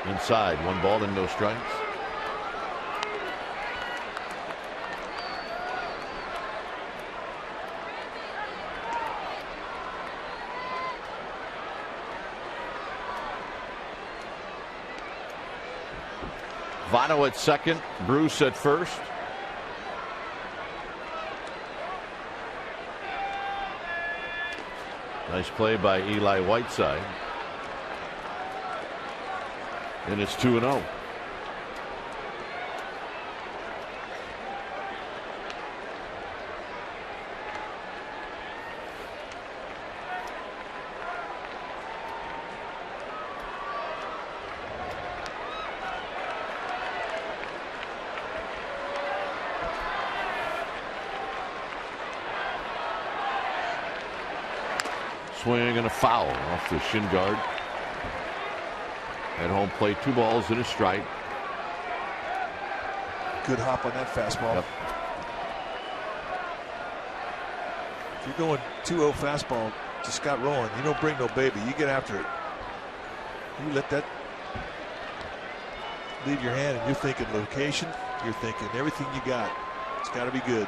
Inside, 1 ball and no strikes. Votto at second, Bruce at first. Nice play by Eli Whiteside. And it's 2-0. Swing and a foul off the shin guard. At home plate, 2 balls and a strike. Good hop on that fastball. Yep. If you're going 2-0 fastball to Scott Rowland, you don't bring no baby. You get after it. You let that leave your hand and you're thinking location. You're thinking everything you got. It's got to be good.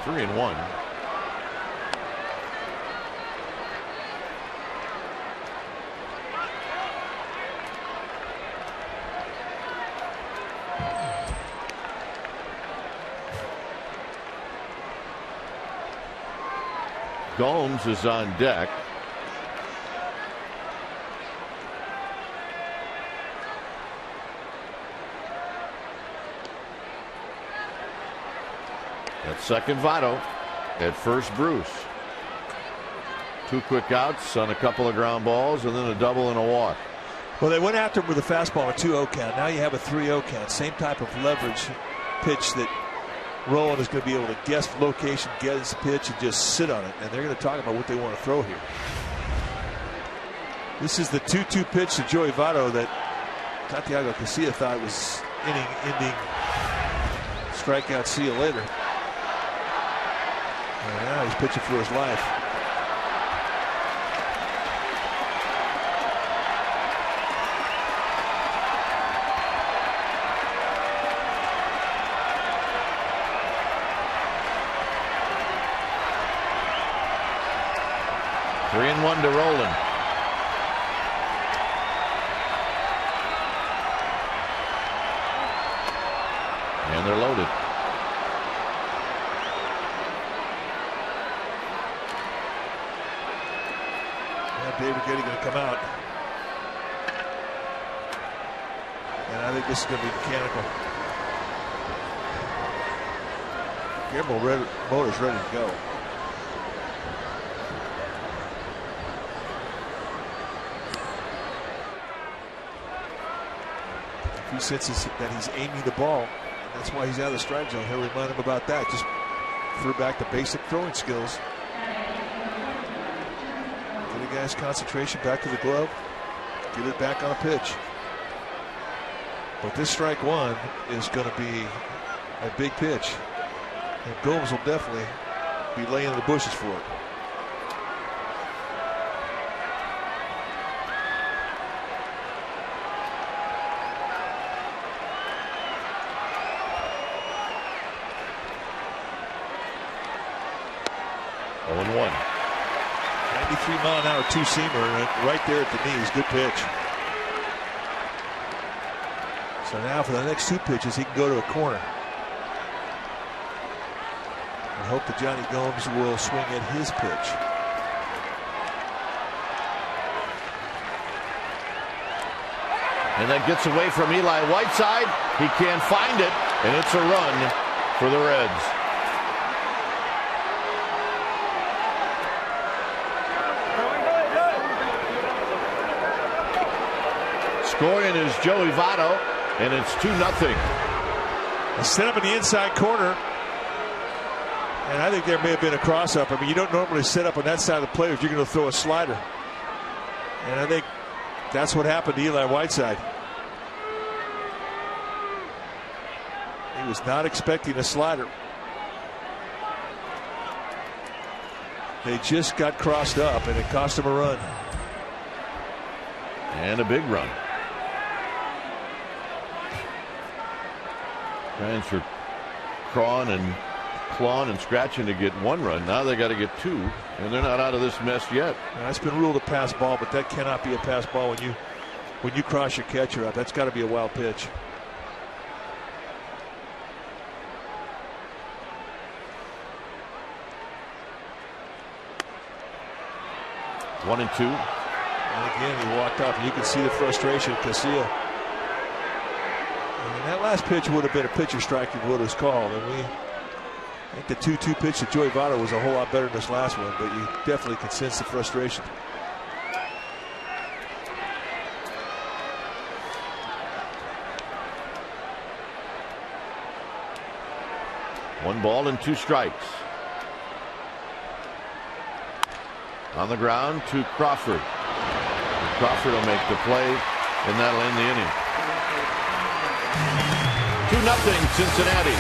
Three and one. Gomes is on deck. At second, Votto. At first, Bruce. 2 quick outs on a couple of ground balls and then a double and a walk. Well, they went after him with a fastball, a 2-0 count. Now you have a 3-0 count. Same type of leverage pitch that Rowland is going to be able to guess location, get his pitch, and just sit on it. And they're going to talk about what they want to throw here. This is the 2-2 pitch to Joey Votto that Santiago Casilla thought was inning-ending strikeout. See you later. And now he's pitching for his life. Three and one to Roland. And they're loaded. David Getty going to come out. And I think this is going to be mechanical. Guillermo Mota's ready to go. If he senses that he's aiming the ball, and that's why he's out of the strike zone, he'll remind him about that. Just throw back the basic throwing skills. Get a guy's concentration back to the glove. Get it back on a pitch. But this strike one is going to be a big pitch. And Gomes will definitely be laying in the bushes for it. 0-1. 93-mile-an-hour two-seamer right there at the knees. Good pitch. So now for the next two pitches, he can go to a corner. I hope that Johnny Gomes will swing at his pitch. And that gets away from Eli Whiteside. He can't find it, and it's a run for the Reds. Scoring is Joey Votto, and it's 2-0. A set up in the inside corner. And I think there may have been a cross-up. I mean, you don't normally set up on that side of the plate if you're going to throw a slider. And I think that's what happened to Eli Whiteside. He was not expecting a slider. They just got crossed up, and it cost him a run. And a big run. Trying for crawling and clawing and scratching to get one run. Now they got to get two, and they're not out of this mess yet. Now, that's been ruled a pass ball, but that cannot be a pass ball when you cross your catcher up. That's got to be a wild pitch. One and two. And again, he walked off, and you can see the frustration of Casilla. And that last pitch would have been a pitcher strike if it was called. And I think the 2-2 pitch to Joey Votto was a whole lot better than this last one, but you definitely can sense the frustration. One ball and two strikes. On the ground to Crawford. Crawford will make the play, and that'll end the inning. 2-0 Cincinnati.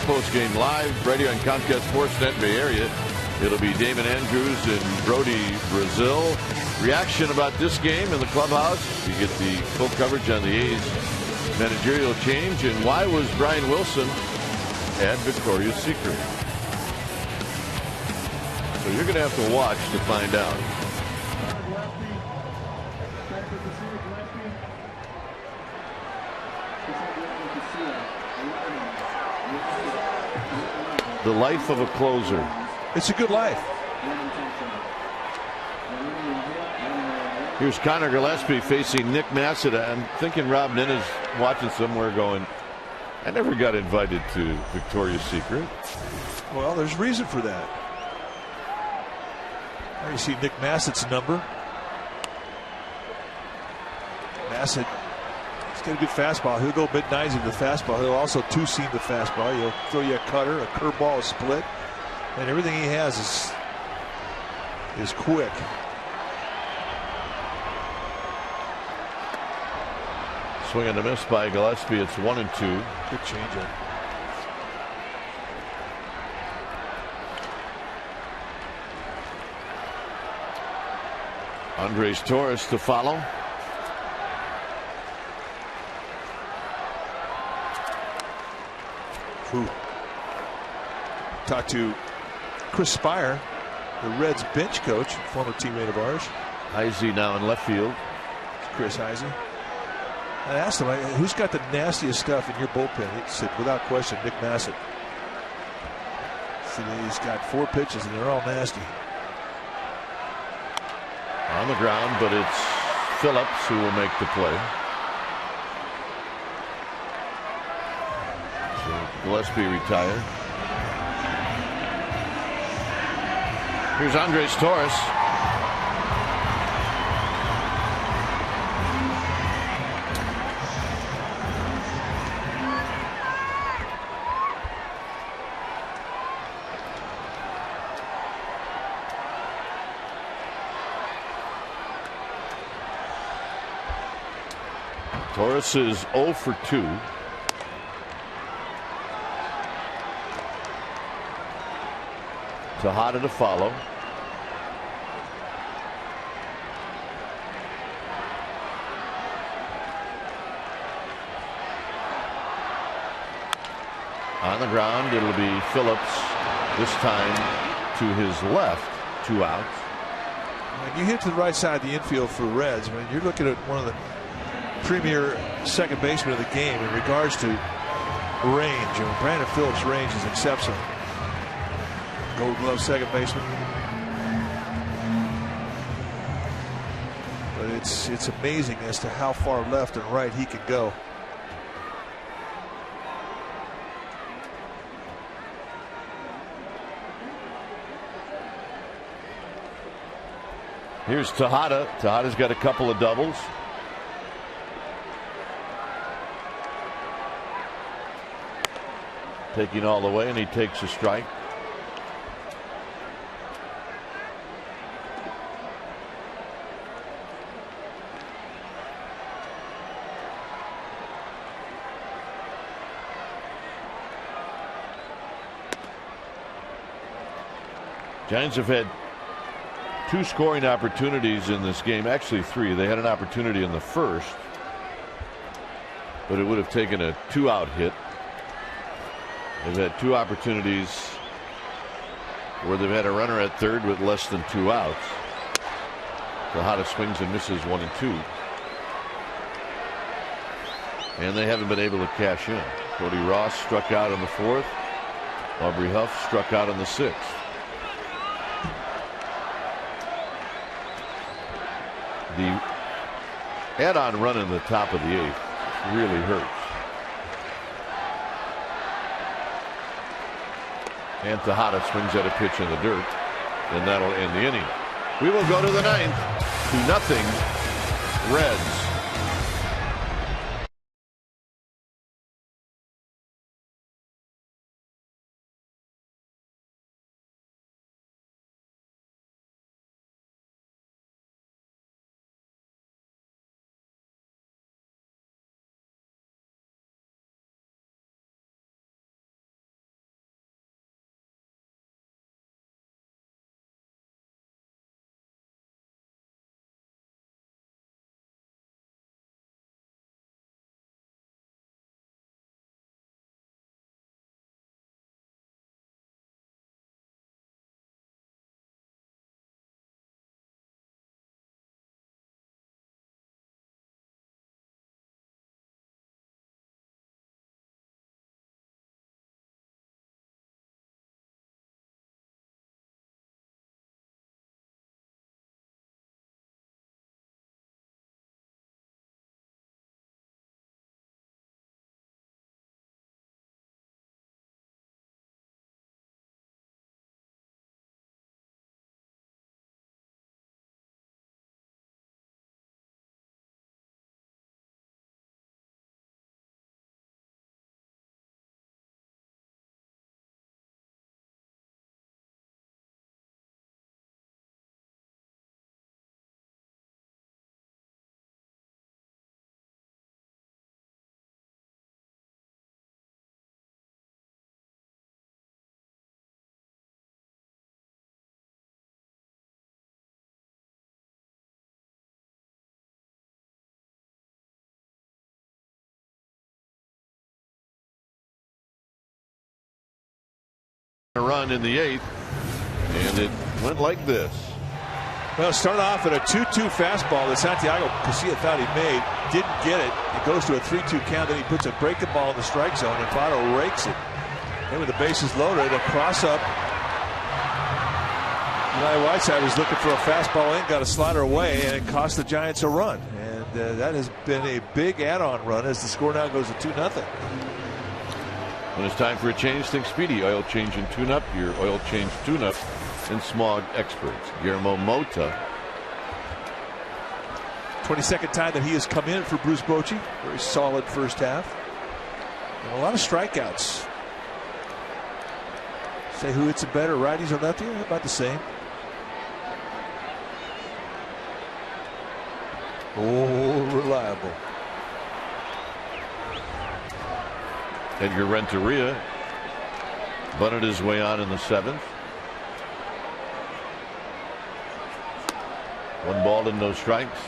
Post-game live, radio and Comcast Sportsnet Bay Area. It'll be Damon Andrews and Brody Brazil. Reaction about this game in the clubhouse. You get the full coverage on the A's managerial change, and why was Brian Wilson at Victoria's Secret? So you're going to have to watch to find out. The life of a closer. It's a good life. Here's Connor Gillespie facing Nick Massada. I'm thinking Rob Nin is watching somewhere going, I never got invited to Victoria's Secret. Well, there's reason for that. There you see Nick Massett's number. Massett He's got a good fastball. He'll go mid-90s with the fastball. He'll also two-seam the fastball. He'll throw you a cutter, a curveball, a split. And everything he has is quick. Swing and a miss by Gillespie. It's 1-2. Good changeup. Andres Torres to follow. Ooh. Talked to Chris Spire, the Reds bench coach, former teammate of ours. Heisey now in left field. Chris Heisey. I asked him, who's got the nastiest stuff in your bullpen? He said, without question, Nick Massett. So he's got 4 pitches, and they're all nasty. On the ground, but it's Phillips who will make the play. So Gillespie retired. Here's Andres Torres. Torres is 0 for 2. Tejada to follow. On the ground, it'll be Phillips, this time to his left, 2 outs. When you hit to the right side of the infield for the Reds, I mean, you're looking at one of the premier second baseman of the game in regards to range. And Brandon Phillips' range is exceptional. Gold Glove second baseman. But it's amazing as to how far left and right he can go. Here's Tejada. Tejada's got a couple of doubles. Taking all the way, and he takes a strike. Giants have had 2 scoring opportunities in this game, actually 3. They had an opportunity in the first, but it would have taken a 2-out hit. They've had 2 opportunities where they've had a runner at third with less than 2 outs. Tejada swings and misses 1 and 2. And they haven't been able to cash in. Cody Ross struck out in the 4th. Aubrey Huff struck out in the 6th. The add-on run in the top of the 8th really hurts. And Tejada swings at a pitch in the dirt, and that'll end the inning. We will go to the 9th. 2-0 Reds. A run in the 8th, and it went like this. Well, it started off at a 2-2 fastball that Santiago Casilla thought he made. Didn't get it. It goes to a 3-2 count. Then he puts a breaking ball in the strike zone, and Votto rakes it. Then with the bases loaded, a cross-up. Eli Whiteside was looking for a fastball in, got a slider away, and it cost the Giants a run. And that has been a big add-on run as the score now goes to 2-0. When it's time for a change, think Speedy Oil Change and Tune-Up. Your oil change tune-up and smog experts. Guillermo Mota. 22nd time that he has come in for Bruce Bochy. Very solid first half. And a lot of strikeouts. Say who hits it better, righties or lefties? About the same. Oh, reliable. Edgar Renteria bunted his way on in the 7th. 1 ball and no strikes.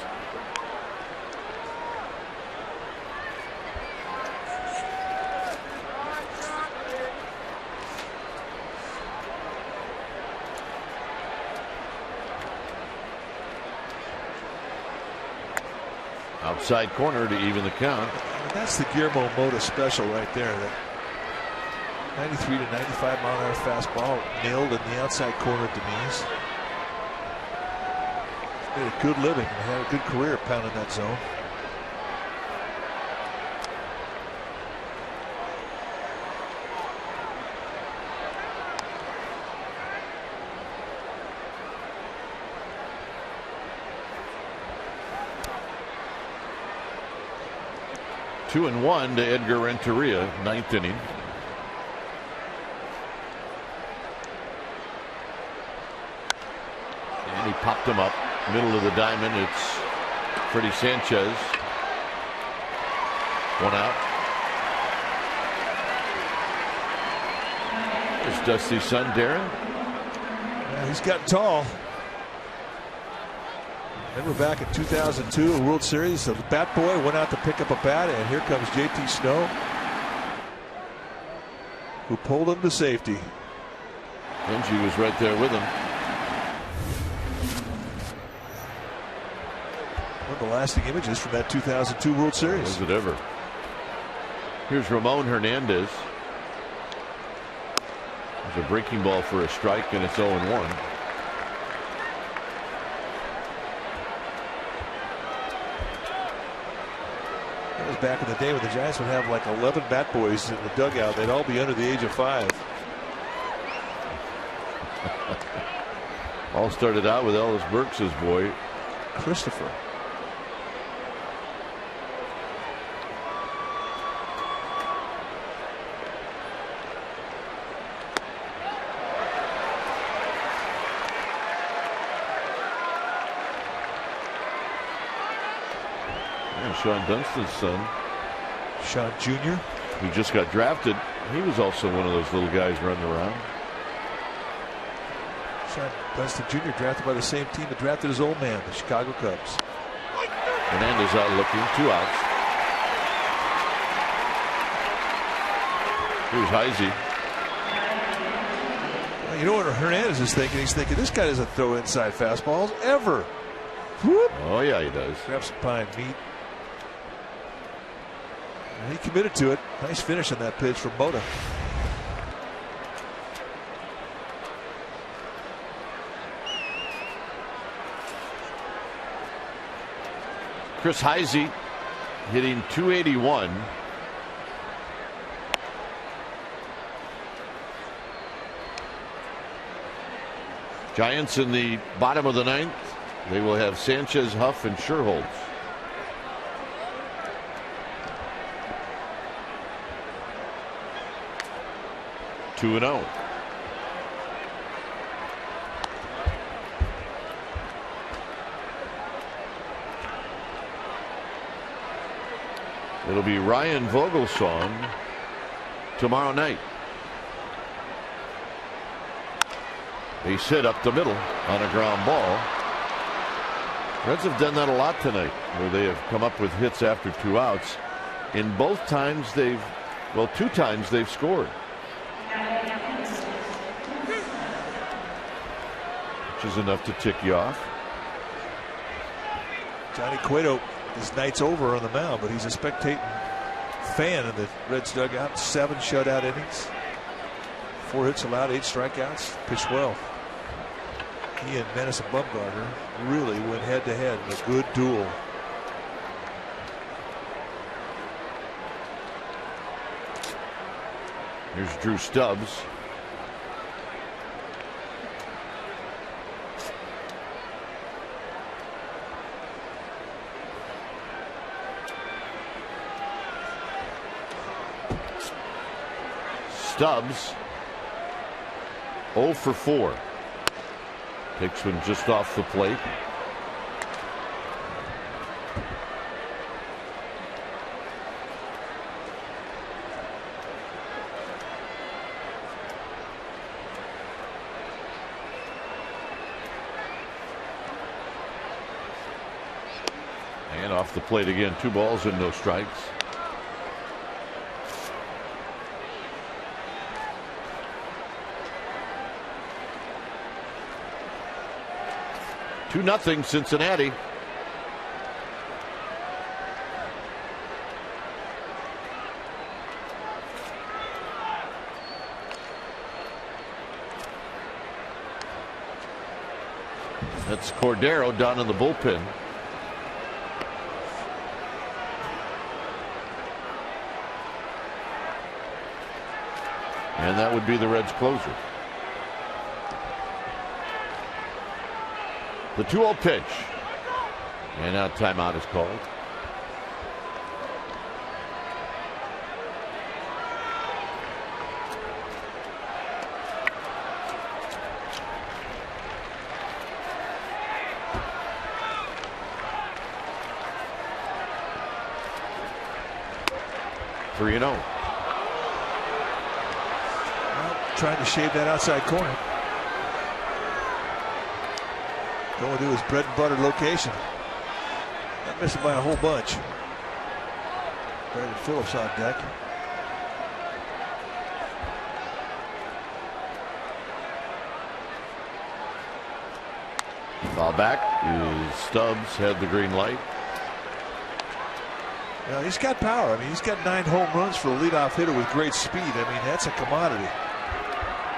Outside corner to even the count. And that's the Guillermo Mota special right there. That 93 to 95 mile an hour fastball nailed in the outside corner at the knees. He's made a good living and had a good career pounding that zone. Two and 1 to Edgar Renteria, 9th inning. And he popped him up, middle of the diamond. It's Freddie Sanchez. 1 out. There's Dusty's son, Darren. Yeah, he's gotten tall. Remember back in 2002, a World Series, the bat boy went out to pick up a bat, and here comes JT Snow, who pulled him to safety. Benji was right there with him. One of the lasting images from that 2002 World Series. Was it ever? Here's Ramon Hernandez. There's a breaking ball for a strike, and it's 0-1. That was back in the day when the Giants would have like 11 bat boys in the dugout. They'd all be under the age of 5. All started out with Ellis Burks' boy, Christopher. Sean Dunstan's son, Sean Jr., who just got drafted. He was also one of those little guys running around. Sean Dunston Jr. drafted by the same team that drafted his old man, the Chicago Cubs. Hernandez out looking, 2 outs. Here's Heisey. Well, you know what Hernandez is thinking? He's thinking this guy doesn't throw inside fastballs ever. Whoop. Oh yeah, he does. Grab some pine meat. And he committed to it. Nice finish on that pitch from Mota. Chris Heisey hitting .281. Giants in the bottom of the 9th. They will have Sanchez, Huff, and Sherholtz. Two and 0. It'll be Ryan Vogelsong tomorrow night. He hit up the middle on a ground ball. Reds have done that a lot tonight, where they have come up with hits after 2 outs. In both times they've, well, 2 times they've scored. which is enough to tick you off. Johnny Cueto, his night's over on the mound, but he's a spectating fan in the Reds dugout. 7 shutout innings, 4 hits allowed, 8 strikeouts, pitched well. He and Madison Bumgarner really went head to head in a good duel. Here's Drew Stubbs. Stubbs 0 for 4. Takes one just off the plate. And off the plate again. 2 balls and no strikes. Two nothing Cincinnati. That's Cordero down in the bullpen. And that would be the Reds' closer. The 2-0 pitch. And now timeout is called. Three and 0. Trying to shave that outside corner. Going to his bread and butter location. Not missing by a whole bunch. Brandon Phillips on deck. Foul back. Stubbs had the green light. Now, he's got power. I mean, he's got 9 home runs for a leadoff hitter with great speed. I mean, that's a commodity.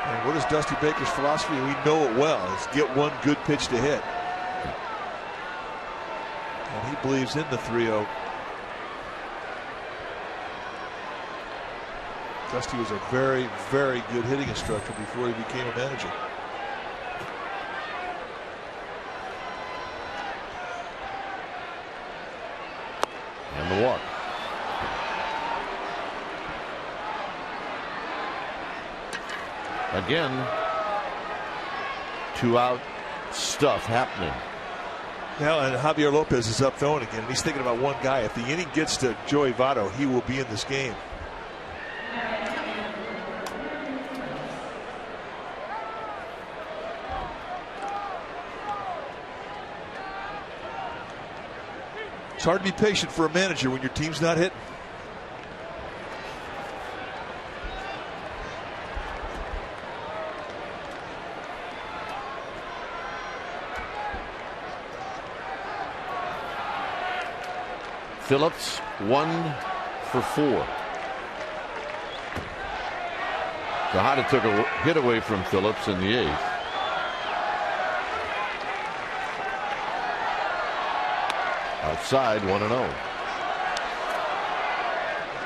And what is Dusty Baker's philosophy? We know it well. Is get one good pitch to hit. And he believes in the 3-0. Dusty was a very, very good hitting instructor before he became a manager. And the walk. Again, 2-out stuff happening. Now, and Javier Lopez is up throwing again, and he's thinking about one guy. If the inning gets to Joey Votto, he will be in this game. It's hard to be patient for a manager when your team's not hitting. Phillips 1 for 4. Tejada took a hit away from Phillips in the 8th. Outside 1-0.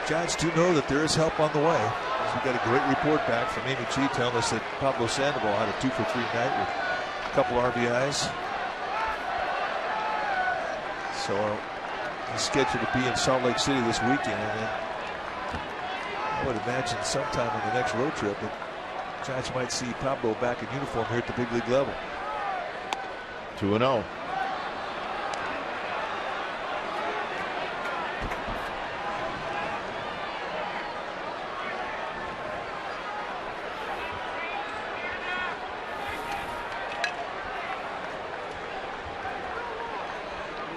Giants do know that there is help on the way. We got a great report back from Amy G telling us that Pablo Sandoval had a 2-for-3 night with a couple RBIs. So he's scheduled to be in Salt Lake City this weekend, and then I would imagine sometime on the next road trip that Giants might see Pablo back in uniform here at the big league level. 2-0.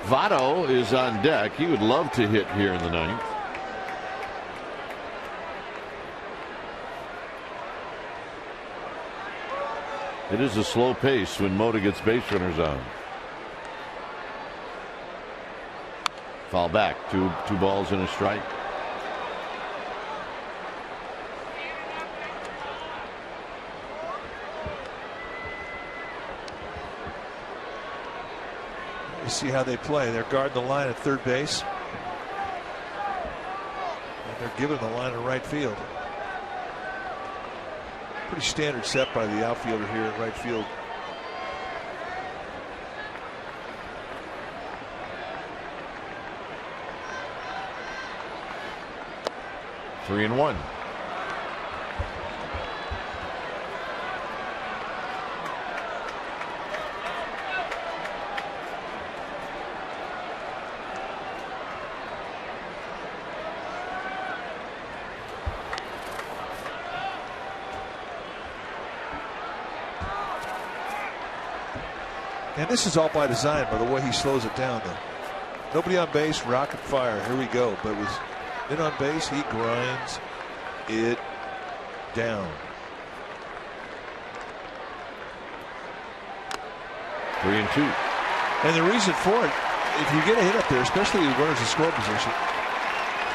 Votto is on deck. He would love to hit here in the 9th. It is a slow pace when Mota gets base runners on. Foul back. Two balls and a strike. You see how they play. They're guarding the line at third base. And they're giving the line in right field. Pretty standard set by the outfielder here at right field. Three and one. And this is all by design, by the way he slows it down, though. Nobody on base, rocket fire. Here we go. But with men on base, he grinds it down. 3 and 2. And the reason for it, if you get a hit up there, especially with runners in score position,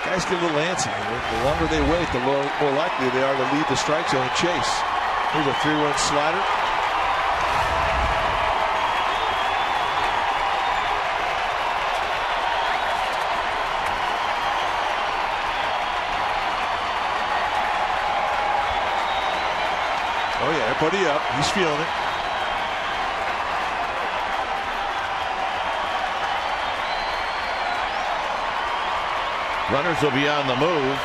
guys get a little antsy. The longer they wait, the more likely they are to leave the strike zone and chase. Here's a 3-run slider. Oh, yeah, everybody up. He's feeling it. Runners will be on the move.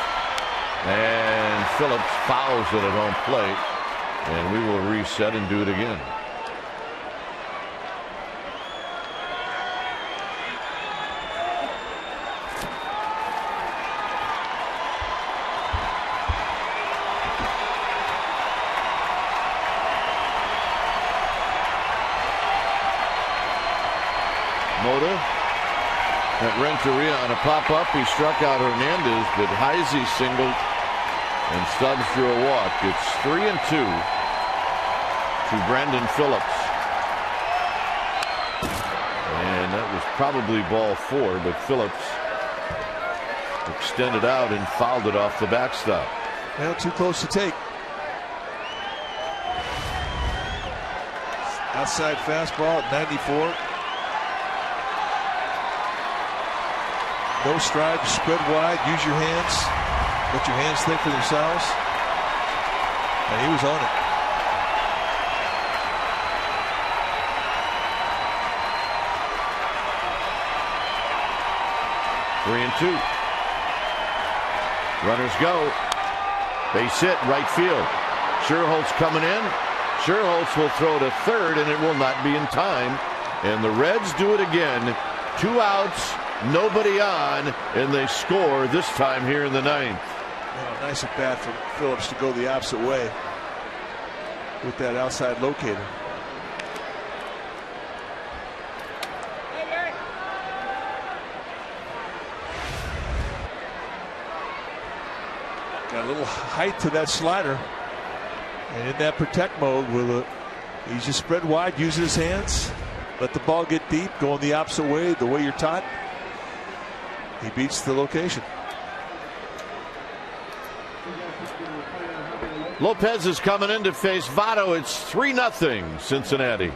And Phillips fouls it at home plate. And we will reset and do it again. Mota at Renteria on a pop-up. He struck out Hernandez, but Heisey singled and Stubbs drew a walk. It's 3 and 2 to Brandon Phillips. And that was probably ball 4, but Phillips extended out and fouled it off the backstop. Well, too close to take. Outside fastball at 94. No stride, spread wide, use your hands. Let your hands think for themselves. And he was on it. Three and 2. Runners go. Base hit, right field. Sherholtz coming in. Sherholtz will throw to third, and it will not be in time. And the Reds do it again. 2 outs. Nobody on, and they score this time here in the 9th. Oh, nice at bat for Phillips to go the opposite way with that outside locator. Got a little height to that slider, and in that protect mode, he's just spread wide, using his hands, let the ball get deep, going the opposite way, the way you're taught. He beats the location. Lopez is coming in to face Votto. It's 3-0 Cincinnati.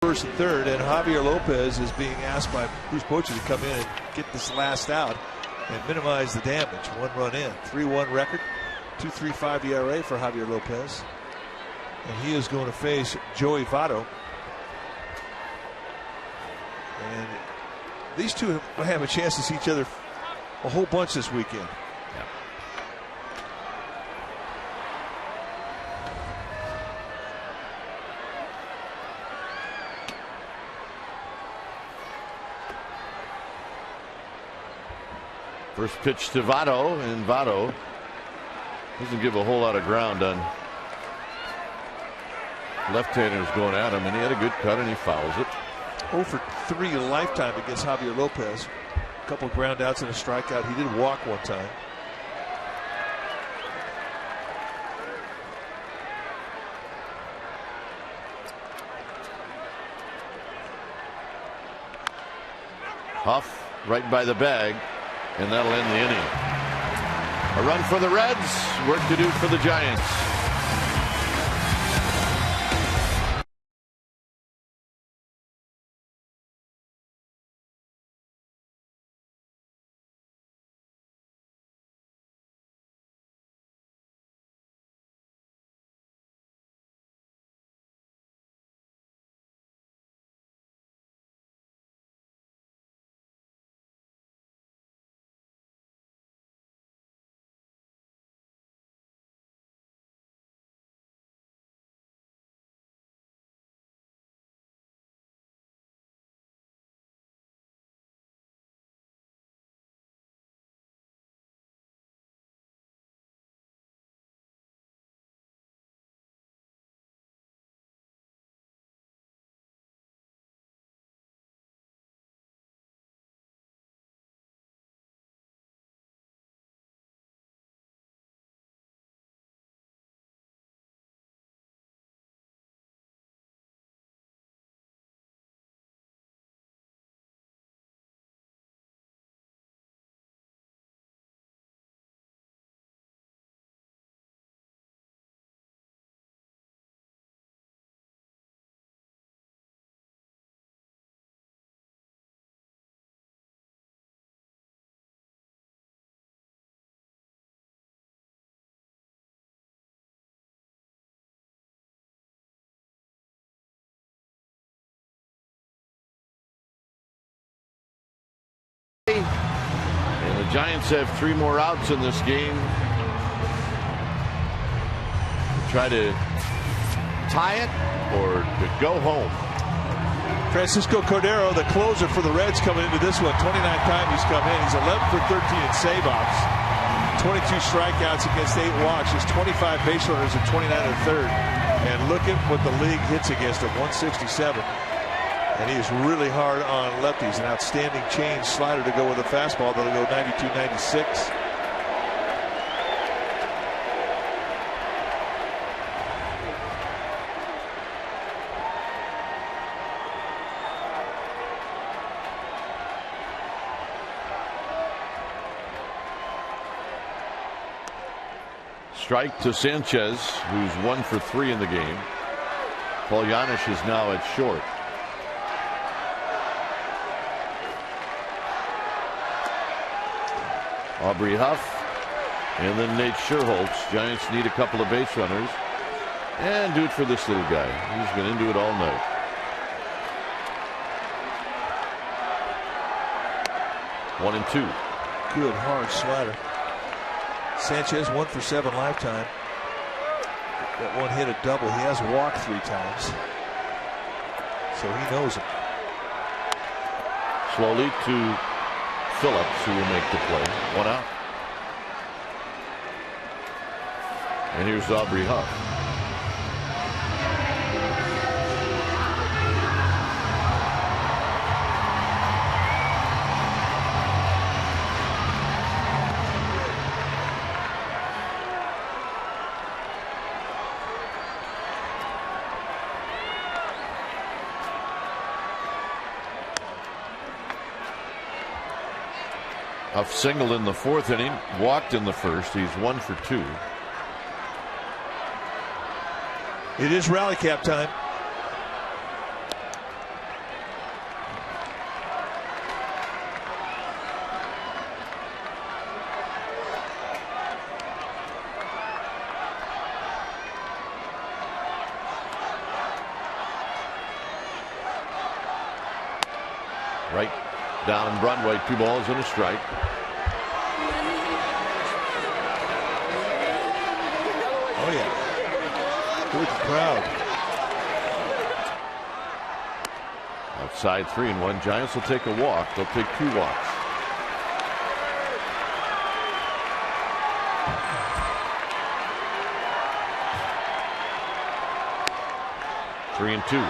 first and third, and Javier Lopez is being asked by Bruce Bochy to come in and get this last out and minimize the damage. 1 run in, 3-1 record, 2.35 ERA for Javier Lopez, and he is going to face Joey Votto. And these two have a chance to see each other a whole bunch this weekend. First pitch to Votto, and Votto doesn't give a whole lot of ground on left-handers going at him, and he had a good cut and he fouls it. 0 for 3 lifetime against Javier Lopez. A couple ground outs and a strikeout. He did walk one time. Huff right by the bag, and that'll end the inning. A run for the Reds, work to do for the Giants. And the Giants have 3 more outs in this game. Try to tie it or to go home. Francisco Cordero, the closer for the Reds, coming into this one. 29th time he's come in. He's 11 for 13 in save-offs. 22 strikeouts against 8 walks. Just 25 base runners and 29 in the third. And look at what the league hits against him, 167. And he is really hard on lefties. An outstanding change slider to go with a fastball that'll go 92-96. Strike to Sanchez, who's 1 for 3 in the game. Paul Janisch is now at short. Aubrey Huff and then Nate Sherholtz. Giants need a couple of base runners and do it for this little guy. He's been into it all night. One and two. Good hard slider. Sanchez 1 for 7 lifetime. That one hit a double. He has walked 3 times, so he knows it. Slowly to Phillips, who will make the play. 1 out. And here's Aubrey Huff. Huff singled in the 4th inning, walked in the 1st. He's 1 for 2. It is rally cap time. Right down Broadway, 2 balls and a strike. Oh, yeah. Good crowd. Outside 3-1. Giants will take a walk. They'll take 2 walks. Three and 2.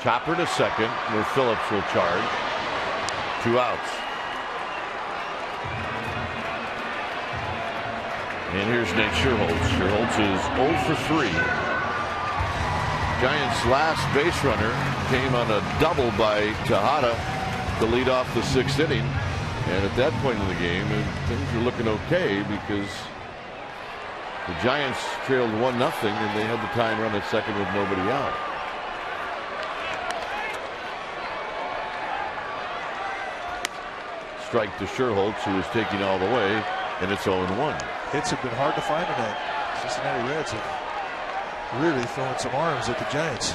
Chopper to second, where Phillips will charge. 2 outs. And here's Nate Sherholtz. Sherholtz is 0 for 3. Giants' last base runner came on a double by Tejada to lead off the 6th inning. And at that point in the game, things were looking okay because the Giants trailed 1-0 and they had the tying run at second with nobody out. Strike to Sherholtz, who is taking all the way, and it's 0-1. Hits have been hard to find tonight. Cincinnati Reds have really throwing some arms at the Giants.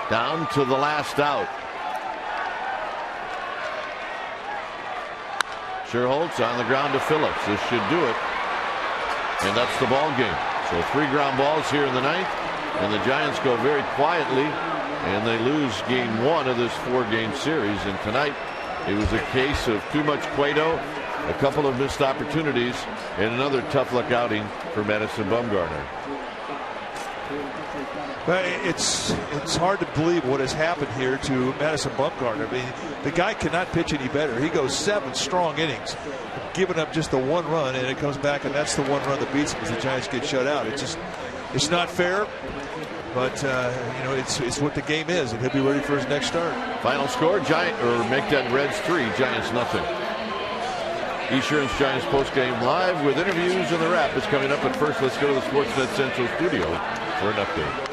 Down to the last out. Sherholtz on the ground to Phillips. This should do it. And that's the ball game. So 3 ground balls here in the 9th, and the Giants go very quietly, and they lose game 1 of this 4-game series. And tonight it was a case of too much Cueto, a couple of missed opportunities, and another tough luck outing for Madison Bumgarner. But it's hard to believe what has happened here to Madison Bumgarner. I mean, the guy cannot pitch any better. He goes 7 strong innings, giving up just the 1 run, and it comes back, and that's the 1 run that beats him as the Giants get shut out. It's not fair, but it's what the game is, and he'll be ready for his next start. Final score: make that Reds 3, Giants nothing. Esurance Giants postgame live with interviews, and the wrap is coming up. But first, let's go to the Sportsnet Central studio for an update.